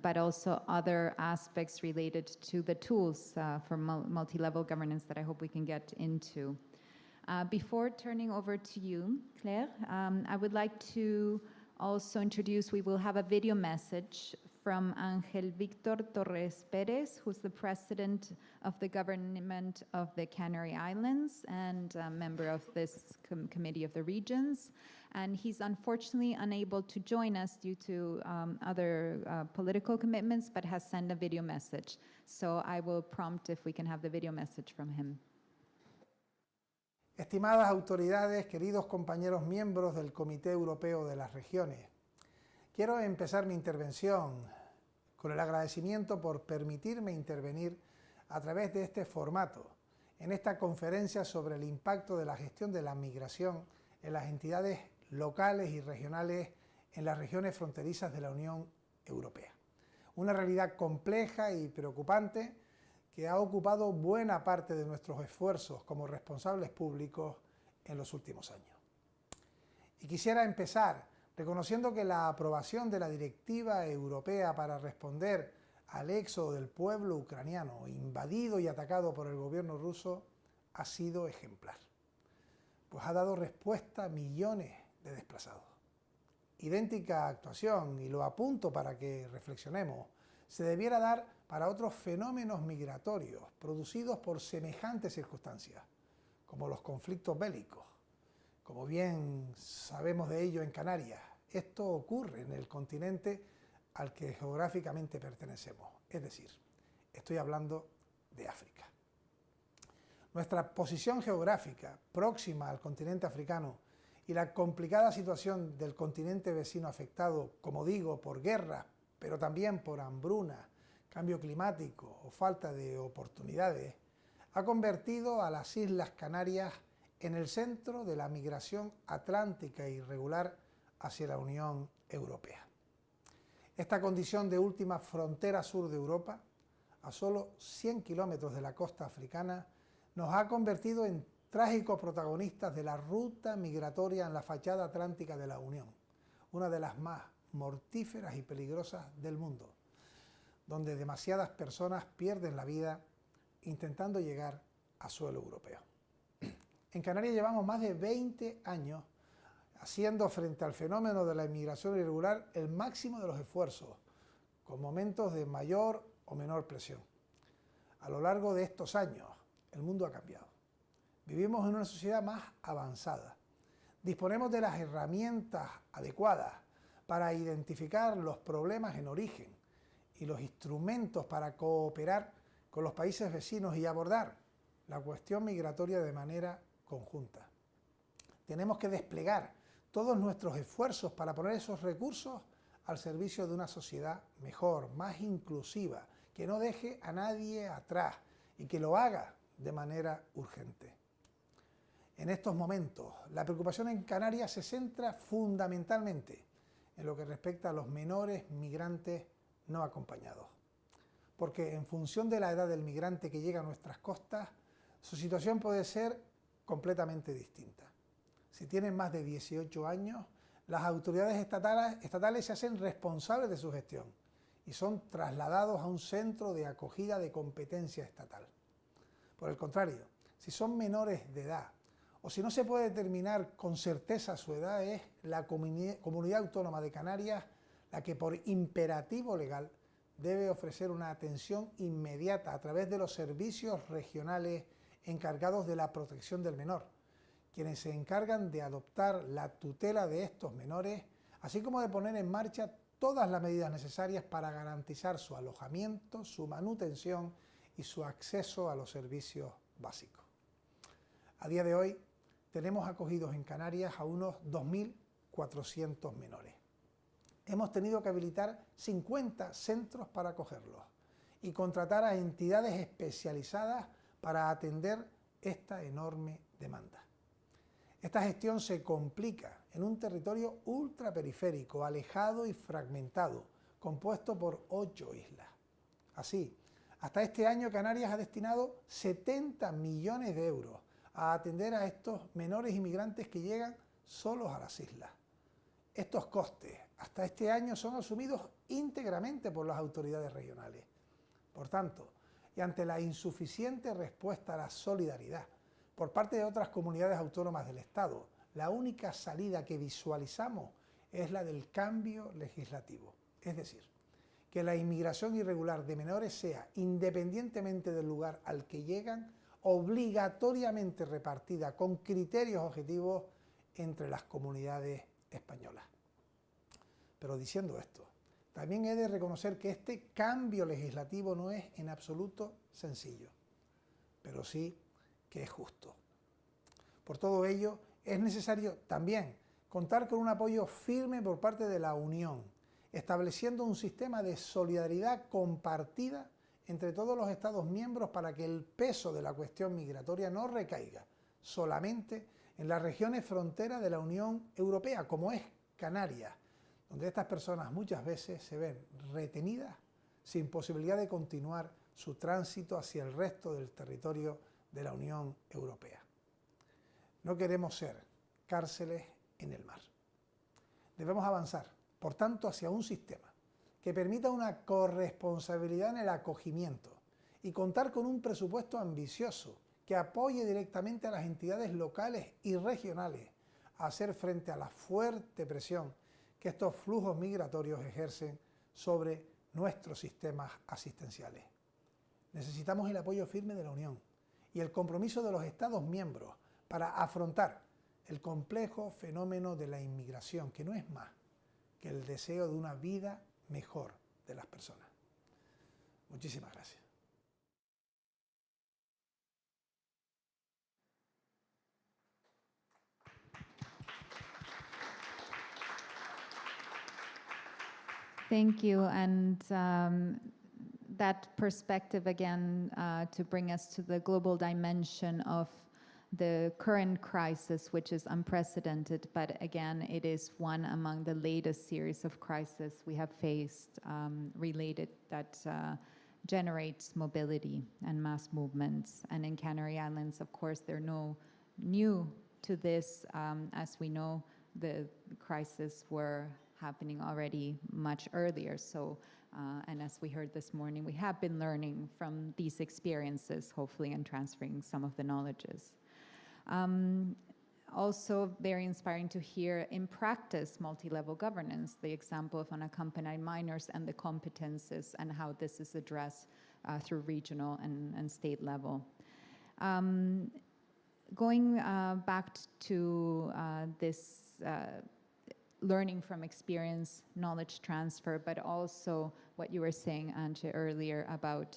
but also other aspects related to the tools for multi-level governance that I hope we can get into. Before turning over to you, Claire, I would like to also introduce, we will have a video message from Ángel Víctor Torres Pérez, who's the president of the government of the Canary Islands and a member of this Committee of the Regions. And he's unfortunately unable to join us due to other political commitments, but has sent a video message. So I will prompt if we can have the video message from him. Estimadas autoridades, queridos compañeros miembros del Comité Europeo de las Regiones, quiero empezar mi intervención con el agradecimiento por permitirme intervenir a través de este formato en esta conferencia sobre el impacto de la gestión de la migración en las entidades locales y regionales en las regiones fronterizas de la Unión Europea. Una realidad compleja y preocupante que ha ocupado buena parte de nuestros esfuerzos como responsables públicos en los últimos años. Y quisiera empezar reconociendo que la aprobación de la Directiva Europea para responder al éxodo del pueblo ucraniano invadido y atacado por el gobierno ruso ha sido ejemplar, pues ha dado respuesta a millones de desplazados. Idéntica actuación, y lo apunto para que reflexionemos, se debiera dar para otros fenómenos migratorios producidos por semejantes circunstancias, como los conflictos bélicos. Como bien sabemos de ello en Canarias, esto ocurre en el continente al que geográficamente pertenecemos, es decir, estoy hablando de África. Nuestra posición geográfica próxima al continente africano y la complicada situación del continente vecino afectado, como digo, por guerra, pero también por hambruna, cambio climático o falta de oportunidades, ha convertido a las Islas Canarias en el centro de la migración atlántica irregular hacia la Unión Europea. Esta condición de última frontera sur de Europa, a solo 100 kilómetros de la costa africana, nos ha convertido en trágicos protagonistas de la ruta migratoria en la fachada atlántica de la Unión, una de las más mortíferas y peligrosas del mundo, donde demasiadas personas pierden la vida intentando llegar a suelo europeo. En Canarias llevamos más de 20 años haciendo frente al fenómeno de la inmigración irregular el máximo de los esfuerzos, con momentos de mayor o menor presión. A lo largo de estos años, el mundo ha cambiado. Vivimos en una sociedad más avanzada. Disponemos de las herramientas adecuadas para identificar los problemas en origen y los instrumentos para cooperar con los países vecinos y abordar la cuestión migratoria de manera conjunta. Tenemos que desplegar todos nuestros esfuerzos para poner esos recursos al servicio de una sociedad mejor, más inclusiva, que no deje a nadie atrás y que lo haga de manera urgente. En estos momentos, la preocupación en Canarias se centra fundamentalmente en lo que respecta a los menores migrantes no acompañados, porque en función de la edad del migrante que llega a nuestras costas, su situación puede ser completamente distinta. Si tienen más de 18 años, las autoridades estatales se hacen responsables de su gestión y son trasladados a un centro de acogida de competencia estatal. Por el contrario, si son menores de edad o si no se puede determinar con certeza su edad, es la Comunidad Autónoma de Canarias la que por imperativo legal debe ofrecer una atención inmediata a través de los servicios regionales encargados de la protección del menor, quienes se encargan de adoptar la tutela de estos menores, así como de poner en marcha todas las medidas necesarias para garantizar su alojamiento, su manutención y su acceso a los servicios básicos. A día de hoy tenemos acogidos en Canarias a unos 2.400 menores. Hemos tenido que habilitar 50 centros para acogerlos y contratar a entidades especializadas para atender esta enorme demanda. Esta gestión se complica en un territorio ultraperiférico, alejado y fragmentado, compuesto por 8 islas. Así, hasta este año Canarias ha destinado 70 millones de euros a atender a estos menores inmigrantes que llegan solos a las islas. Estos costes hasta este año son asumidos íntegramente por las autoridades regionales. Por tanto, y ante la insuficiente respuesta a la solidaridad por parte de otras comunidades autónomas del Estado, la única salida que visualizamos es la del cambio legislativo. Es decir, que la inmigración irregular de menores sea, independientemente del lugar al que llegan, obligatoriamente repartida con criterios objetivos entre las comunidades españolas. Pero diciendo esto, también he de reconocer que este cambio legislativo no es en absoluto sencillo, pero sí que es justo. Por todo ello, es necesario también contar con un apoyo firme por parte de la Unión, estableciendo un sistema de solidaridad compartida entre todos los Estados miembros para que el peso de la cuestión migratoria no recaiga solamente en las regiones fronteras de la Unión Europea, como es Canarias, donde estas personas muchas veces se ven retenidas sin posibilidad de continuar su tránsito hacia el resto del territorio de la Unión Europea. No queremos ser cárceles en el mar. Debemos avanzar, por tanto, hacia un sistema que permita una corresponsabilidad en el acogimiento y contar con un presupuesto ambicioso que apoye directamente a las entidades locales y regionales a hacer frente a la fuerte presión que estos flujos migratorios ejercen sobre nuestros sistemas asistenciales. Necesitamos el apoyo firme de la Unión y el compromiso de los Estados miembros para afrontar el complejo fenómeno de la inmigración, que no es más que el deseo de una vida mejor de las personas. Muchísimas gracias. Thank you, and that perspective again to bring us to the global dimension of the current crisis, which is unprecedented, but again, it is one among the latest series of crises we have faced related that generates mobility and mass movements. And in Canary Islands, of course, they're no new to this. As we know, the crises were happening already much earlier. So, and as we heard this morning, we have been learning from these experiences, hopefully, and transferring some of the knowledges. Also very inspiring to hear in practice multi-level governance, the example of unaccompanied minors and the competences and how this is addressed through regional and state level. Going back to this learning from experience, knowledge transfer, but also what you were saying, Ange, earlier about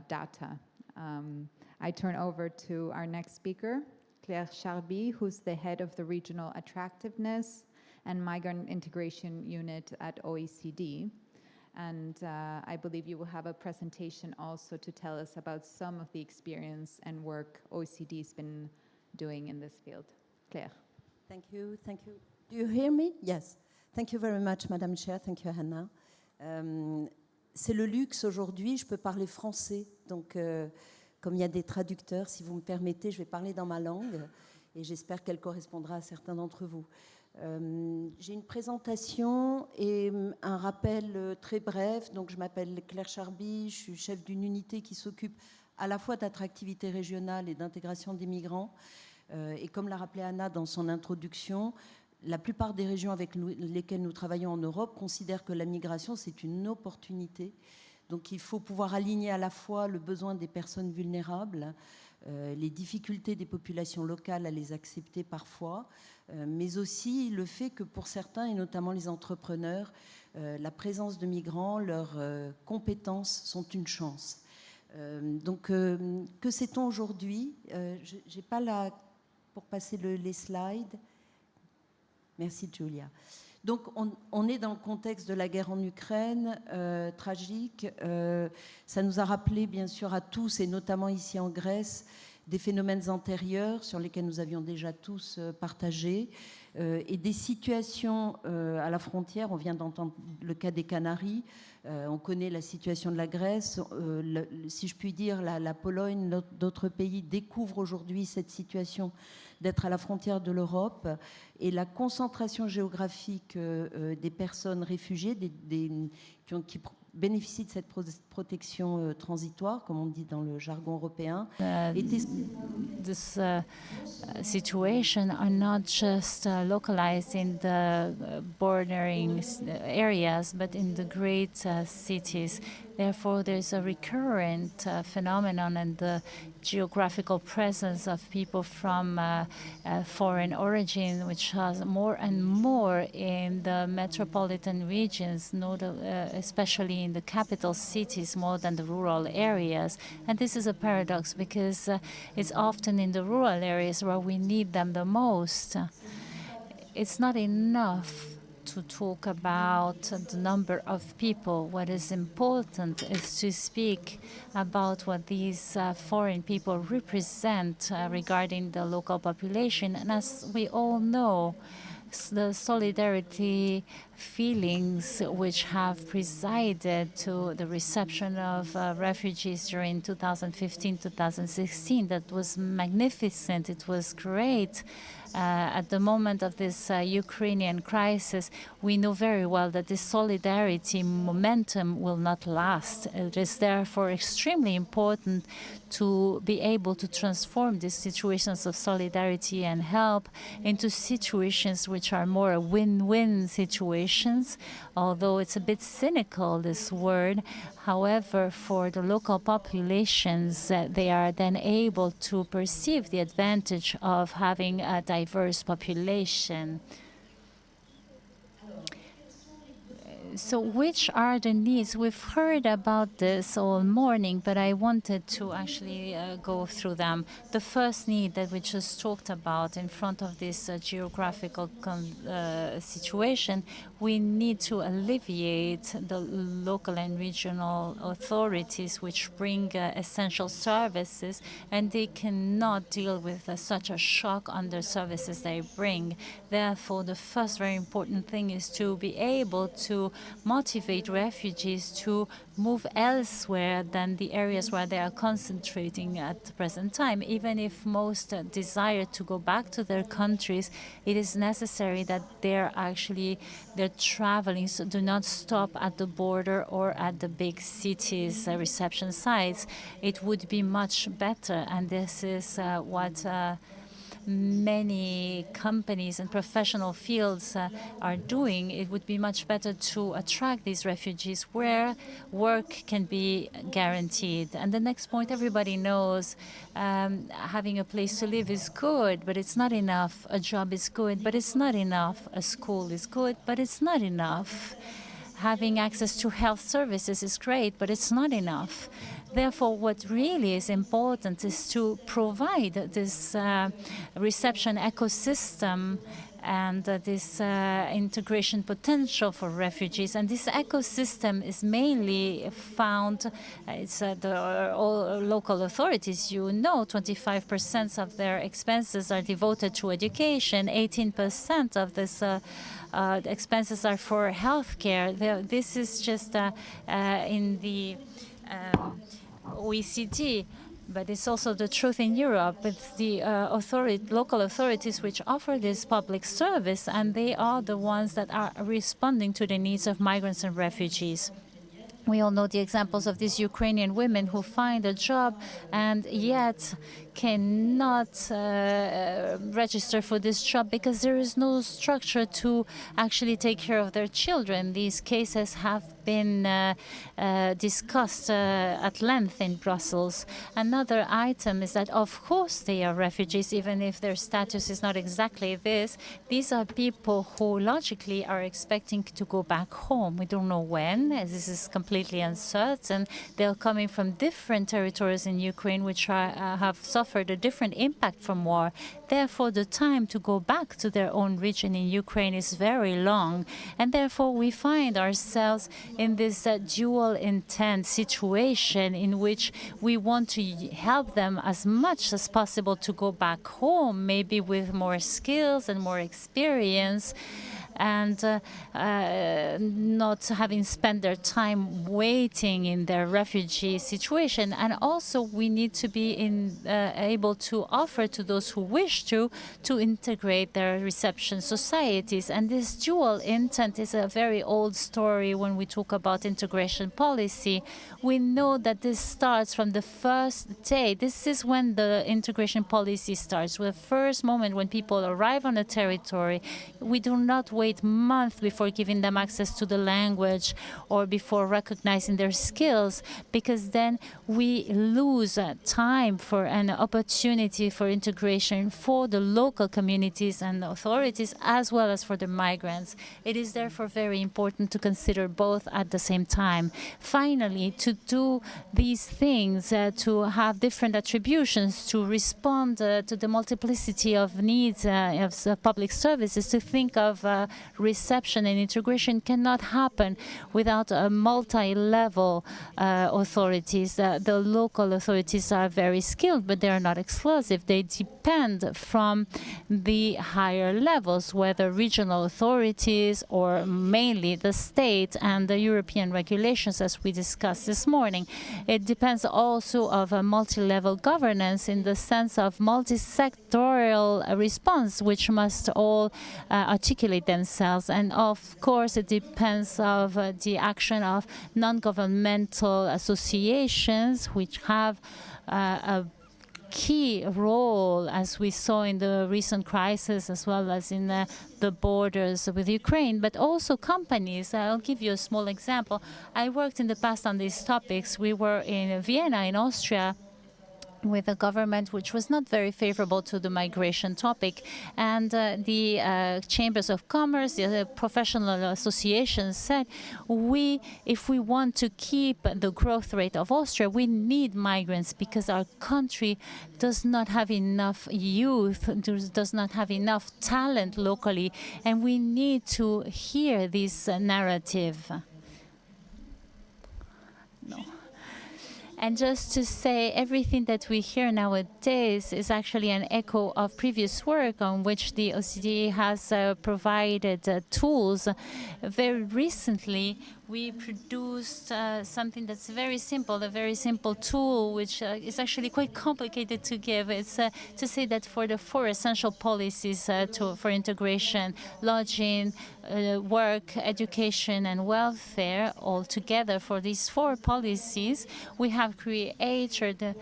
data. I turn over to our next speaker, Claire Charby, who's the head of the Regional Attractiveness and Migrant Integration Unit at OECD. And I believe you will have a presentation also to tell us about some of the experience and work OECD's been doing in this field. Claire. Thank you, thank you. Do you hear me? Yes. Thank you very much, Madam Chair. Thank you, Hannah. C'est le luxe aujourd'hui, je peux parler français. Donc, comme il y a des traducteurs, si vous me permettez, je vais parler dans ma langue et j'espère qu'elle correspondra à certains d'entre vous. J'ai une présentation et un rappel très bref. Donc, je m'appelle Claire Charby, je suis chef d'une unité qui s'occupe à la fois d'attractivité régionale et d'intégration des migrants. Et comme l'a rappelé Anna dans son introduction, la plupart des régions avec lesquelles nous travaillons en Europe considèrent que la migration, c'est une opportunité. Donc il faut pouvoir aligner à la fois le besoin des personnes vulnérables, les difficultés des populations locales à les accepter parfois, mais aussi le fait que pour certains, et notamment les entrepreneurs, la présence de migrants, leurs compétences sont une chance. Donc, que sait-on aujourd'hui? J'ai pas la... Pour passer les slides. Merci, Julia. Donc, on est dans le contexte de la guerre en Ukraine, tragique. Ça nous a rappelé, bien sûr, à tous, et notamment ici en Grèce, des phénomènes antérieurs sur lesquels nous avions déjà tous partagé, et des situations à la frontière. On vient d'entendre le cas des Canaries. On connaît la situation de la Grèce. Si je puis dire, la Pologne, d'autres pays découvrent aujourd'hui cette situation d'être à la frontière de l'Europe, et la concentration géographique des personnes réfugiées qui bénéficient de cette protection transitoire, comme on dit dans le jargon européen. This situation are not just localized in the bordering areas, but in the great cities. Therefore, there's a recurrent phenomenon in the geographical presence of people from foreign origin, which has more and more in the metropolitan regions, especially in the capital cities, more than the rural areas. And this is a paradox, because it's often in the rural areas where we need them the most. It's not enough to talk about the number of people. What is important is to speak about what these foreign people represent regarding the local population. And as we all know, the solidarity feelings which have presided to the reception of refugees during 2015-2016, that was magnificent. It was great. At the moment of this Ukrainian crisis, we know very well that this solidarity momentum will not last. It is therefore extremely important to be able to transform these situations of solidarity and help into situations which are more win-win situations, although it's a bit cynical, this word. However, for the local populations, they are then able to perceive the advantage of having a diverse population. So which are the needs? We've heard about this all morning, but I wanted to actually go through them. The first need that we just talked about in front of this geographical situation, we need to alleviate the local and regional authorities which bring essential services, and they cannot deal with such a shock on the services they bring. Therefore, the first very important thing is to be able to motivate refugees to move elsewhere than the areas where they are concentrating at the present time. Even if most desire to go back to their countries, it is necessary that their traveling do not stop at the border or at the big cities reception sites. It would be much better, and this is what many companies and professional fields are doing. It would be much better to attract these refugees where work can be guaranteed. And the next point, everybody knows having a place to live is good, but it's not enough. A job is good, but it's not enough. A school is good, but it's not enough. Having access to health services is great, but it's not enough. Therefore, what really is important is to provide this reception ecosystem and this integration potential for refugees. And this ecosystem is mainly found, it's the local authorities. You know, 25% of their expenses are devoted to education, 18% of this expenses are for healthcare. This is just in the OECD, but it's also the truth in Europe. It's the local authorities which offer this public service, and they are the ones that are responding to the needs of migrants and refugees. We all know the examples of these Ukrainian women who find a job and yet cannot register for this job because there is no structure to actually take care of their children. These cases have been discussed at length in Brussels. Another item is that, of course, they are refugees, even if their status is not exactly this. These are people who logically are expecting to go back home. We don't know when, as this is completely uncertain. They're coming from different territories in Ukraine, which have suffered a different impact from war. Therefore, the time to go back to their own region in Ukraine is very long. And therefore, we find ourselves in this dual intent situation in which we want to help them as much as possible to go back home, maybe with more skills and more experience, and not having spent their time waiting in their refugee situation. And also we need to be able to offer to those who wish to integrate their reception societies. And this dual intent is a very old story when we talk about integration policy. We know that this starts from the first day. This is when the integration policy starts, with the first moment when people arrive on a territory. We do not wait months before giving them access to the language or before recognizing their skills, because then we lose time for an opportunity for integration for the local communities and authorities as well as for the migrants. It is therefore very important to consider both at the same time. Finally, to do these things, to have different attributions, to respond to the multiplicity of needs of public services, to think of reception and integration cannot happen without multi-level authorities. The local authorities are very skilled, but they are not exclusive. They depend from the higher levels, whether regional authorities or mainly the state and the European regulations, as we discussed this morning. It depends also of a multi-level governance in the sense of multi-sectorial response, which must all articulate themselves. And of course, it depends of the action of non-governmental associations, which have a key role, as we saw in the recent crisis, as well as in the borders with Ukraine, but also companies. I'll give you a small example. I worked in the past on these topics. We were in Vienna, in Austria, with a government which was not very favorable to the migration topic. And the chambers of commerce, the professional associations said, if we want to keep the growth rate of Austria, we need migrants because our country does not have enough youth, does not have enough talent locally, and we need to hear this narrative. No. And just to say, everything that we hear nowadays is actually an echo of previous work on which the OCDE has provided tools. Very recently, we produced something that's very simple, a very simple tool, which is actually quite complicated to give. It's to say that for the 4 essential policies for integration, lodging, work, education, and welfare, all together for these 4 policies, we have created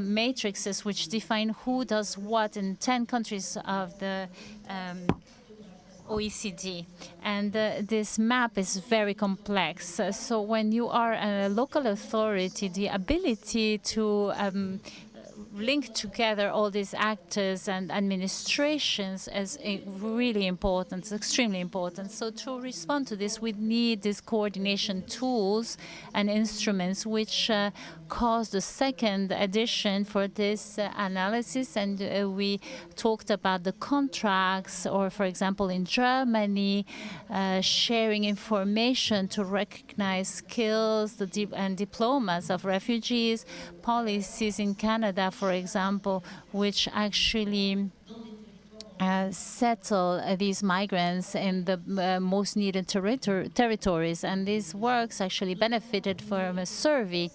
matrices which define who does what in 10 countries of the OECD. And this map is very complex. So when you are a local authority, the ability to link together all these actors and administrations is really important. It's extremely important. So to respond to this, we need these coordination tools and instruments, which caused the second edition for this analysis. And we talked about the contracts, or for example, in Germany, sharing information to recognize skills and diplomas of refugees, policies in Canada, for example, which actually settle these migrants in the most needed territories. And these works actually benefited from a survey.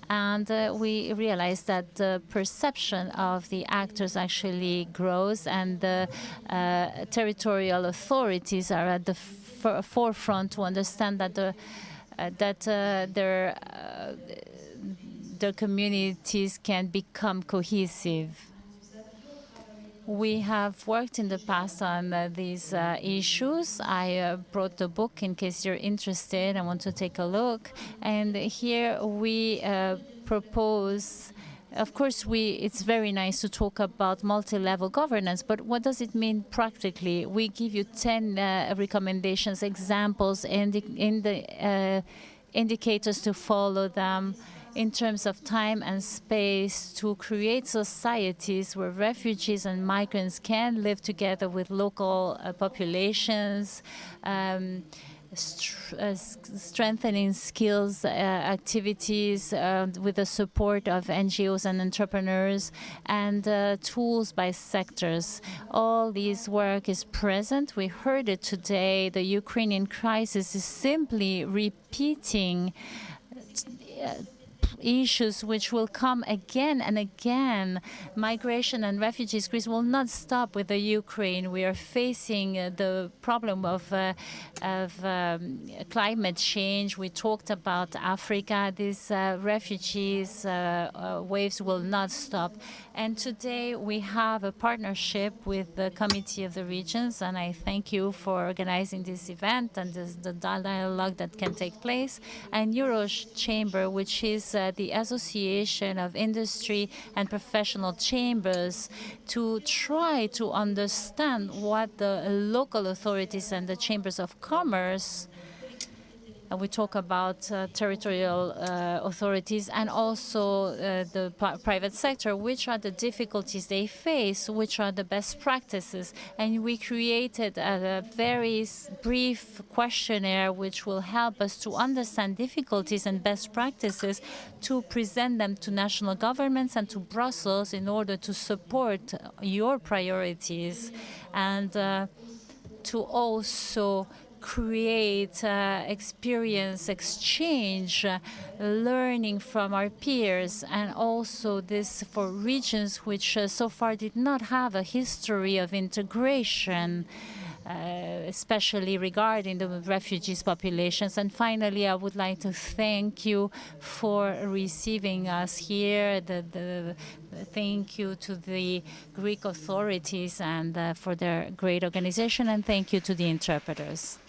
And we realized that the perception of the actors actually grows, and the territorial authorities are at the forefront to understand that the that their communities can become cohesive. We have worked in the past on these issues. I brought the book in case you're interested and want to take a look. And here we propose, of course, it's very nice to talk about multi-level governance, but what does it mean practically? We give you 10 recommendations, examples, and indicators to follow them in terms of time and space to create societies where refugees and migrants can live together with local populations, strengthening skills activities with the support of NGOs and entrepreneurs, and tools by sectors. All this work is present. We heard it today. The Ukrainian crisis is simply repeating issues which will come again and again. Migration and refugees crisis will not stop with the Ukraine. We are facing the problem of climate change. We talked about Africa. These refugees waves will not stop. And today we have a partnership with the Committee of the Regions, and I thank you for organizing this event and the dialogue that can take place. And Chamber, which is the Association of Industry and Professional Chambers, to try to understand what the local authorities and the chambers of commerce, and we talk about territorial authorities and also the private sector, which are the difficulties they face, which are the best practices. And we created a very brief questionnaire which will help us to understand difficulties and best practices, to present them to national governments and to Brussels in order to support your priorities, and to also create experience exchange, learning from our peers, and also this for regions which so far did not have a history of integration, especially regarding the refugees populations. And finally, I would like to thank you for receiving us here. Thank you to the Greek authorities and for their great organization, and thank you to the interpreters.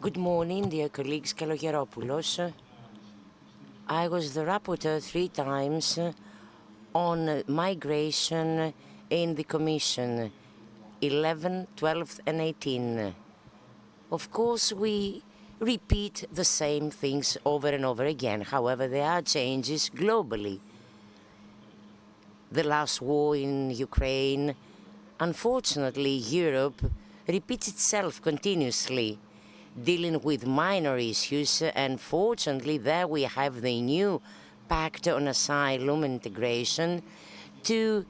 Good morning, dear colleagues. Kalogeropoulos. I was the rapporteur 3 times on migration in the Commission, 11, 12, and 18. Of course, we repeat the same things over and over again. However, there are changes globally. The last war in Ukraine, unfortunately, Europe repeats itself continuously, dealing with minor issues, and fortunately there we have the new Pact on Asylum and Integration to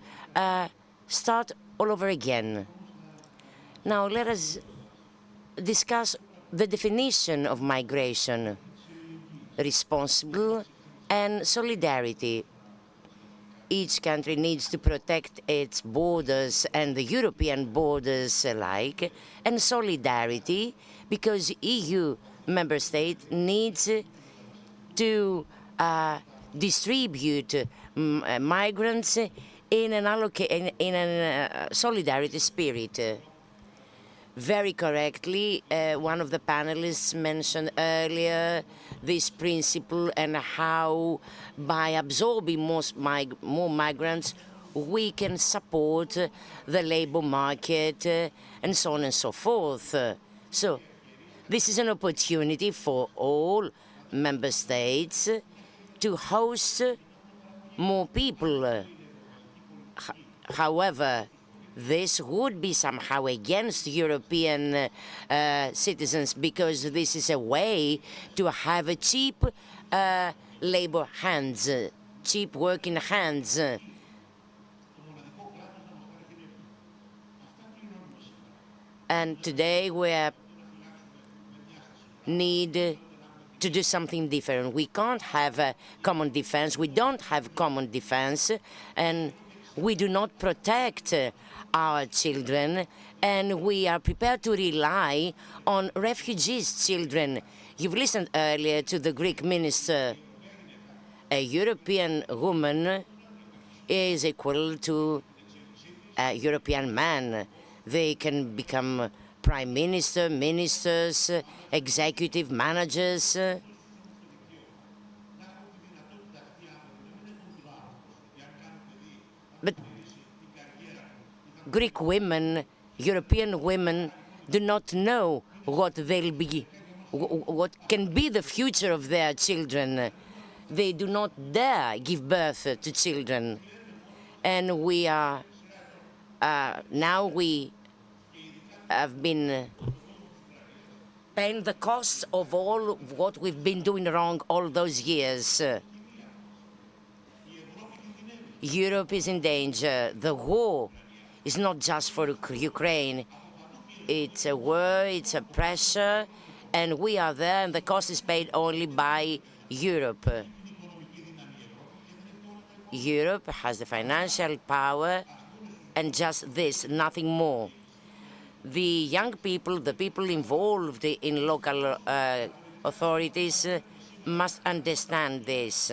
start all over again. Now let us discuss the definition of migration: responsible and solidarity. Each country needs to protect its borders and the European borders alike, and solidarity because EU member state needs to distribute migrants in an solidarity spirit. Very correctly, one of the panelists mentioned earlier this principle and how by absorbing more migrants we can support the labor market and so on and so forth. So this is an opportunity for all member states to host more people. However, this would be somehow against European citizens, because this is a way to have a cheap labor hands, cheap working hands. And today we need to do something different. We can't have a common defense. We don't have common defense, and we do not protect our children, and we are prepared to rely on refugees' children. You've listened earlier to the Greek minister. A European woman is equal to a European man. They can become prime minister, ministers, executive managers. But Greek women, European women, do not know what they'll be, what can be the future of their children. They do not dare give birth to children. And we are, now we have been paying the cost of all what we've been doing wrong all those years. Europe is in danger. The war is not just for Ukraine. It's a war, it's a pressure, and we are there, and the cost is paid only by Europe. Europe has the financial power, and just this, nothing more. The young people, the people involved in local authorities must understand this.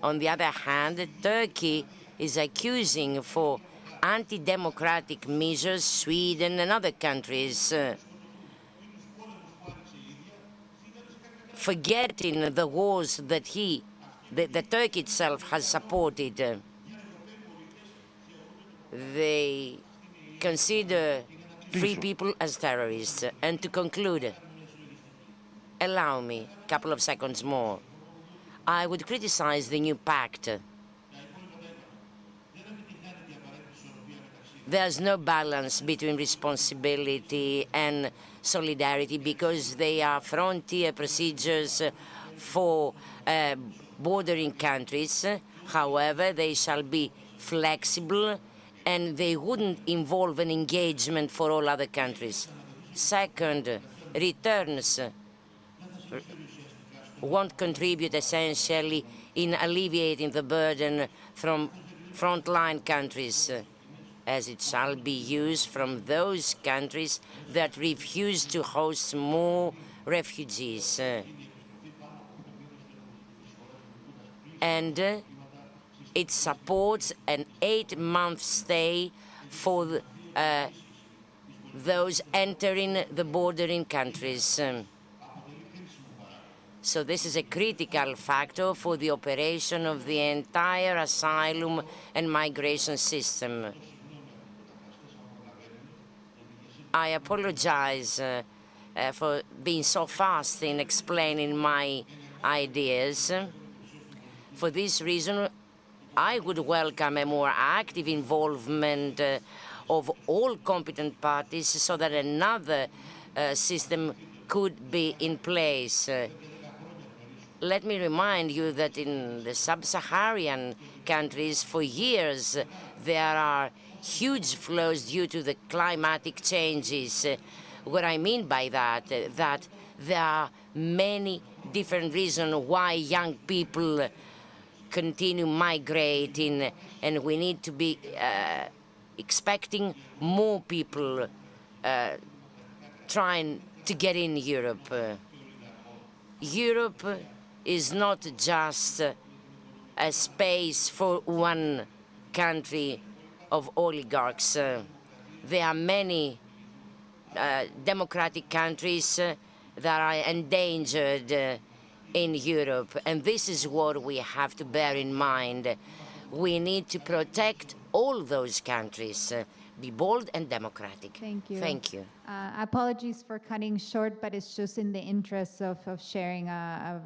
On the other hand, Turkey is accusing for anti-democratic measures Sweden and other countries, forgetting the wars that the Turkey itself has supported. They consider free people as terrorists. And to conclude, allow me a couple of seconds more. I would criticize the new pact. There's no balance between responsibility and solidarity, because they are frontier procedures for bordering countries. However, they shall be flexible, and they wouldn't involve an engagement for all other countries. Second, returns won't contribute essentially in alleviating the burden from frontline countries, as it shall be used from those countries that refuse to host more refugees. And it supports an 8-month stay for those entering the bordering countries. So this is a critical factor for the operation of the entire asylum and migration system. I apologize for being so fast in explaining my ideas. For this reason, I would welcome a more active involvement of all competent parties so that another system could be in place. Let me remind you that in the sub-Saharan countries, for years, there are huge flows due to the climatic changes. What I mean by that, that there are many different reasons why young people continue migrating, and we need to be expecting more people trying to get in Europe. Europe is not just a space for one country of oligarchs. There are many democratic countries that are endangered in Europe, and this is what we have to bear in mind. We need to protect all those countries, be bold and democratic. Thank you. Thank you. Apologies for cutting short, but it's just in the interest of sharing a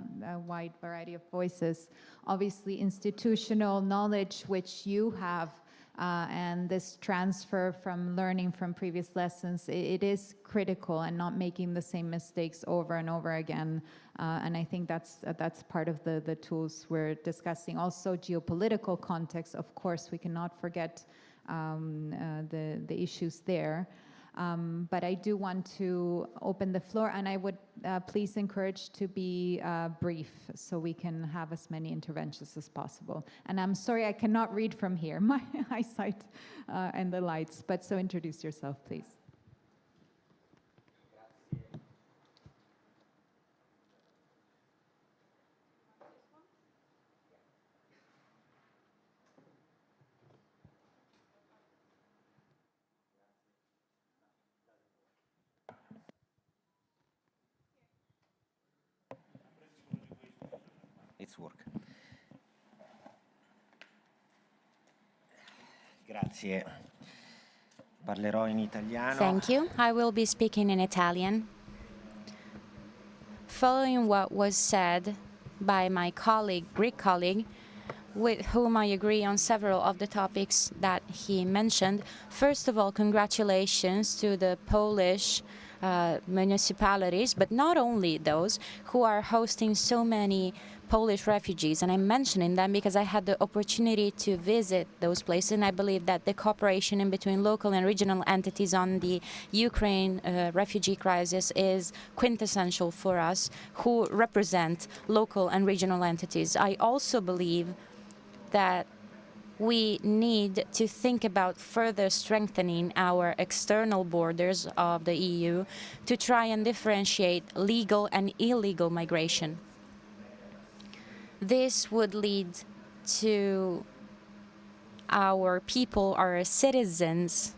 wide variety of voices. Obviously, institutional knowledge, which you have, and this transfer from learning from previous lessons, it is critical, and not making the same mistakes over and over again. And I think that's part of the tools we're discussing. Also, geopolitical context, of course, we cannot forget the issues there. But I do want to open the floor, and I would please encourage to be brief so we can have as many interventions as possible. And I'm sorry I cannot read from here, my eyesight and the lights, but so introduce yourself, please. It's work. Grazie. Parlerò in italiano. Thank you. I will be speaking in Italian. Following what was said by my colleague, Greek colleague, with whom I agree on several of the topics that he mentioned. First of all, congratulations to the Polish municipalities, but not only those, who are hosting so many Polish refugees. And I'm mentioning them because I had the opportunity to visit those places, and I believe that the cooperation in between local and regional entities on the Ukraine refugee crisis is quintessential for us who represent local and regional entities. I also believe that we need to think about further strengthening our external borders of the EU to try and differentiate legal and illegal migration. This would lead to our people, our citizens,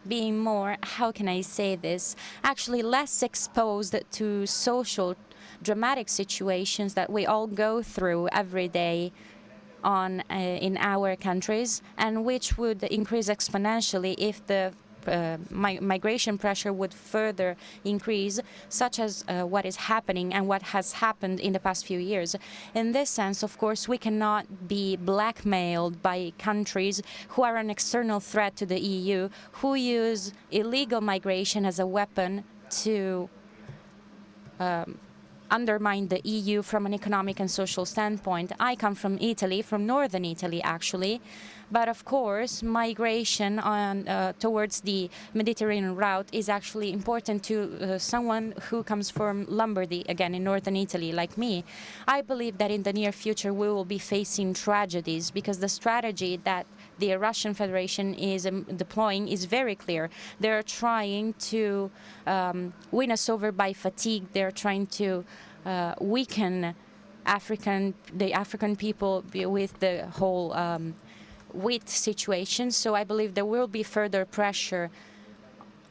being more, how can I say this, actually less exposed to social dramatic situations that we all go through every day in our countries, and which would increase exponentially if the migration pressure would further increase, such as what is happening and what has happened in the past few years. In this sense, of course, we cannot be blackmailed by countries who are an external threat to the EU, who use illegal migration as a weapon to undermine the EU from an economic and social standpoint. I come from Italy, from northern Italy actually, but of course migration towards the Mediterranean route is actually important to someone who comes from Lombardy, again in northern Italy, like me. I believe that in the near future we will be facing tragedies because the strategy that the Russian Federation is deploying is very clear. They're trying to win us over by fatigue. They're trying to weaken the African people with the whole wheat situation. So I believe there will be further pressure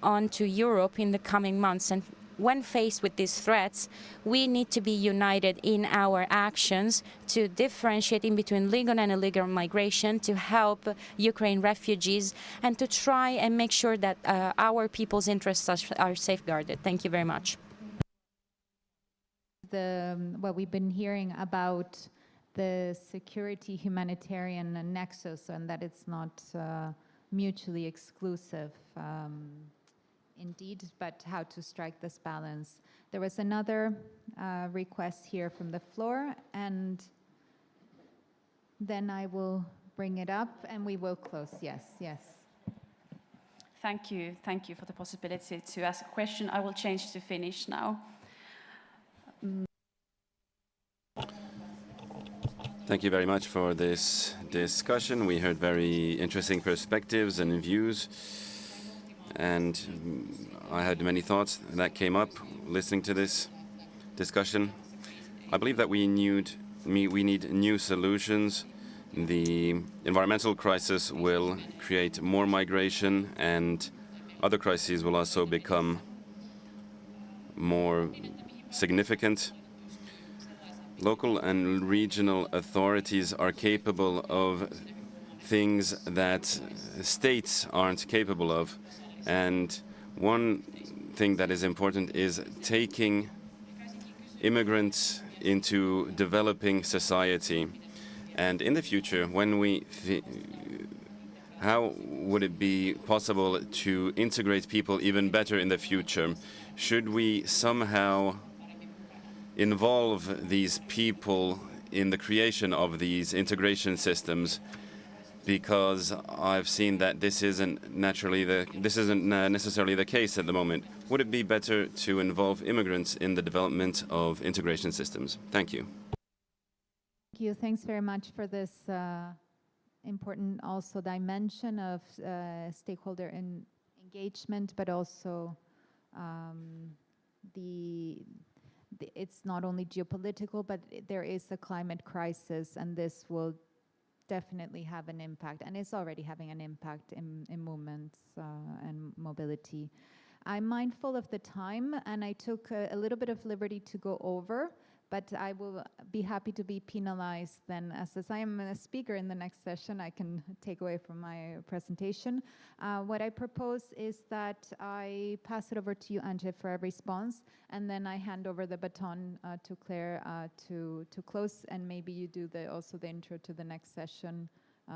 onto Europe in the coming months. And when faced with these threats, we need to be united in our actions to differentiate in between legal and illegal migration, to help Ukraine refugees, and to try and make sure that our people's interests are safeguarded. Thank you very much. What we've been hearing about the security humanitarian nexus, and that it's not mutually exclusive. Indeed, but how to strike this balance. There was another request here from the floor, and then I will bring it up and we will close. Yes, yes. Thank you for the possibility to ask a question. I will change to Finnish now. Thank you very much for this discussion. We heard very interesting perspectives and views. And I had many thoughts that came up listening to this discussion. I believe that we need new solutions. The environmental crisis will create more migration, and other crises will also become more significant. local and regional authorities are capable of things that states aren't capable of. And one thing that is important is taking immigrants into developing society. And in the future, when how would it be possible to integrate people even better in the future? Should we somehow involve these people in the creation of these integration systems? Because I've seen that this isn't necessarily the case at the moment. Would it be better to involve immigrants in the development of integration systems? Thank you. Thank you. Thanks very much for this important also dimension of stakeholder engagement, but also it's not only geopolitical, but there is a climate crisis, and this will definitely have an impact, and it's already having an impact in movements and mobility. I'm mindful of the time, and I took a little bit of liberty to go over, but I will be happy to be penalized then, as I am a speaker in the next session, I can take away from my presentation. What I propose is that I pass it over to you, Anje, for a response, and then I hand over the baton to Claire to close, and maybe you do also the intro to the next session,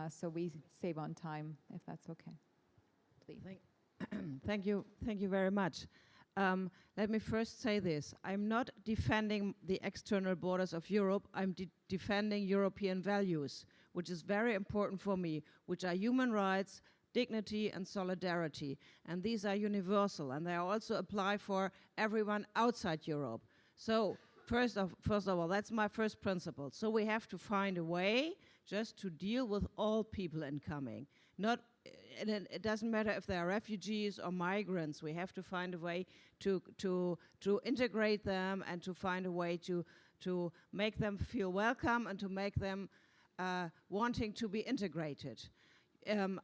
so we save on time, if that's okay. Please. Thank you very much. Let me first say this. I'm not defending the external borders of Europe. I'm defending European values, which is very important for me, which are human rights, dignity, and solidarity. And these are universal, and they also apply for everyone outside Europe. So first of all, that's my first principle. So we have to find a way just to deal with all people incoming. And it doesn't matter if they are refugees or migrants. We have to find a way to integrate them and to find a way to make them feel welcome and to make them wanting to be integrated.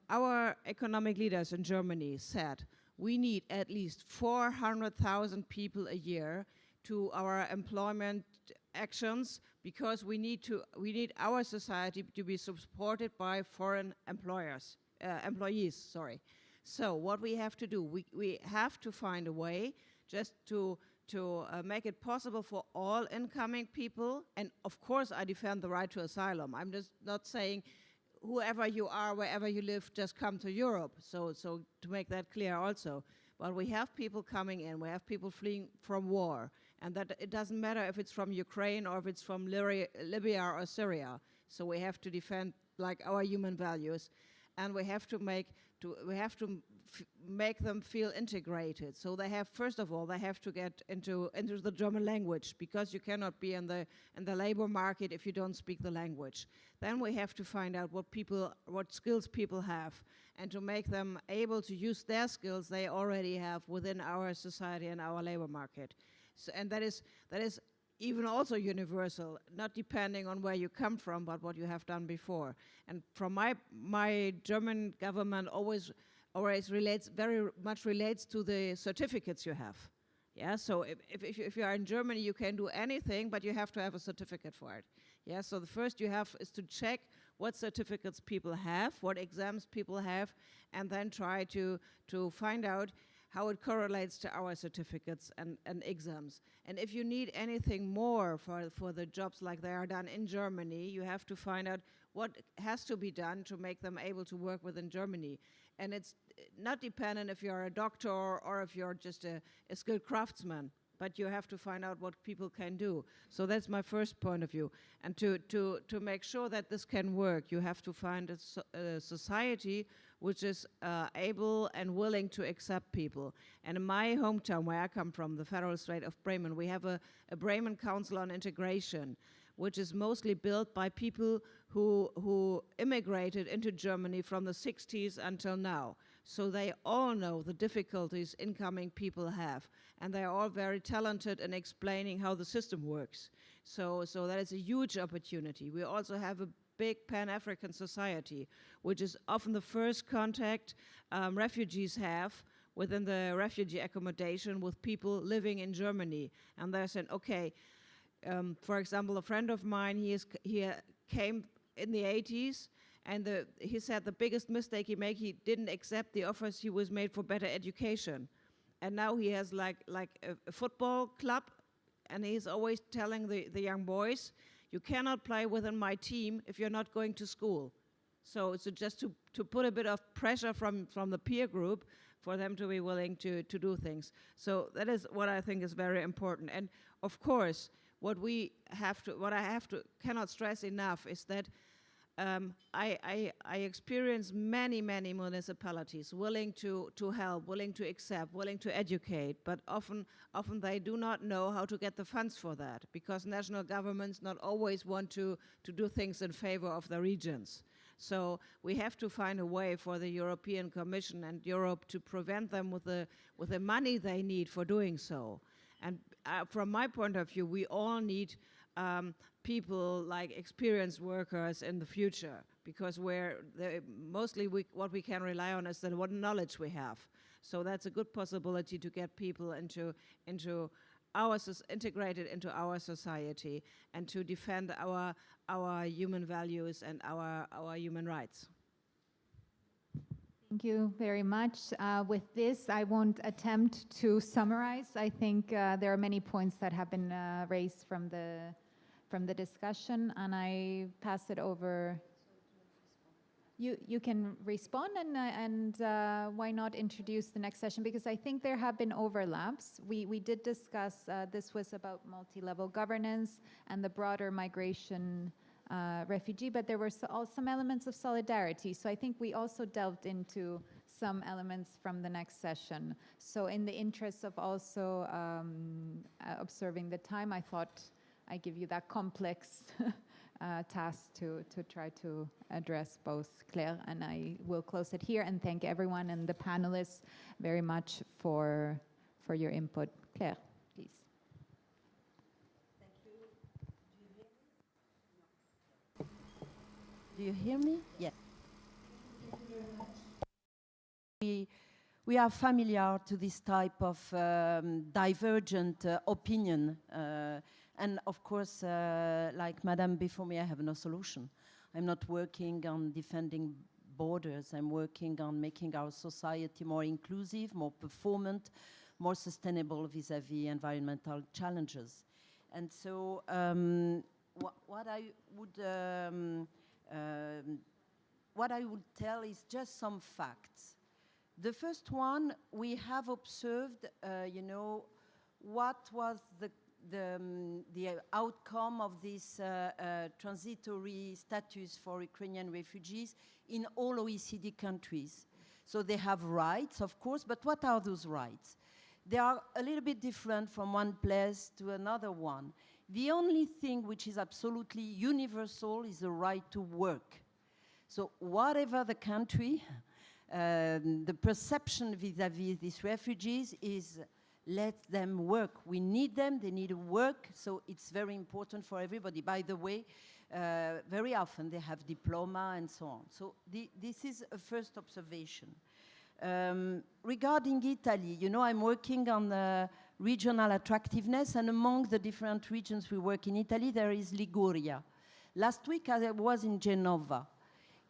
Our economic leaders in Germany said we need at least 400,000 people a year to our employment actions, because we need our society to be supported by foreign employees. So what we have to do, we have to find a way just to make it possible for all incoming people. And of course, I defend the right to asylum. I'm just not saying whoever you are, wherever you live, just come to Europe. So to make that clear also. But we have people coming in, we have people fleeing from war, and that it doesn't matter if it's from Ukraine or if it's from Libya or Syria. So we have to defend like our human values, and we have to make them feel integrated. So they have, first of all, they have to get into the German language, because you cannot be in the labor market if you don't speak the language. Then we have to find out what skills people have, and to make them able to use their skills they already have within our society and our labor market. So, and that is even also universal, not depending on where you come from, but what you have done before. And from my German government always very much relates to the certificates you have. Yeah, so if you are in Germany, you can do anything, but you have to have a certificate for it. Yeah, so the first you have is to check what certificates people have, what exams people have, and then try to find out how it correlates to our certificates and exams. And if you need anything more for the jobs like they are done in Germany, you have to find out what has to be done to make them able to work within Germany. And it's not dependent if you're a doctor or if you're just a skilled craftsman, but you have to find out what people can do. So that's my first point of view. And to make sure that this can work, you have to find a society which is able and willing to accept people. And in my hometown, where I come from, the federal state of Bremen, we have a Bremen Council on Integration, which is mostly built by people who immigrated into Germany from the 60s until now. So they all know the difficulties incoming people have, and they are all very talented in explaining how the system works. So that is a huge opportunity. We also have a big Pan-African society, which is often the first contact refugees have within the refugee accommodation with people living in Germany. And they're saying, okay, For example, a friend of mine, he came in the 80s, and he said the biggest mistake he made, he didn't accept the offers he was made for better education. And now he has like a football club, and he's always telling the young boys, you cannot play within my team if you're not going to school. So it's just to put a bit of pressure from the peer group for them to be willing to do things. So that is what I think is very important. And of course, what I cannot stress enough is that I experience many municipalities willing to help, willing to accept, willing to educate, but often they do not know how to get the funds for that, because national governments not always want to do things in favor of the regions. So we have to find a way for the European Commission and Europe to prevent them with the money they need for doing so. And from my point of view, we all need people like experienced workers in the future, because mostly what we can rely on is what knowledge we have. So that's a good possibility to get people integrated into our society and to defend our human values and our human rights. Thank you very much. With this, I won't attempt to summarize. I think there are many points that have been raised from the discussion, and I pass it over. You can respond, and why not introduce the next session, because I think there have been overlaps. We did discuss, this was about multi-level governance and the broader migration refugee, but there were some elements of solidarity. So I think we also delved into some elements from the next session. So in the interest of also observing the time, I thought I'd give you that complex task to try to address both. Claire, and I will close it here and thank everyone and the panelists very much for your input. Claire, please. Do you hear me? Yes. We are familiar to this type of divergent opinion. And of course, like Madame before me, I have no solution. I'm not working on defending borders. I'm working on making our society more inclusive, more performant, more sustainable vis-à-vis environmental challenges. And so what I would tell is just some facts. The first one, we have observed, what was the outcome of this transitory status for Ukrainian refugees in all OECD countries. So they have rights, of course, but what are those rights? They are a little bit different from one place to another one. The only thing which is absolutely universal is the right to work. So whatever the country, the perception vis-à-vis these refugees is let them work. We need them, they need to work, so it's very important for everybody. By the way, very often they have diploma and so on. So this is a first observation. Regarding Italy, I'm working on regional attractiveness, and among the different regions we work in Italy, there is Liguria. Last week I was in Genova.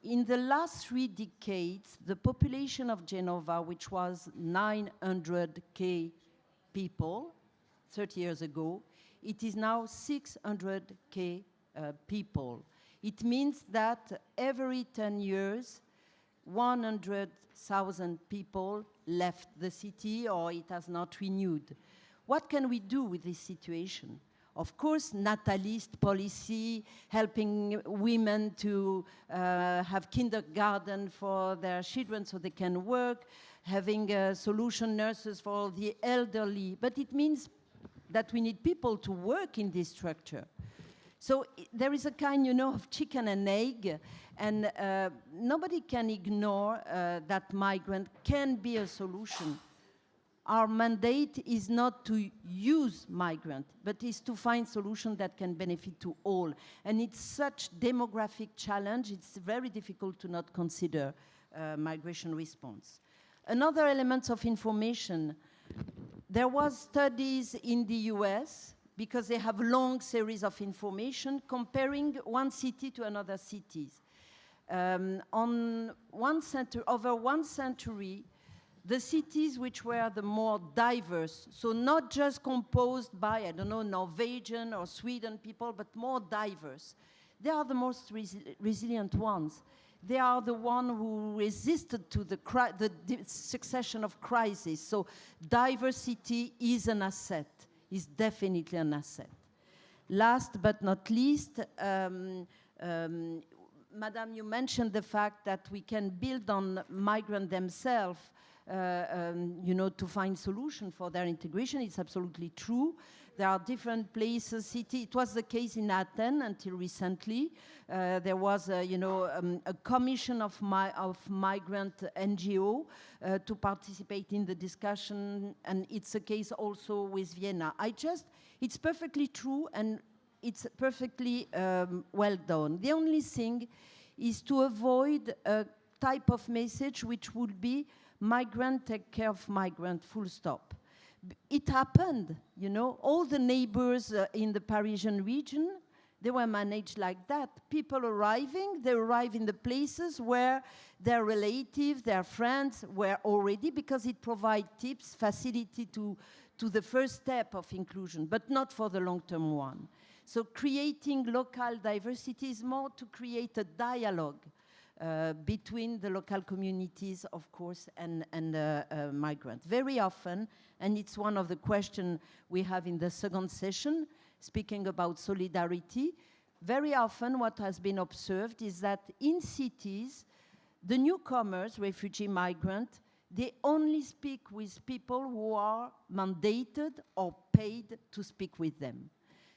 In the last 3 decades, the population of Genova, which was 900,000 people 30 years ago, it is now 600,000 people. It means that every 10 years, 100,000 people left the city, or it has not renewed. What can we do with this situation? Of course, natalist policy, helping women to have kindergarten for their children so they can work, having solution nurses for the elderly. But it means that we need people to work in this structure. So there is a kind, of chicken and egg, and nobody can ignore that migrant can be a solution. Our mandate is not to use migrant, but is to find solutions that can benefit to all. And it's such demographic challenge, it's very difficult to not consider migration response. Another element of information, there was studies in the US because they have long series of information comparing one city to another cities. Over 1 century, the cities which were the more diverse, so not just composed by, I don't know, Norwegian or Sweden people, but more diverse, they are the most resilient ones. They are the ones who resisted to the succession of crises. So diversity is an asset, is definitely an asset. Last but not least, Madam, you mentioned the fact that we can build on migrants themselves, to find solutions for their integration. It's absolutely true. There are different places, city. It was the case in Athens until recently. There was, a commission of migrant NGO to participate in the discussion, and it's a case also with Vienna. It's perfectly true, and it's perfectly well done. The only thing is to avoid a type of message which would be migrant take care of migrant, full stop. It happened, all the neighbors in the Parisian region, they were managed like that. People arriving, they arrive in the places where their relatives, their friends were already, because it provides tips, facility to the first step of inclusion, but not for the long-term one. So creating local diversity is more to create a dialogue between the local communities, of course, and migrants. Very often, and it's one of the questions we have in the second session, speaking about solidarity, very often what has been observed is that in cities, the newcomers, refugee migrants, they only speak with people who are mandated or paid to speak with them.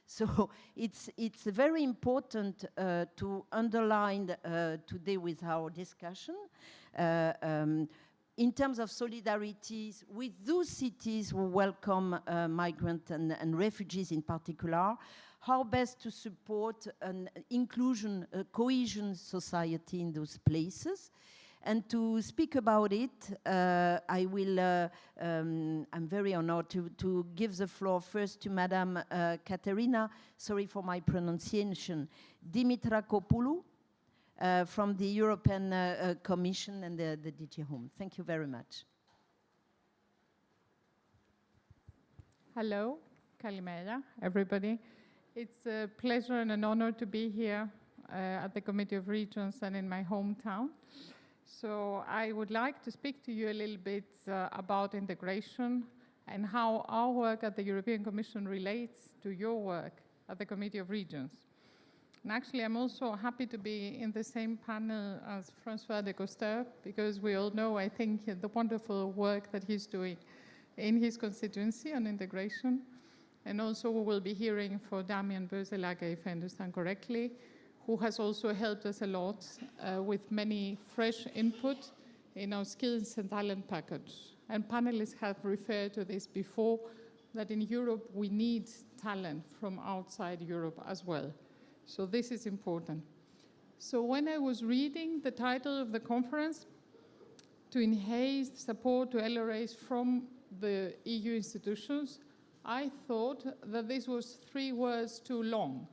So it's very important to underline today with our discussion in terms of solidarities with those cities who welcome migrants and refugees in particular, how best to support an inclusion, a cohesion society in those places. And to speak about it, I'm very honored to give the floor first to Madam Katerina, sorry for my pronunciation, Dimitrakopoulou from the European Commission and the DG Home. Thank you very much. Hello, Kalimera, everybody. It's a pleasure and an honor to be here at the Committee of Regions and in my hometown. So I would like to speak to you a little bit about integration and how our work at the European Commission relates to your work at the Committee of Regions. And actually, I'm also happy to be in the same panel as François de Coster, because we all know, I think, the wonderful work that he's doing in his constituency on integration. And also we will be hearing for Damian Böselager, if I understand correctly, who has also helped us a lot with many fresh input in our skills and talent package. And panelists have referred to this before, that in Europe we need talent from outside Europe as well. So this is important. So when I was reading the title of the conference, to enhance support to LRAs from the EU institutions, I thought that this was 3 words too long,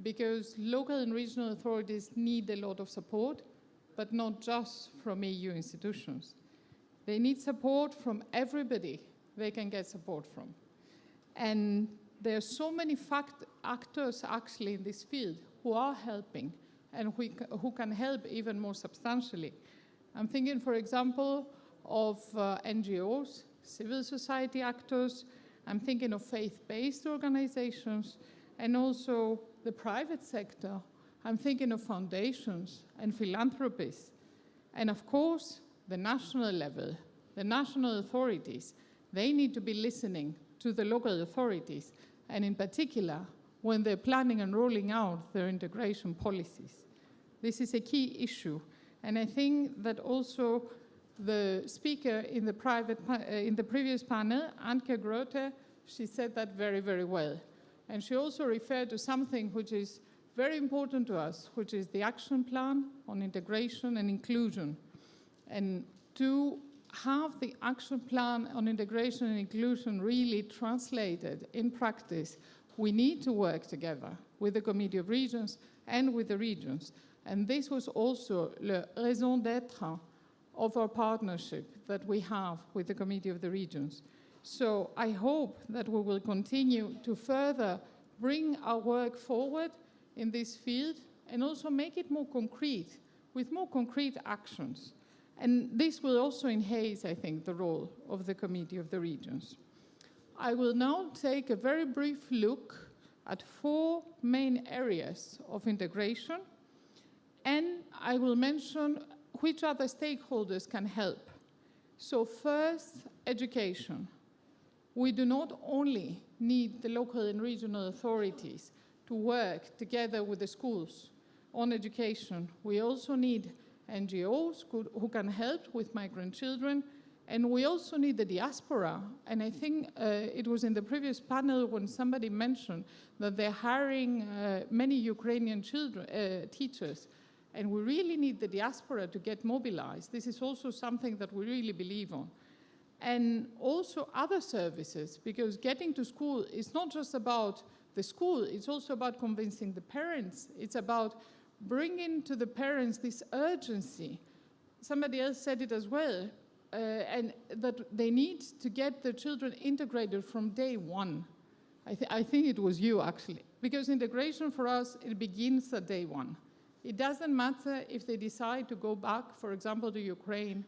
because local and regional authorities need a lot of support, but not just from EU institutions. They need support from everybody they can get support from. And there are so many actors actually in this field who are helping and who can help even more substantially. I'm thinking, for example, of NGOs, civil society actors. I'm thinking of faith-based organizations, and also the private sector. I'm thinking of foundations and philanthropists. And of course, the national level, the national authorities, they need to be listening to the local authorities, and in particular, when they're planning and rolling out their integration policies. This is a key issue. And I think that also the speaker in the previous panel, Anke Grote, she said that very, very well. And she also referred to something which is very important to us, which is the action plan on integration and inclusion. And to have the action plan on integration and inclusion really translated in practice, we need to work together with the Committee of Regions and with the regions. And this was also the raison d'être of our partnership that we have with the Committee of the Regions. So I hope that we will continue to further bring our work forward in this field and also make it more concrete, with more concrete actions. And this will also enhance, I think, the role of the Committee of the Regions. I will now take a very brief look at 4 main areas of integration, and I will mention which other stakeholders can help. So first, education. We do not only need the local and regional authorities to work together with the schools on education, we also need NGOs who can help with migrant children, and we also need the diaspora. And I think it was in the previous panel when somebody mentioned that they're hiring many Ukrainian teachers, and we really need the diaspora to get mobilized. This is also something that we really believe on. And also other services, because getting to school is not just about the school, it's also about convincing the parents. It's about bringing to the parents this urgency. Somebody else said it as well, and that they need to get their children integrated from day one. I think it was you, actually, because integration for us, it begins at day one. It doesn't matter if they decide to go back, for example, to Ukraine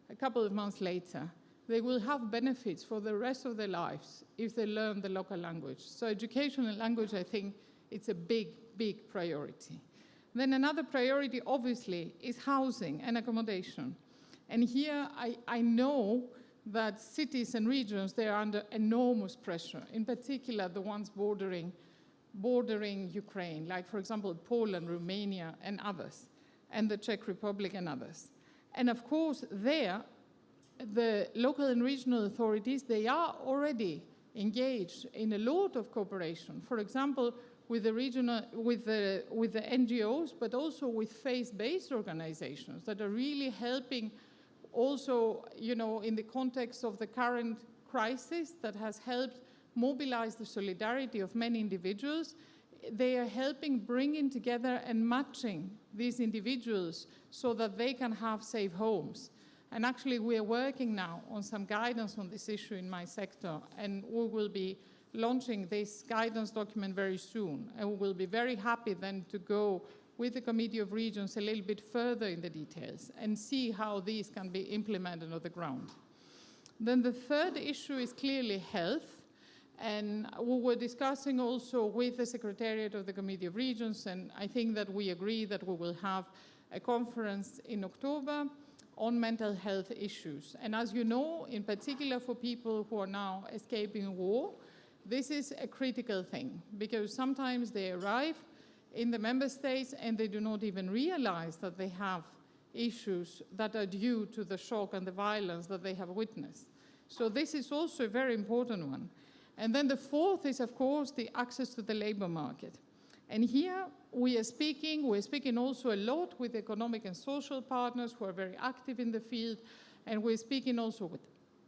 a couple of months later. They will have benefits for the rest of their lives if they learn the local language. So education and language, I think, it's a big, big priority. Then another priority, obviously, is housing and accommodation. And here, I know that cities and regions, they are under enormous pressure, in particular the ones bordering Ukraine, like, for example, Poland, Romania, and others, and the Czech Republic and others. And of course, there, the local and regional authorities, they are already engaged in a lot of cooperation. For example, with the NGOs, but also with faith-based organizations that are really helping also, in the context of the current crisis that has helped mobilize the solidarity of many individuals. They are helping bringing together and matching these individuals so that they can have safe homes. And actually, we are working now on some guidance on this issue in my sector, and we will be launching this guidance document very soon. And we will be very happy then to go with the Committee of Regions a little bit further in the details and see how these can be implemented on the ground. Then the third issue is clearly health. And we were discussing also with the Secretariat of the Committee of Regions, and I think that we agree that we will have a conference in October on mental health issues. And as you know, in particular for people who are now escaping war, this is a critical thing, because sometimes they arrive in the member states and they do not even realize that they have issues that are due to the shock and the violence that they have witnessed. So this is also a very important one. And then the fourth is, of course, the access to the labor market. And here we're speaking also a lot with economic and social partners who are very active in the field, and we're speaking also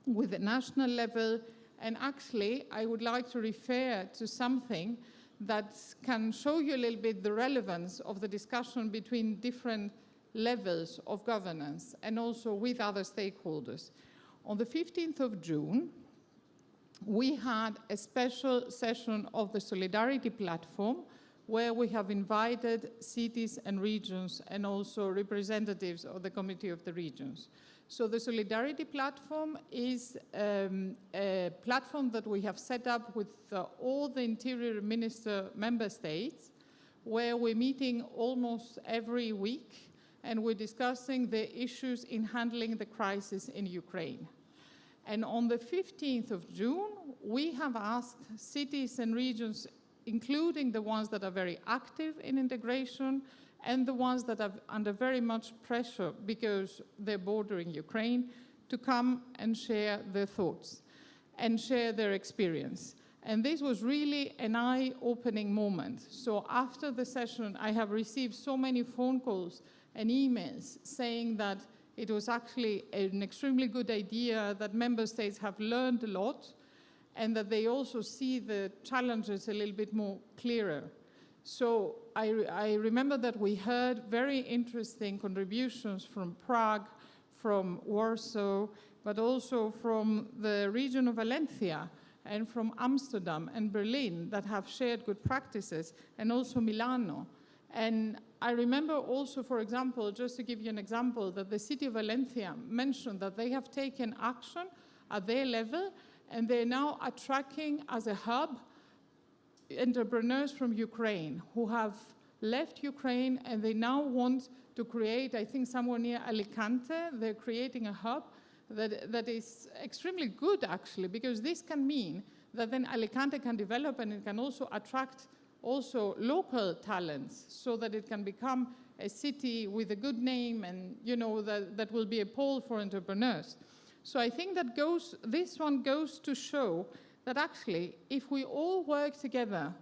with the national level. And actually, I would like to refer to something that can show you a little bit the relevance of the discussion between different levels of governance and also with other stakeholders. On the 15th of June, we had a special session of the Solidarity Platform where we have invited cities and regions and also representatives of the Committee of the Regions. So the Solidarity Platform is a platform that we have set up with all the Interior Minister member states, where we're meeting almost every week, and we're discussing the issues in handling the crisis in Ukraine. And on the 15th of June, we have asked cities and regions, including the ones that are very active in integration and the ones that are under very much pressure because they're bordering Ukraine, to come and share their thoughts and share their experience. And this was really an eye-opening moment. So after the session, I have received so many phone calls and emails saying that it was actually an extremely good idea, that member states have learned a lot, and that they also see the challenges a little bit more clearer. So I remember that we heard very interesting contributions from Prague, from Warsaw, but also from the region of Valencia and from Amsterdam and Berlin that have shared good practices, and also Milano. And I remember also, for example, just to give you an example, that the city of Valencia mentioned that they have taken action at their level, and they're now attracting as a hub entrepreneurs from Ukraine who have left Ukraine, and they now want to create, I think somewhere near Alicante, they're creating a hub that is extremely good actually, because this can mean that then Alicante can develop, and it can also attract also local talents, so that it can become a city with a good name, and that will be a pole for entrepreneurs. So I think that this one goes to show that actually, if we all work together,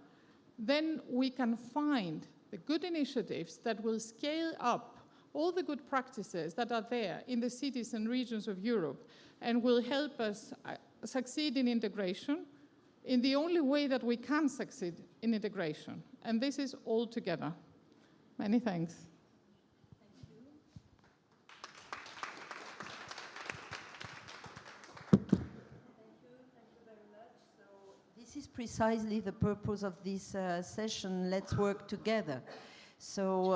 then we can find the good initiatives that will scale up all the good practices that are there in the cities and regions of Europe, and will help us succeed in integration in the only way that we can succeed in integration. And this is all together. Many thanks. This is precisely the purpose of this session, Let's Work Together. So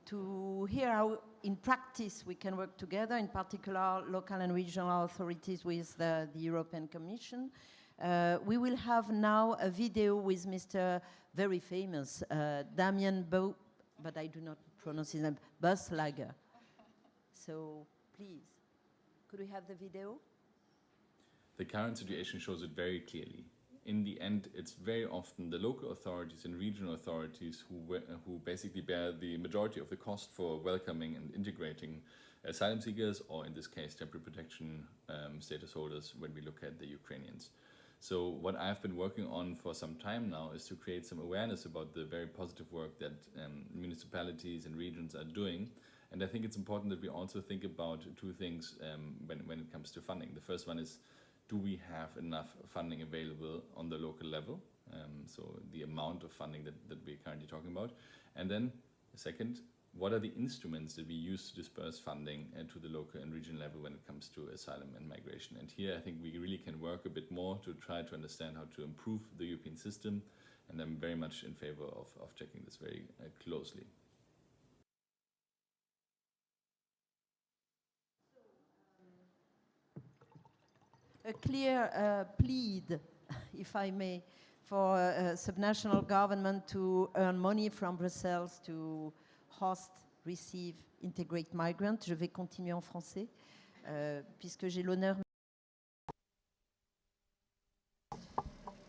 to hear how in practice we can work together, in particular local and regional authorities with the European Commission. We will have now a video with Mr. very famous Damien but I do not pronounce his name, Buslager. So please, could we have the video? The current situation shows it very clearly. In the end, it's very often the local authorities and regional authorities who basically bear the majority of the cost for welcoming and integrating asylum seekers, or in this case, temporary protection status holders, when we look at the Ukrainians. So what I've been working on for some time now is to create some awareness about the very positive work that municipalities and regions are doing. And I think it's important that we also think about two things when it comes to funding. The first one is, do we have enough funding available on the local level? So the amount of funding that we're currently talking about. And then second, what are the instruments that we use to disperse funding to the local and regional level when it comes to asylum and migration? And here I think we really can work a bit more to try to understand how to improve the European system. And I'm very much in favor of checking this very closely. A clear plea, if I may, for subnational government to earn money from Brussels to host, receive, integrate migrants. Je vais continuer en français, puisque j'ai l'honneur.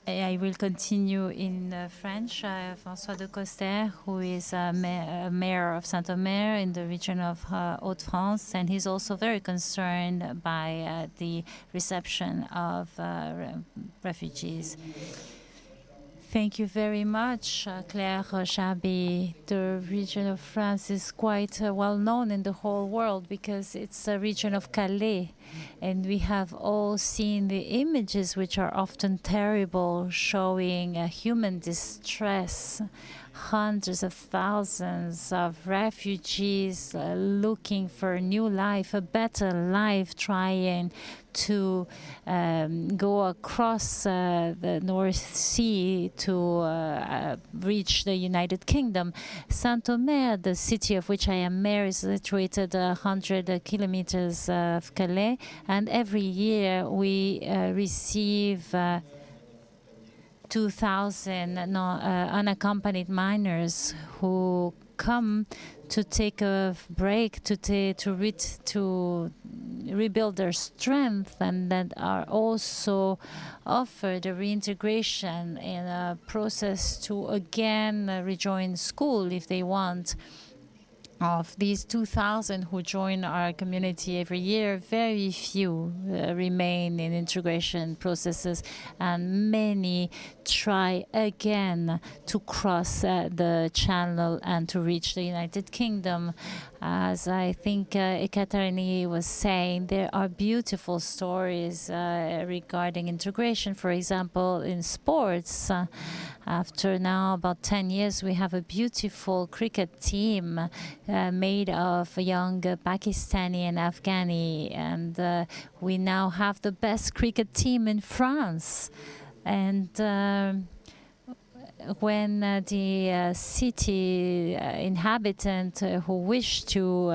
I will continue in French. François de Coster, who is mayor of Saint-Omer in the region of Hauts-de-France, and he's also very concerned by the reception of refugees. Thank you very much, Claire Chabi. The region of France is quite well known in the whole world because it's a region of Calais. And we have all seen the images, which are often terrible, showing human distress. Hundreds of thousands of refugees looking for a new life, a better life, trying to go across the North Sea to reach the United Kingdom. Saint-Omer, the city of which I am mayor, is situated 100 kilometers of Calais, and every year we receive 2,000 unaccompanied minors who come to take a break, to rebuild their strength, and that are also offered a reintegration in a process to again rejoin school if they want. of these 2,000 who join our community every year, very few remain in integration processes, and many try again to cross the channel and to reach the United Kingdom. As I think Ekaterini was saying, there are beautiful stories regarding integration. For example, in sports, after now about 10 years, we have a beautiful cricket team made of young Pakistani and Afghani, and we now have the best cricket team in France. And when the city inhabitant who wished to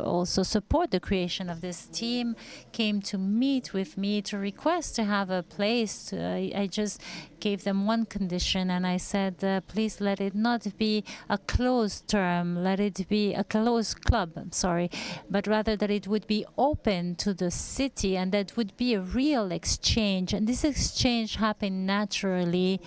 also support the creation of this team came to meet with me to request to have a place. I just gave them one condition, and I said, please let it not be a closed term, let it be a closed club, I'm sorry, but rather that it would be open to the city and that would be a real exchange. And this exchange happened naturally,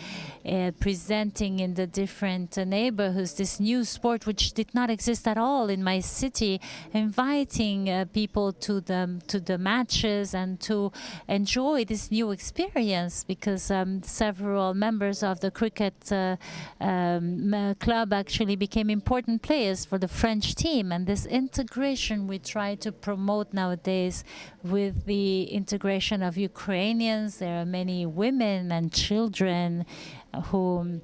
presenting in the different neighborhoods this new sport which did not exist at all in my city, inviting people to the matches and to enjoy this new experience, because several members of the cricket club actually became important players for the French team. And this integration we try to promote nowadays with the integration of Ukrainians. There are many women and children who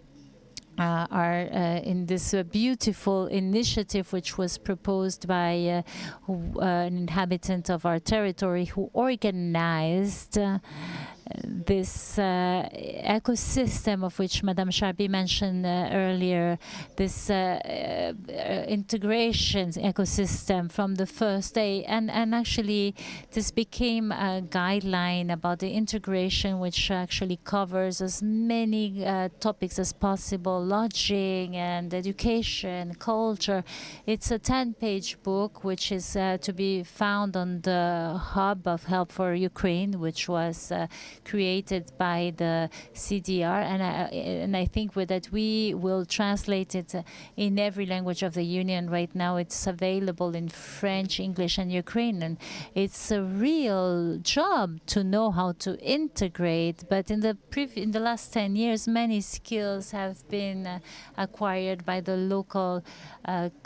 are in this beautiful initiative which was proposed by an inhabitant of our territory who organized this ecosystem of which Madame Charby mentioned earlier, this integration ecosystem from the first day. And actually this became a guideline about the integration which actually covers as many topics as possible, lodging and education, culture. It's a 10-page book which is to be found on the Hub of Help for Ukraine, which was created by the CDR, and I think that we will translate it in every language of the Union. Right now it's available in French, English and Ukrainian. It's a real job to know how to integrate, but in the last 10 years many skills have been acquired by the local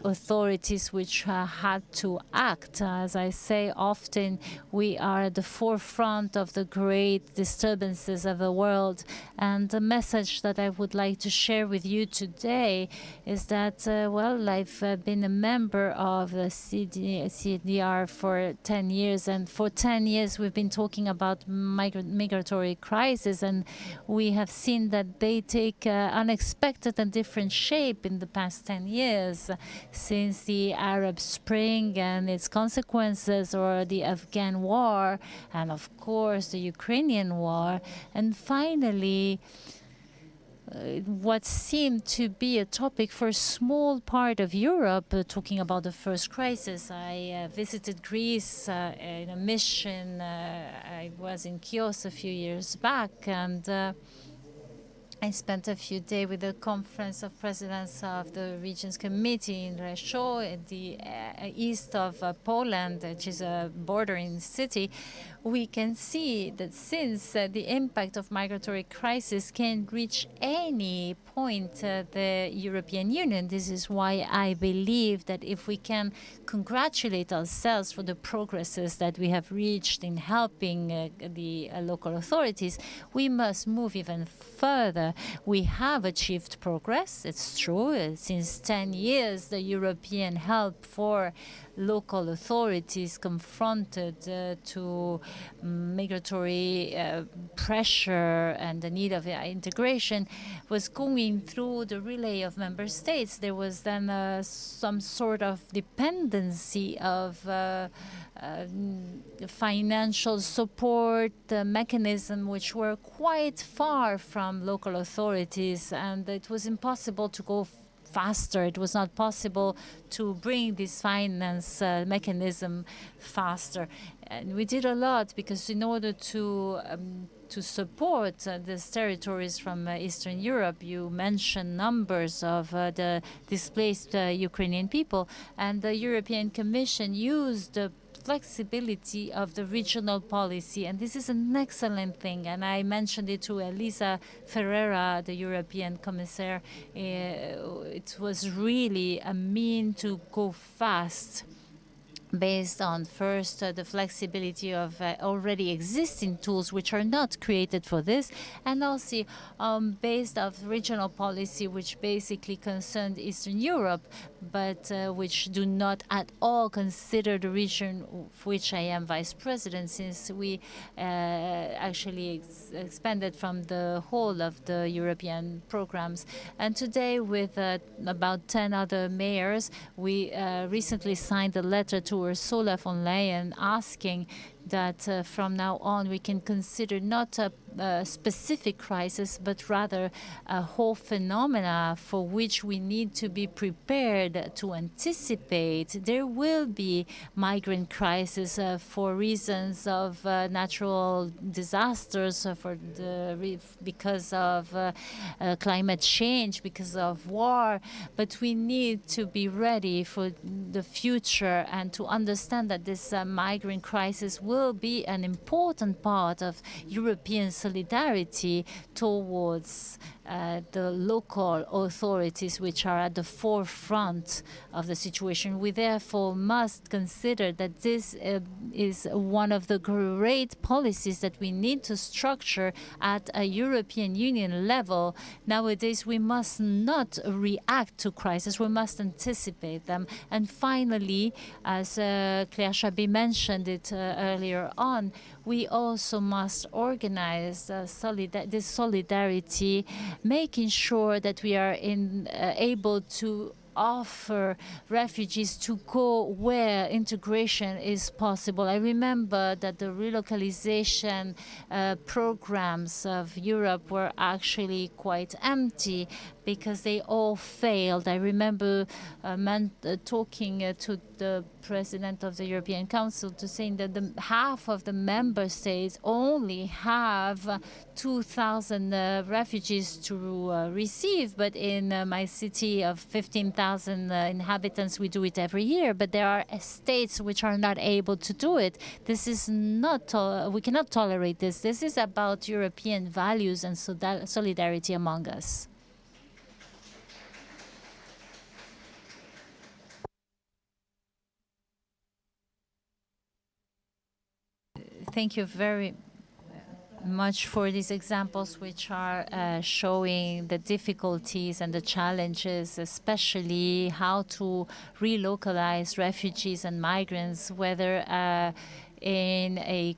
authorities which had to act. As I say often, we are at the forefront of the great disturbances of the world, and the message that I would like to share with you today is that well, I've been a member of the CDR for 10 years, and for 10 years we've been talking about migratory crisis, and we have seen that they take unexpected and different shape in the past 10 years, since the Arab Spring and its consequences, or the Afghan war, and of course the Ukrainian war. And finally, what seemed to be a topic for a small part of Europe, talking about the first crisis. I visited Greece in a mission. I was in Chios a few years back, and I spent a few days with the Conference of Presidents of the Regions Committee in Rzeszów, in the east of Poland, which is a bordering city. We can see that since the impact of migratory crisis can reach any point the European Union, this is why I believe that if we can congratulate ourselves for the progresses that we have reached in helping the local authorities, we must move even further. We have achieved progress, it's true. Since 10 years, the European help for local authorities confronted to migratory pressure and the need of integration was going through the relay of member states. There was then some sort of dependency of financial support mechanism which were quite far from local authorities, and it was impossible to go faster. It was not possible to bring this finance mechanism faster. And we did a lot, because in order to to support these territories from Eastern Europe. You mentioned numbers of the displaced Ukrainian people, and the European Commission used the flexibility of the regional policy, and this is an excellent thing. And I mentioned it to Elisa Ferreira, the European Commissaire. It was really a mean to go fast, based on first the flexibility of already existing tools which are not created for this, and also based of regional policy which basically concerned Eastern Europe, but which do not at all consider the region of which I am vice president, since we actually expanded from the whole of the European programs. And today, with about 10 other mayors, we recently signed a letter to Ursula von Leyen asking that from now on we can consider not a specific crisis, but rather a whole phenomena for which we need to be prepared to anticipate. There will be migrant crisis for reasons of natural disasters, because of climate change, because of war, but we need to be ready for the future and to understand that this migrant crisis will be an important part of European solidarity towards the local authorities which are at the forefront of the situation. We therefore must consider that this is one of the great policies that we need to structure at a European Union level. Nowadays, we must not react to crises, we must anticipate them. And finally, as Claire Chabot mentioned it earlier on, we also must organize this solidarity, making sure that we are able to offer refugees to go where integration is possible. I remember that the relocalization programs of Europe were actually quite empty because they all failed. I remember talking to the President of the European Council to saying that half of the member states only have 2,000 refugees to receive, but in my city of 15,000 inhabitants, we do it every year. But there are states which are not able to do it. This is not, we cannot tolerate this. This is about European values and solidarity among us. Thank you very much for these examples, which are showing the difficulties and the challenges, especially how to relocalize refugees and migrants, whether in a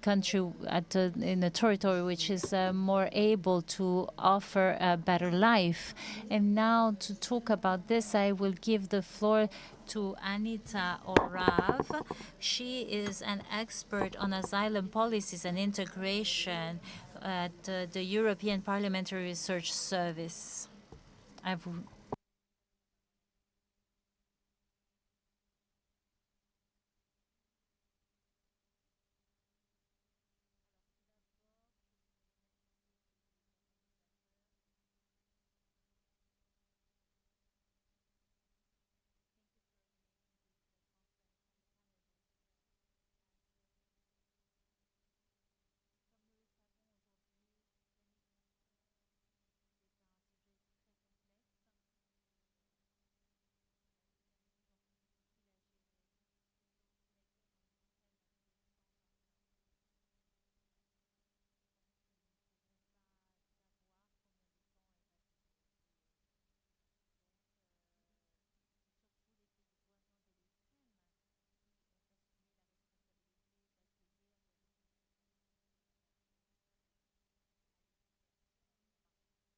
country, in a territory which is more able to offer a better life. And now to talk about this, I will give the floor to Anita Orav. She is an expert on asylum policies and integration at the European Parliamentary Research Service.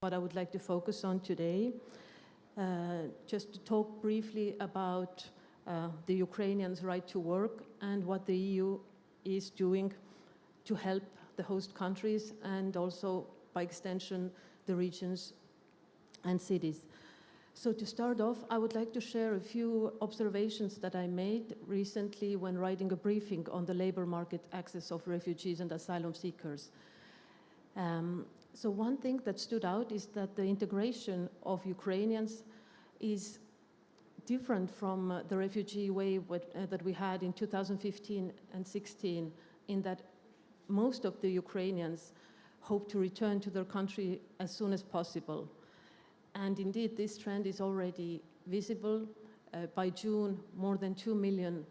What I would like to focus on today, just to talk briefly about the Ukrainians' right to work and what the EU is doing to help the host countries and also, by extension, the regions and cities. So to start off, I would like to share a few observations that I made recently when writing a briefing on the labor market access of refugees and asylum seekers. So one thing that stood out is that the integration of Ukrainians is different from the refugee wave that we had in 2015 and 16, in that most of the Ukrainians hope to return to their country as soon as possible. And indeed, this trend is already visible. By June, more than 2 million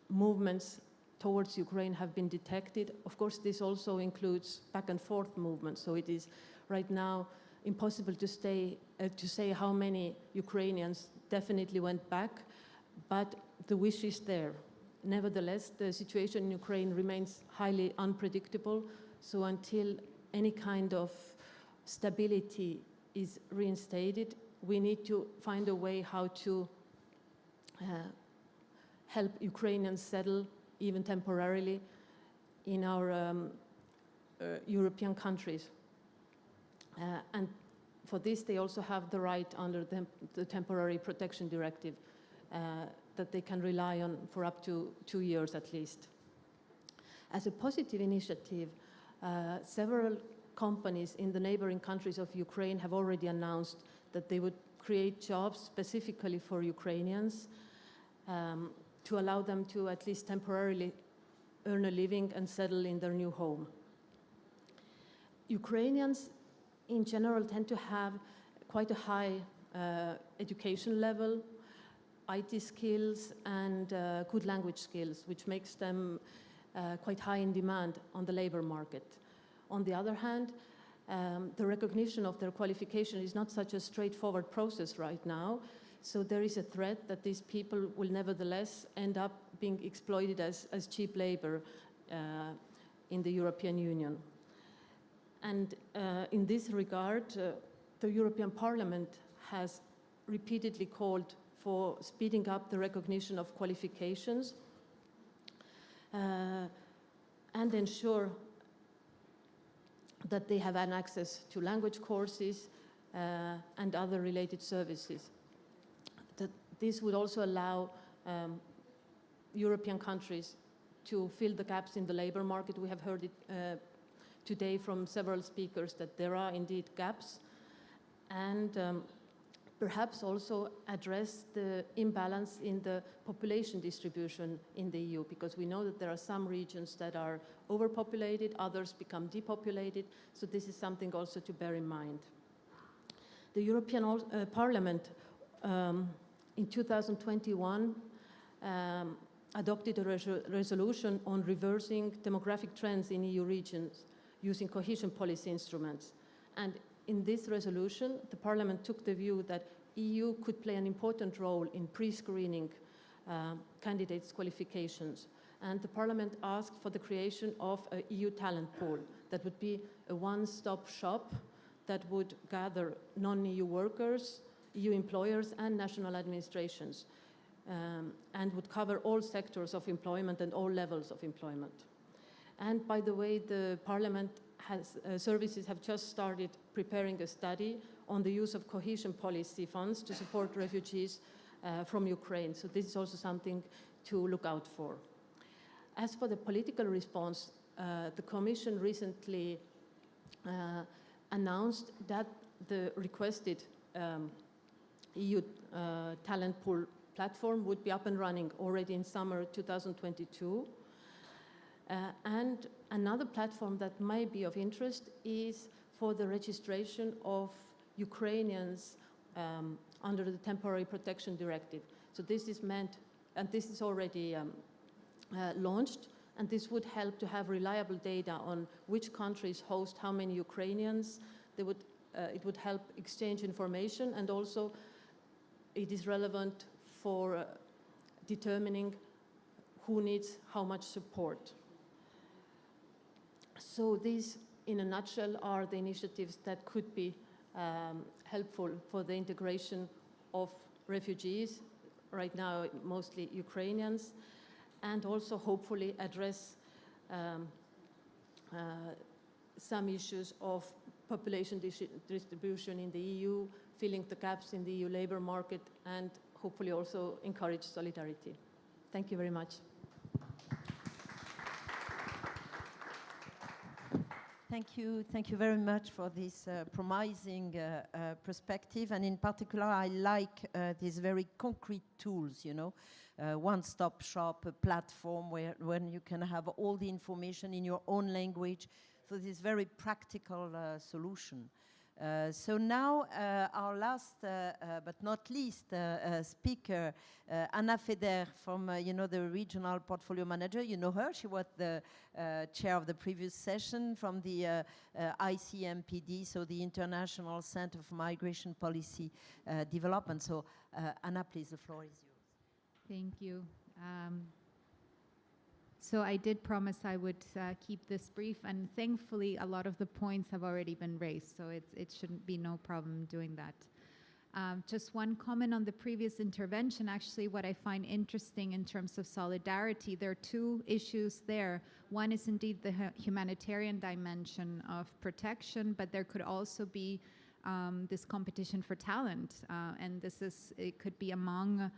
movements towards Ukraine have been detected. Of course, this also includes back and forth movements, so it is right now impossible to say how many Ukrainians definitely went back, but the wish is there. Nevertheless, the situation in Ukraine remains highly unpredictable, so until any kind of stability is reinstated, we need to find a way how to help Ukrainians settle, even temporarily, in our European countries. And for this, they also have the right under the Temporary Protection Directive that they can rely on for up to 2 years at least. As a positive initiative, several companies in the neighboring countries of Ukraine have already announced that they would create jobs specifically for Ukrainians to allow them to at least temporarily earn a living and settle in their new home. Ukrainians in general tend to have quite a high education level, IT skills, and good language skills, which makes them quite high in demand on the labor market. On the other hand, the recognition of their qualification is not such a straightforward process right now, so there is a threat that these people will nevertheless end up being exploited as cheap labor in the European Union. And in this regard, the European Parliament has repeatedly called for speeding up the recognition of qualifications and ensure that they have an access to language courses and other related services. This would also allow European countries to fill the gaps in the labor market. We have heard it today from several speakers that there are indeed gaps, and perhaps also address the imbalance in the population distribution in the EU, because we know that there are some regions that are overpopulated, others become depopulated, so this is something also to bear in mind. The European Parliament in 2021 adopted a resolution on reversing demographic trends in EU regions using cohesion policy instruments. And in this resolution, the Parliament took the view that EU could play an important role in pre-screening candidates' qualifications. And the Parliament asked for the creation of an EU talent pool that would be a one-stop shop that would gather non-EU workers, EU employers, and national administrations, and would cover all sectors of employment and all levels of employment. And by the way, the Parliament services have just started preparing a study on the use of cohesion policy funds to support refugees from Ukraine. So this is also something to look out for. As for the political response, the Commission recently announced that the requested EU talent pool platform would be up and running already in summer 2022. And another platform that might be of interest is for the registration of Ukrainians under the Temporary Protection Directive. So this is meant, and this is already launched, and this would help to have reliable data on which countries host how many Ukrainians. It would help exchange information, and also it is relevant for determining who needs how much support. So these, in a nutshell, are the initiatives that could be helpful for the integration of refugees, right now mostly Ukrainians, and also hopefully address some issues of population distribution in the EU, filling the gaps in the EU labor market, and hopefully also encourage solidarity. Thank you very much. Thank you very much for this promising perspective, and in particular, I like these very concrete tools, you know, one-stop shop, a platform when you can have all the information in your own language, so this very practical solution. So now our last but not least speaker, Anna Feder from the regional portfolio manager. You know her. She was the chair of the previous session from the ICMPD, so the International Center for Migration Policy Development. So Anna, please, the floor is yours. Thank you. So I did promise I would keep this brief, and thankfully a lot of the points have already been raised, so it shouldn't be no problem doing that. Just one comment on the previous intervention. Actually, what I find interesting in terms of solidarity, there are two issues there. One is indeed the humanitarian dimension of protection, but there could also be this competition for talent, and it could be among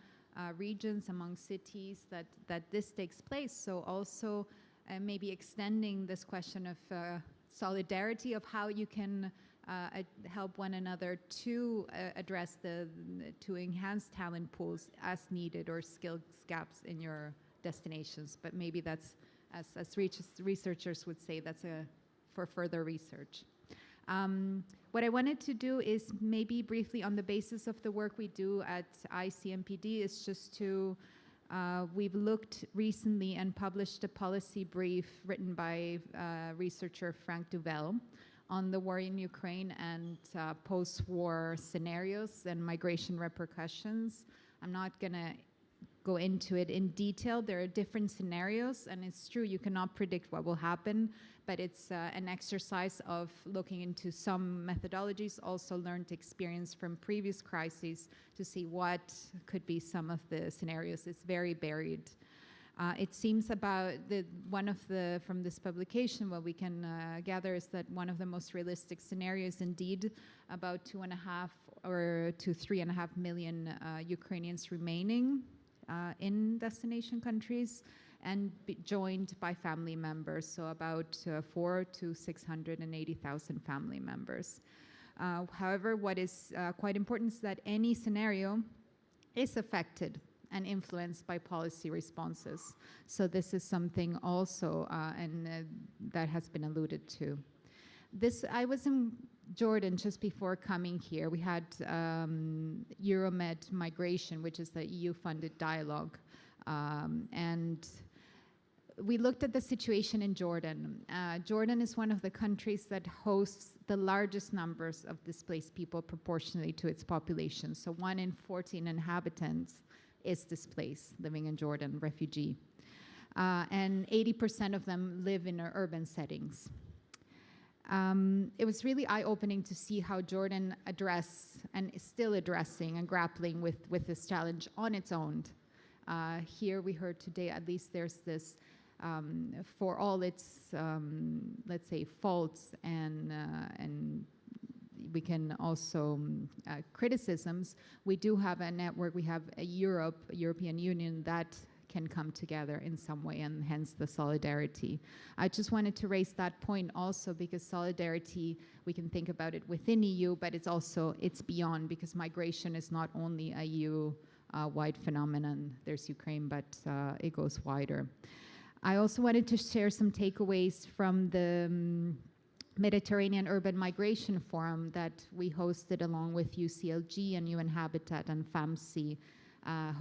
regions, among cities that this takes place. So also maybe extending this question of solidarity, of how you can help one another to address to enhance talent pools as needed, or skills gaps in your destinations. But maybe that's, as researchers would say, that's for further research. What I wanted to do is maybe briefly, on the basis of the work we do at ICMPD, is just to, we've looked recently and published a policy brief written by researcher Frank Duvel on the war in Ukraine and post-war scenarios and migration repercussions. I'm not going to go into it in detail. There are different scenarios, and it's true, you cannot predict what will happen, but it's an exercise of looking into some methodologies, also learned experience from previous crises, to see what could be some of the scenarios. It's very varied. It seems from this publication, what we can gather is that one of the most realistic scenarios, indeed, about 2.5 or to 3.5 million Ukrainians remaining in destination countries, and joined by family members, so about 400,000 to 680,000 family members. However, what is quite important is that any scenario is affected and influenced by policy responses. So this is something also, that has been alluded to. I was in Jordan just before coming here. We had Euromed Migration, which is the EU-funded dialogue, and we looked at the situation in Jordan. Jordan is one of the countries that hosts the largest numbers of displaced people proportionally to its population. So 1 in 14 inhabitants is displaced, living in Jordan, refugee. And 80% of them live in urban settings. It was really eye-opening to see how Jordan addressed and is still addressing and grappling with this challenge on its own. Here we heard today, at least there's this, for all its, let's say, faults and we can also criticisms, we do have a network, we have a European Union that can come together in some way, and hence the solidarity. I just wanted to raise that point also, because solidarity, we can think about it within EU, but it's beyond, because migration is not only a EU-wide phenomenon. There's Ukraine, but it goes wider. I also wanted to share some takeaways from the Mediterranean Urban Migration Forum that we hosted along with UCLG and UN Habitat and FAMC,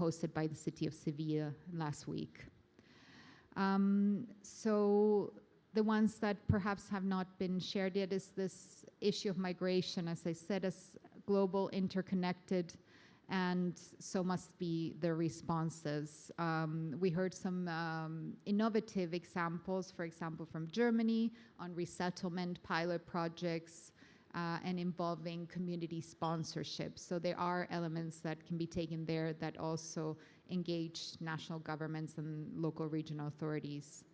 hosted by the city of Sevilla last week. So the ones that perhaps have not been shared yet is this issue of migration, as I said, as global, interconnected, and so must be the responses. We heard some innovative examples, for example, from Germany on resettlement pilot projects and involving community sponsorship. So there are elements that can be taken there that also engage national governments and local regional authorities.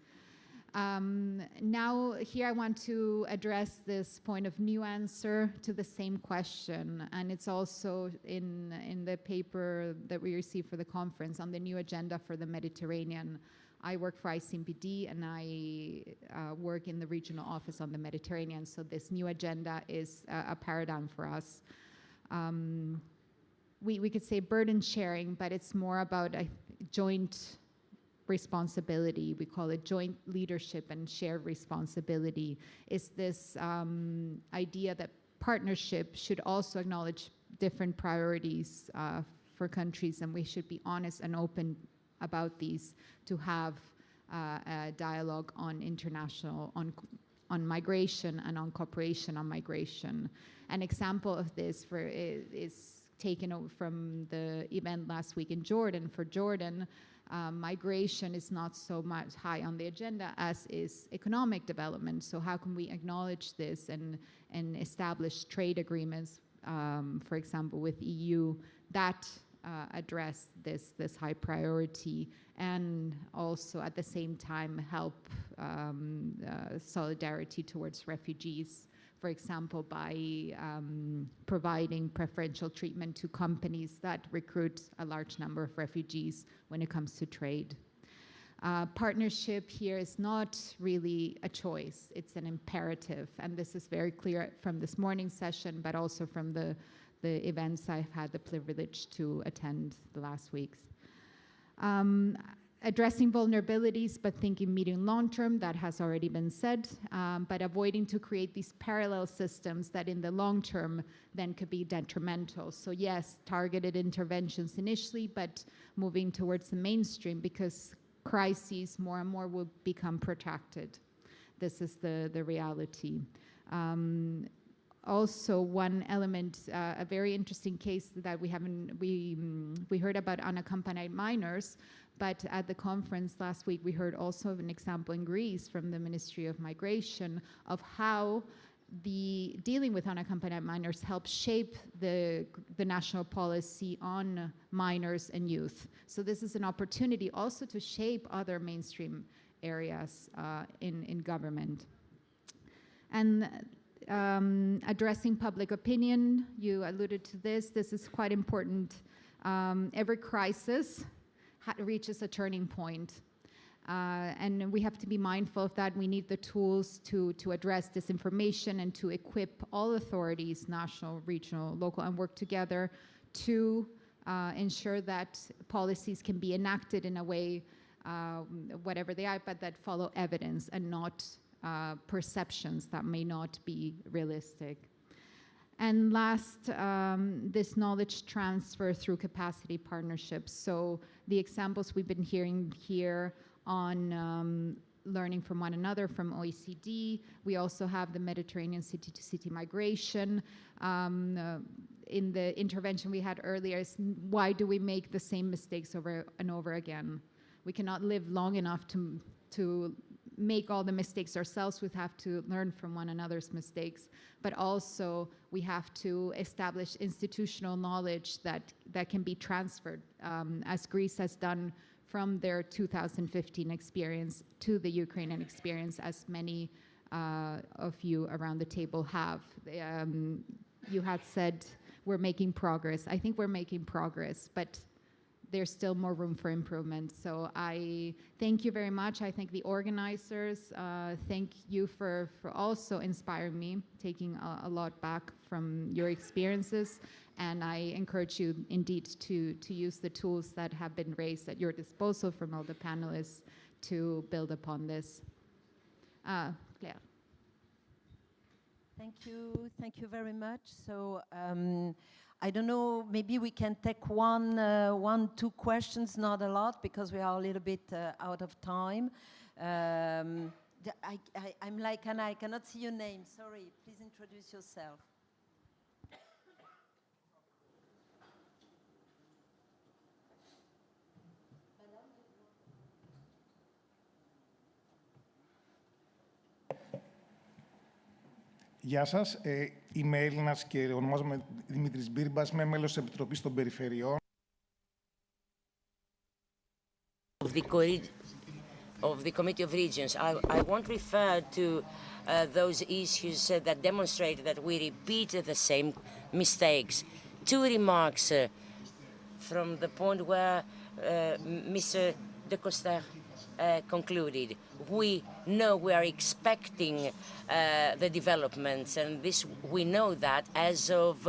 Now, here I want to address this point of new answer to the same question, and it's also in the paper that we received for the conference on the new agenda for the Mediterranean. I work for ICMPD, and I work in the regional office on the Mediterranean, so this new agenda is a paradigm for us. We could say burden sharing, but it's more about a joint responsibility. We call it joint leadership and shared responsibility. Is this idea that partnership should also acknowledge different priorities for countries, and we should be honest and open about these to have a dialogue on international, on migration and on cooperation on migration. An example of this is taken over from the event last week in Jordan. For Jordan, migration is not so much high on the agenda as is economic development. So how can we acknowledge this and establish trade agreements, for example, with EU that address this high priority, and also at the same time help solidarity towards refugees, for example, by providing preferential treatment to companies that recruit a large number of refugees when it comes to trade. Partnership here is not really a choice, it's an imperative, and this is very clear from this morning's session, but also from the events I've had the privilege to attend the last weeks. Addressing vulnerabilities, but thinking medium long term, that has already been said, but avoiding to create these parallel systems that in the long term then could be detrimental. So yes, targeted interventions initially, but moving towards the mainstream, because crises more and more will become protracted. This is the reality. Also, one element, a very interesting case that we heard about unaccompanied minors, but at the conference last week, we heard also of an example in Greece from the Ministry of Migration of how the dealing with unaccompanied minors helps shape the national policy on minors and youth. So this is an opportunity also to shape other mainstream areas in government. And addressing public opinion, you alluded to this. This is quite important. Every crisis reaches a turning point. And we have to be mindful of that. We need the tools to address disinformation and to equip all authorities, national, regional, local, and work together to ensure that policies can be enacted in a way, whatever they are, but that follow evidence and not perceptions that may not be realistic. And last, this knowledge transfer through capacity partnerships. So the examples we've been hearing here on learning from one another from OECD. We also have the Mediterranean city-to-city migration. In the intervention we had earlier, is why do we make the same mistakes over and over again? We cannot live long enough to make all the mistakes ourselves. We have to learn from one another's mistakes, but also we have to establish institutional knowledge that can be transferred, as Greece has done from their 2015 experience to the Ukrainian experience, as many of you around the table have. You had said we're making progress. I think we're making progress, but there's still more room for improvement. So I thank you very much. I thank the organizers. Thank you for also inspiring me, taking a lot back from your experiences. And I encourage you indeed to use the tools that have been raised at your disposal from all the panelists to build upon this. Claire. Thank you very much. So I don't know, maybe we can take two questions, not a lot, because we are a little bit out of time. I'm like, and I cannot see your name, sorry, please introduce yourself. Γεια σας. Είμαι Έλληνας και ονομάζομαι Δημήτρης Μπίρμπας. Είμαι μέλος της Επιτροπής των Περιφερειών. of the Committee of Regions, I won't refer to those issues that demonstrate that we repeat the same mistakes. Two remarks from the point where Mr. de Coster concluded. We know we are expecting the developments, and this we know that as of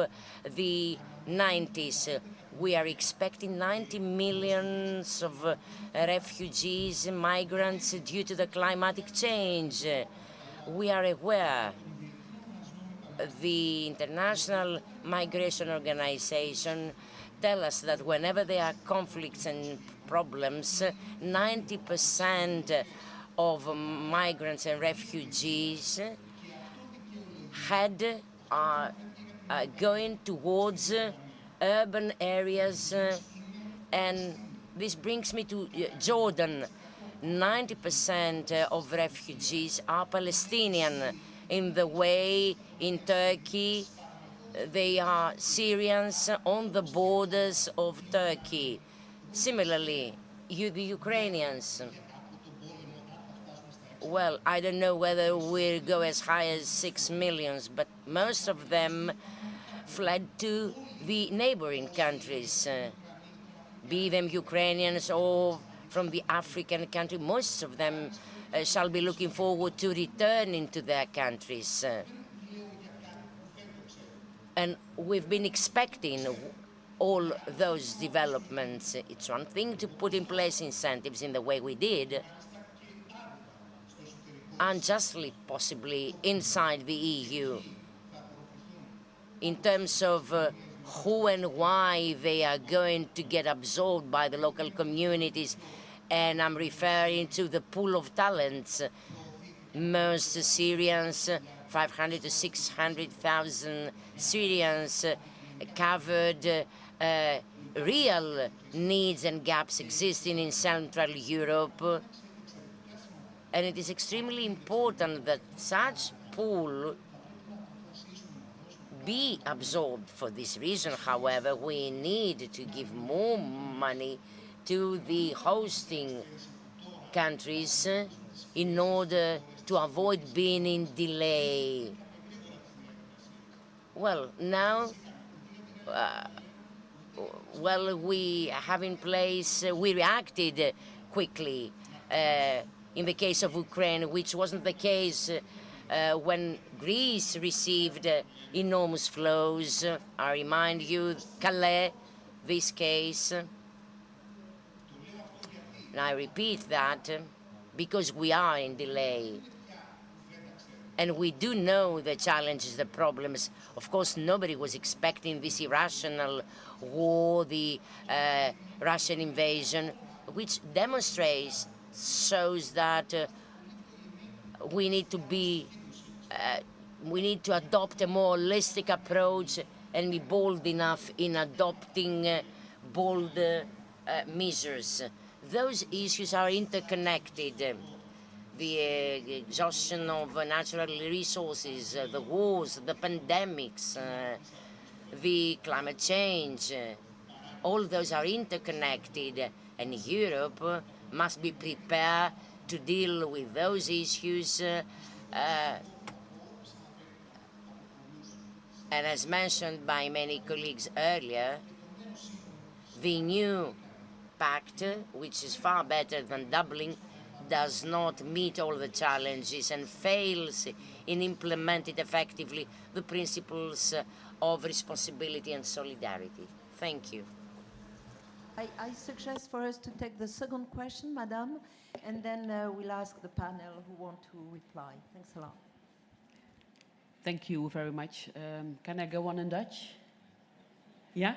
the 90s, we are expecting 90 million of refugees and migrants due to the climatic change. We are aware the International Migration Organization tell us that whenever there are conflicts and problems, 90% of migrants and refugees are going towards urban areas, and this brings me to Jordan. 90% of refugees are Palestinian. In the way in Turkey, they are Syrians on the borders of Turkey. Similarly, the Ukrainians. Well, I don't know whether we'll go as high as 6 million, but most of them fled to the neighboring countries, be them Ukrainians or from the African country. Most of them shall be looking forward to returning to their countries. And we've been expecting all those developments. It's one thing to put in place incentives in the way we did, unjustly possibly inside the EU, in terms of who and why they are going to get absorbed by the local communities. And I'm referring to the pool of talents. Most Syrians, 500 to 600,000 Syrians covered real needs and gaps existing in Central Europe. And it is extremely important that such pool be absorbed. For this reason, however, we need to give more money to the hosting countries in order to avoid being in delay. Well, now, we have in place, we reacted quickly in the case of Ukraine, which wasn't the case when Greece received enormous flows. I remind you, Calais, this case. And I repeat that because we are in delay. And we do know the challenges, the problems. Of course, nobody was expecting this irrational war, the Russian invasion, which demonstrates, shows that we need to adopt a more holistic approach and be bold enough in adopting bold measures. Those issues are interconnected. The exhaustion of natural resources, the wars, the pandemics, the climate change, all those are interconnected, and Europe must be prepared to deal with those issues. And as mentioned by many colleagues earlier, the new pact, which is far better than Dublin, does not meet all the challenges and fails in implementing effectively the principles of responsibility and solidarity. Thank you. I suggest for us to take the second question, Madam, and then we'll ask the panel who want to reply. Thanks a lot. Thank you very much. Can I go on in Dutch? Yeah?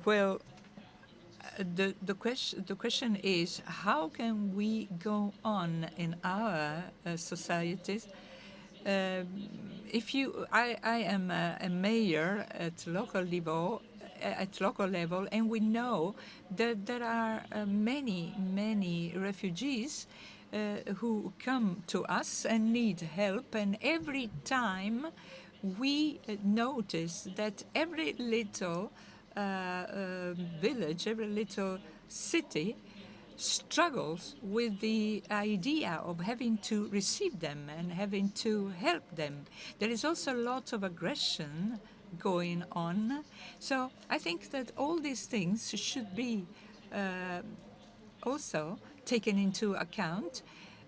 Well, the question is, how can we go on in our societies? I am a mayor at local level, and we know that there are many refugees who come to us and need help, and every time we notice that every little village, every little city struggles with the idea of having to receive them and having to help them. There is also a lot of aggression going on. So I think that all these things should be also taken into account.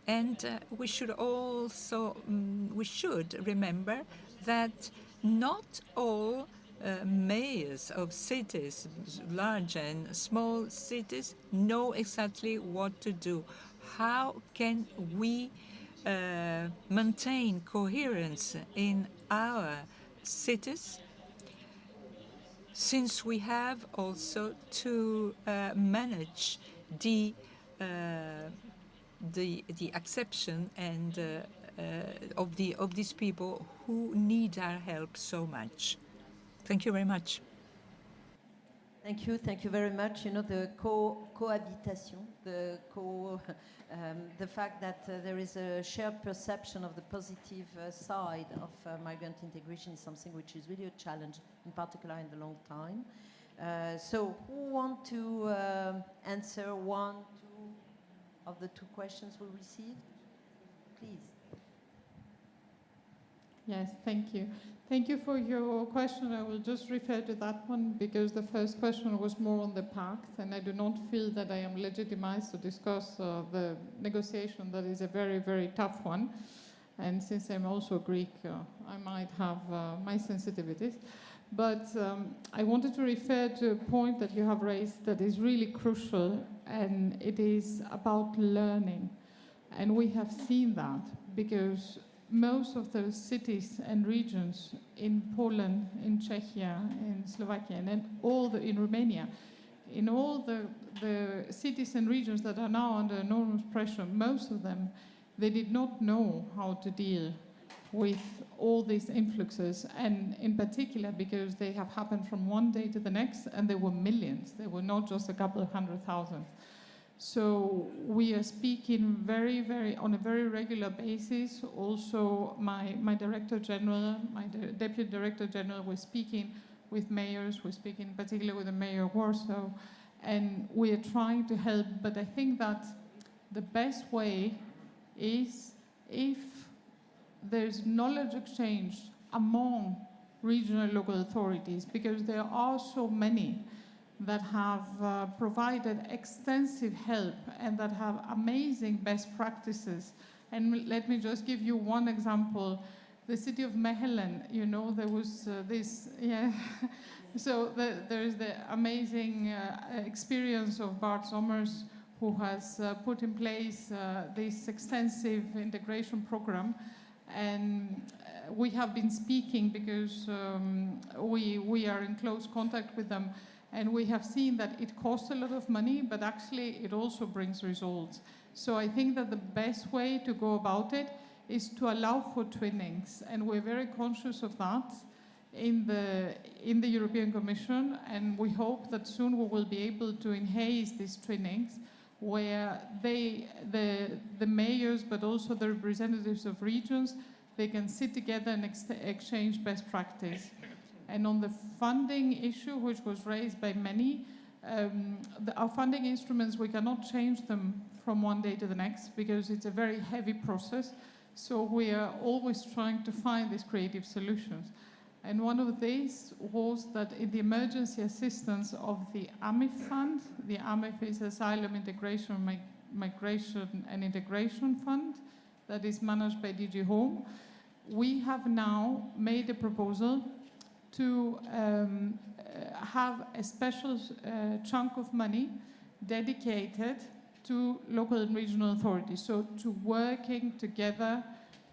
And we should also remember that not all mayors of cities, large and small cities, know exactly what to do. How can we maintain coherence in our cities, since we have also to manage the acceptance and of these people who need our help so much. Thank you very much. Thank you very much. You know, the cohabitation, the fact that there is a shared perception of the positive side of migrant integration is something which is really a challenge, in particular in the long time. So who want to answer one, two of the two questions we received? Please. Yes, thank you. Thank you for your question. I will just refer to that one because the first question was more on the pact, and I do not feel that I am legitimized to discuss the negotiation that is a very, very tough one. And since I'm also Greek, I might have my sensitivities. But I wanted to refer to a point that you have raised that is really crucial, and it is about learning. And we have seen that because most of the cities and regions in Poland, in Czechia, in Slovakia, and in Romania, in all the cities and regions that are now under enormous pressure, most of them, they did not know how to deal with all these influxes, and in particular because they have happened from one day to the next, and there were millions. They were not just a couple of 100,000. So we are speaking on a very regular basis. Also, my Director General, my Deputy Director General, was speaking with mayors. We're speaking particularly with the Mayor of Warsaw, and we are trying to help. But I think that the best way is if there's knowledge exchange among regional local authorities, because there are so many that have provided extensive help and that have amazing best practices. And let me just give you one example. The city of Mechelen, you know, there was so there is the amazing experience of Bart Sommers, who has put in place this extensive integration program. And we have been speaking because we are in close contact with them. And we have seen that it costs a lot of money, but actually it also brings results. So I think that the best way to go about it is to allow for twinnings. And we're very conscious of that in the European Commission. And we hope that soon we will be able to enhance these twinnings where the mayors, but also the representatives of regions, they can sit together and exchange best practice. And on the funding issue, which was raised by many, our funding instruments, we cannot change them from one day to the next because it's a very heavy process. So we are always trying to find these creative solutions. And one of these was that in the emergency assistance of the AMIF fund, the AMIF is Asylum Integration, Migration and Integration Fund that is managed by DG Home, we have now made a proposal to have a special chunk of money dedicated to local and regional authorities, so to working together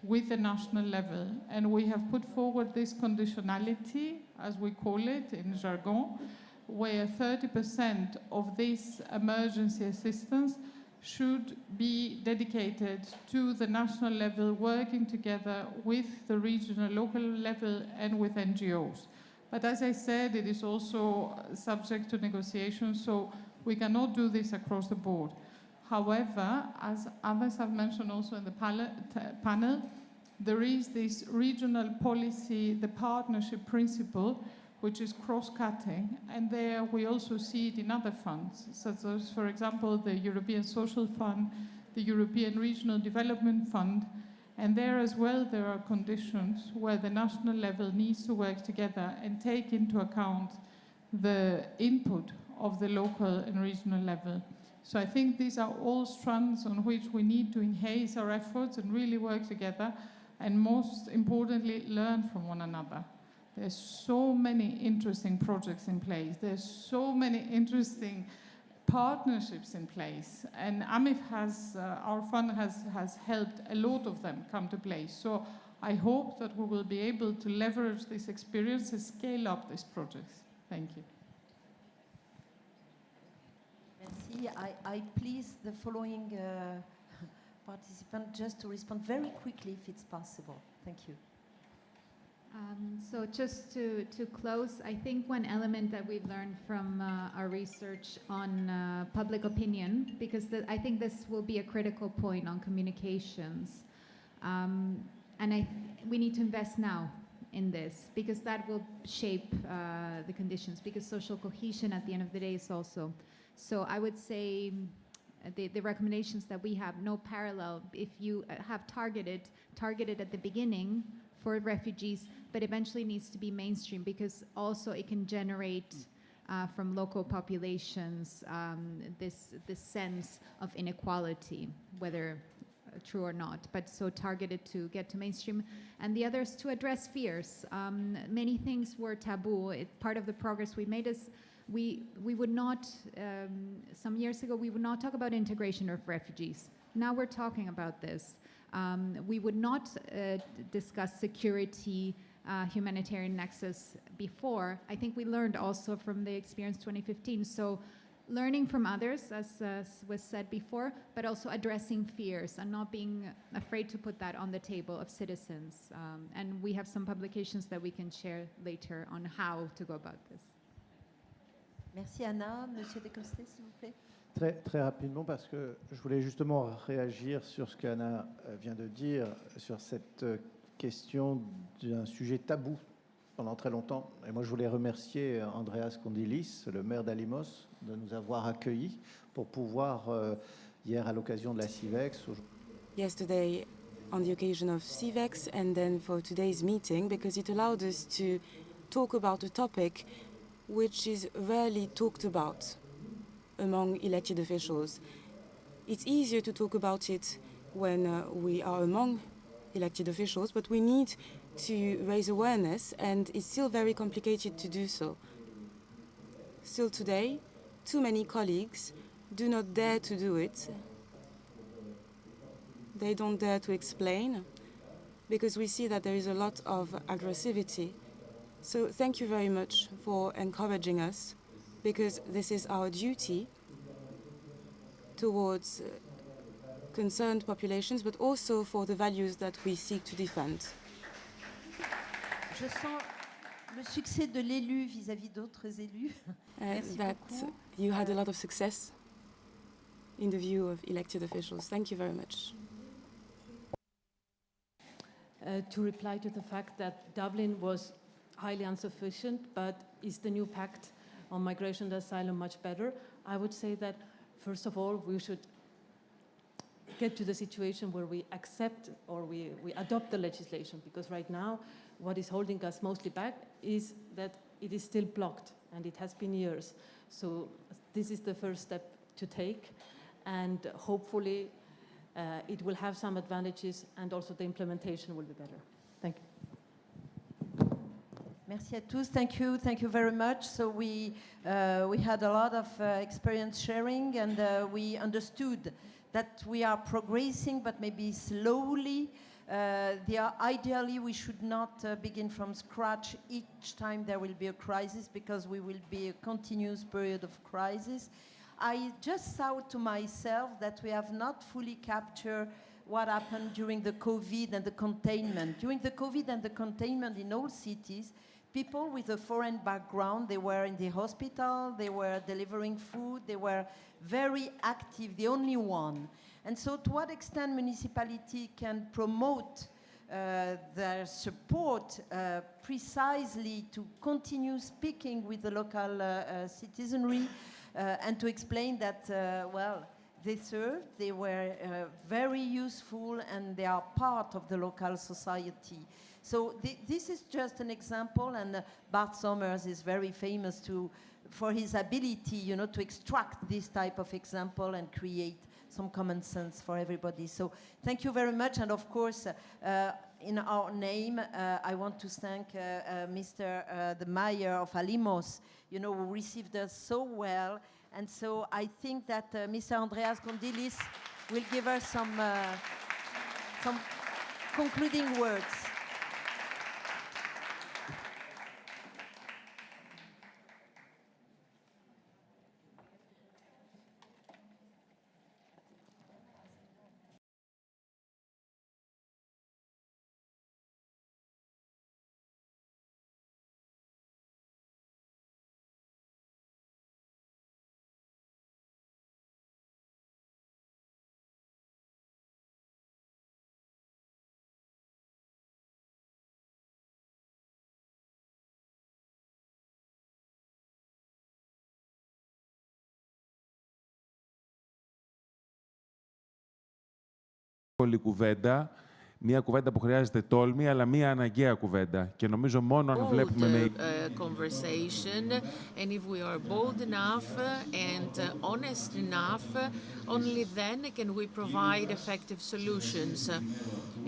with the national level. And we have put forward this conditionality, as we call it in jargon, where 30% of this emergency assistance should be dedicated to the national level, working together with the regional, local level, and with NGOs. But as I said, it is also subject to negotiation, so we cannot do this across the board. However, as others have mentioned also in the panel, there is this regional policy, the partnership principle, which is cross-cutting, and there we also see it in other funds, such as, for example, the European Social Fund, the European Regional Development Fund, and there as well there are conditions where the national level needs to work together and take into account the input of the local and regional level. So I think these are all strands on which we need to enhance our efforts and really work together, and most importantly, learn from one another. There's so many interesting projects in place. There's so many interesting partnerships in place. And AMIF has, our fund has helped a lot of them come to place. So I hope that we will be able to leverage this experience and scale up these projects. Thank you. Merci. I please the following participant just to respond very quickly if it's possible. Thank you. So just to close, I think one element that we've learned from our research on public opinion, because I think this will be a critical point on communications, and we need to invest now in this, because that will shape the conditions, because social cohesion at the end of the day is also. So I would say the recommendations that we have, no parallel, if you have targeted at the beginning for refugees, but eventually needs to be mainstream, because also it can generate from local populations this sense of inequality, whether true or not, but so targeted to get to mainstream. And the other is to address fears. Many things were taboo. Part of the progress we made is we would not, some years ago, we would not talk about integration of refugees. Now we're talking about this. We would not discuss security, humanitarian nexus before. I think we learned also from the experience 2015. So learning from others, as was said before, but also addressing fears and not being afraid to put that on the table of citizens. And we have some publications that we can share later on how to go about this. Merci Anna. Monsieur Descostes, s'il vous plaît. Très rapidement, parce que je voulais justement réagir sur ce qu'Anna vient de dire, sur cette question d'un sujet tabou pendant très longtemps. Et moi, je voulais remercier Andreas Kondylis, le maire d'Alimos, de nous avoir accueillis pour pouvoir, hier à l'occasion de la CIVEX... Yesterday, on the occasion of CIVEX, and then for today's meeting, because it allowed us to talk about a topic which is rarely talked about among elected officials. It's easier to talk about it when we are among elected officials, but we need to raise awareness, and it's still very complicated to do so. Still today, too many colleagues do not dare to do it. They don't dare to explain, because we see that there is a lot of aggressivity. So thank you very much for encouraging us, because this is our duty towards concerned populations, but also for the values that we seek to defend. Je sens le succès de l'élu vis-à-vis d'autres élus. Merci that beaucoup. You had a lot of success in the view of elected officials. Thank you very much. To reply to the fact that Dublin was highly insufficient, but is the new pact on migration and asylum much better? I would say that, first of all, we should get to the situation where we accept or we adopt the legislation, because right now what is holding us mostly back is that it is still blocked, and it has been years. So this is the first step to take, and hopefully it will have some advantages, and also the implementation will be better. Thank you. Merci à tous. Thank you very much. So we had a lot of experience sharing, and we understood that we are progressing, but maybe slowly. Ideally, we should not begin from scratch each time there will be a crisis, because we will be a continuous period of crisis. I just thought to myself that we have not fully captured what happened during the COVID and the containment. During the COVID and the containment in all cities, people with a foreign background, they were in the hospital, they were delivering food, they were very active, the only one. And so to what extent municipality can promote their support precisely to continue speaking with the local citizenry and to explain that, well, they served, they were very useful, and they are part of the local society. So this is just an example, and Bart Somers is very famous for his ability, you know, to extract this type of example and create some common sense for everybody. So thank you very much, and of course, in our name, I want to thank Mr. the Mayor of Alimos, you know, who received us so well. And so I think that Mr. Andreas Kondylis will give us some concluding words. Πολύ κουβέντα, μια κουβέντα που χρειάζεται τόλμη, αλλά μια αναγκαία κουβέντα. Και νομίζω μόνο αν βλέπουμε με... conversation, and if we are bold enough and honest enough, only then can we provide effective solutions.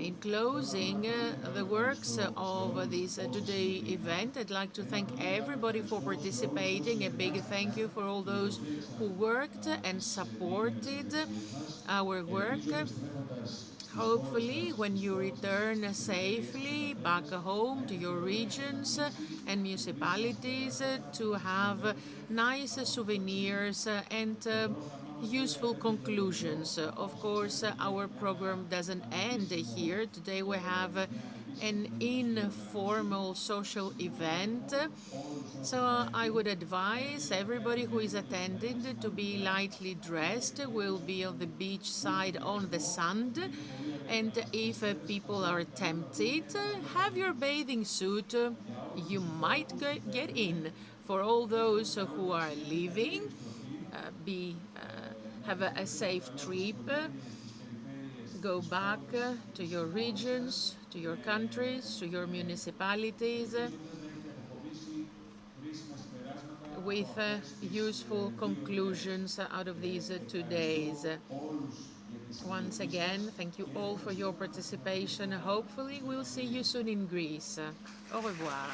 In closing the works of this today event, I'd like to thank everybody for participating. A big thank you for all those who worked and supported our work. Hopefully, when you return safely back home to your regions and municipalities, to have nice souvenirs and useful conclusions. Of course, our program doesn't end here. Today we have an informal social event. So I would advise everybody who is attending to be lightly dressed. We'll be on the beach side on the sand. And if people are tempted, have your bathing suit. You might get in. For all those who are leaving, have a safe trip. Go back to your regions, to your countries, to your municipalities with useful conclusions out of these 2 days. Once again, thank you all for your participation. Hopefully, we'll see you soon in Greece. Au revoir.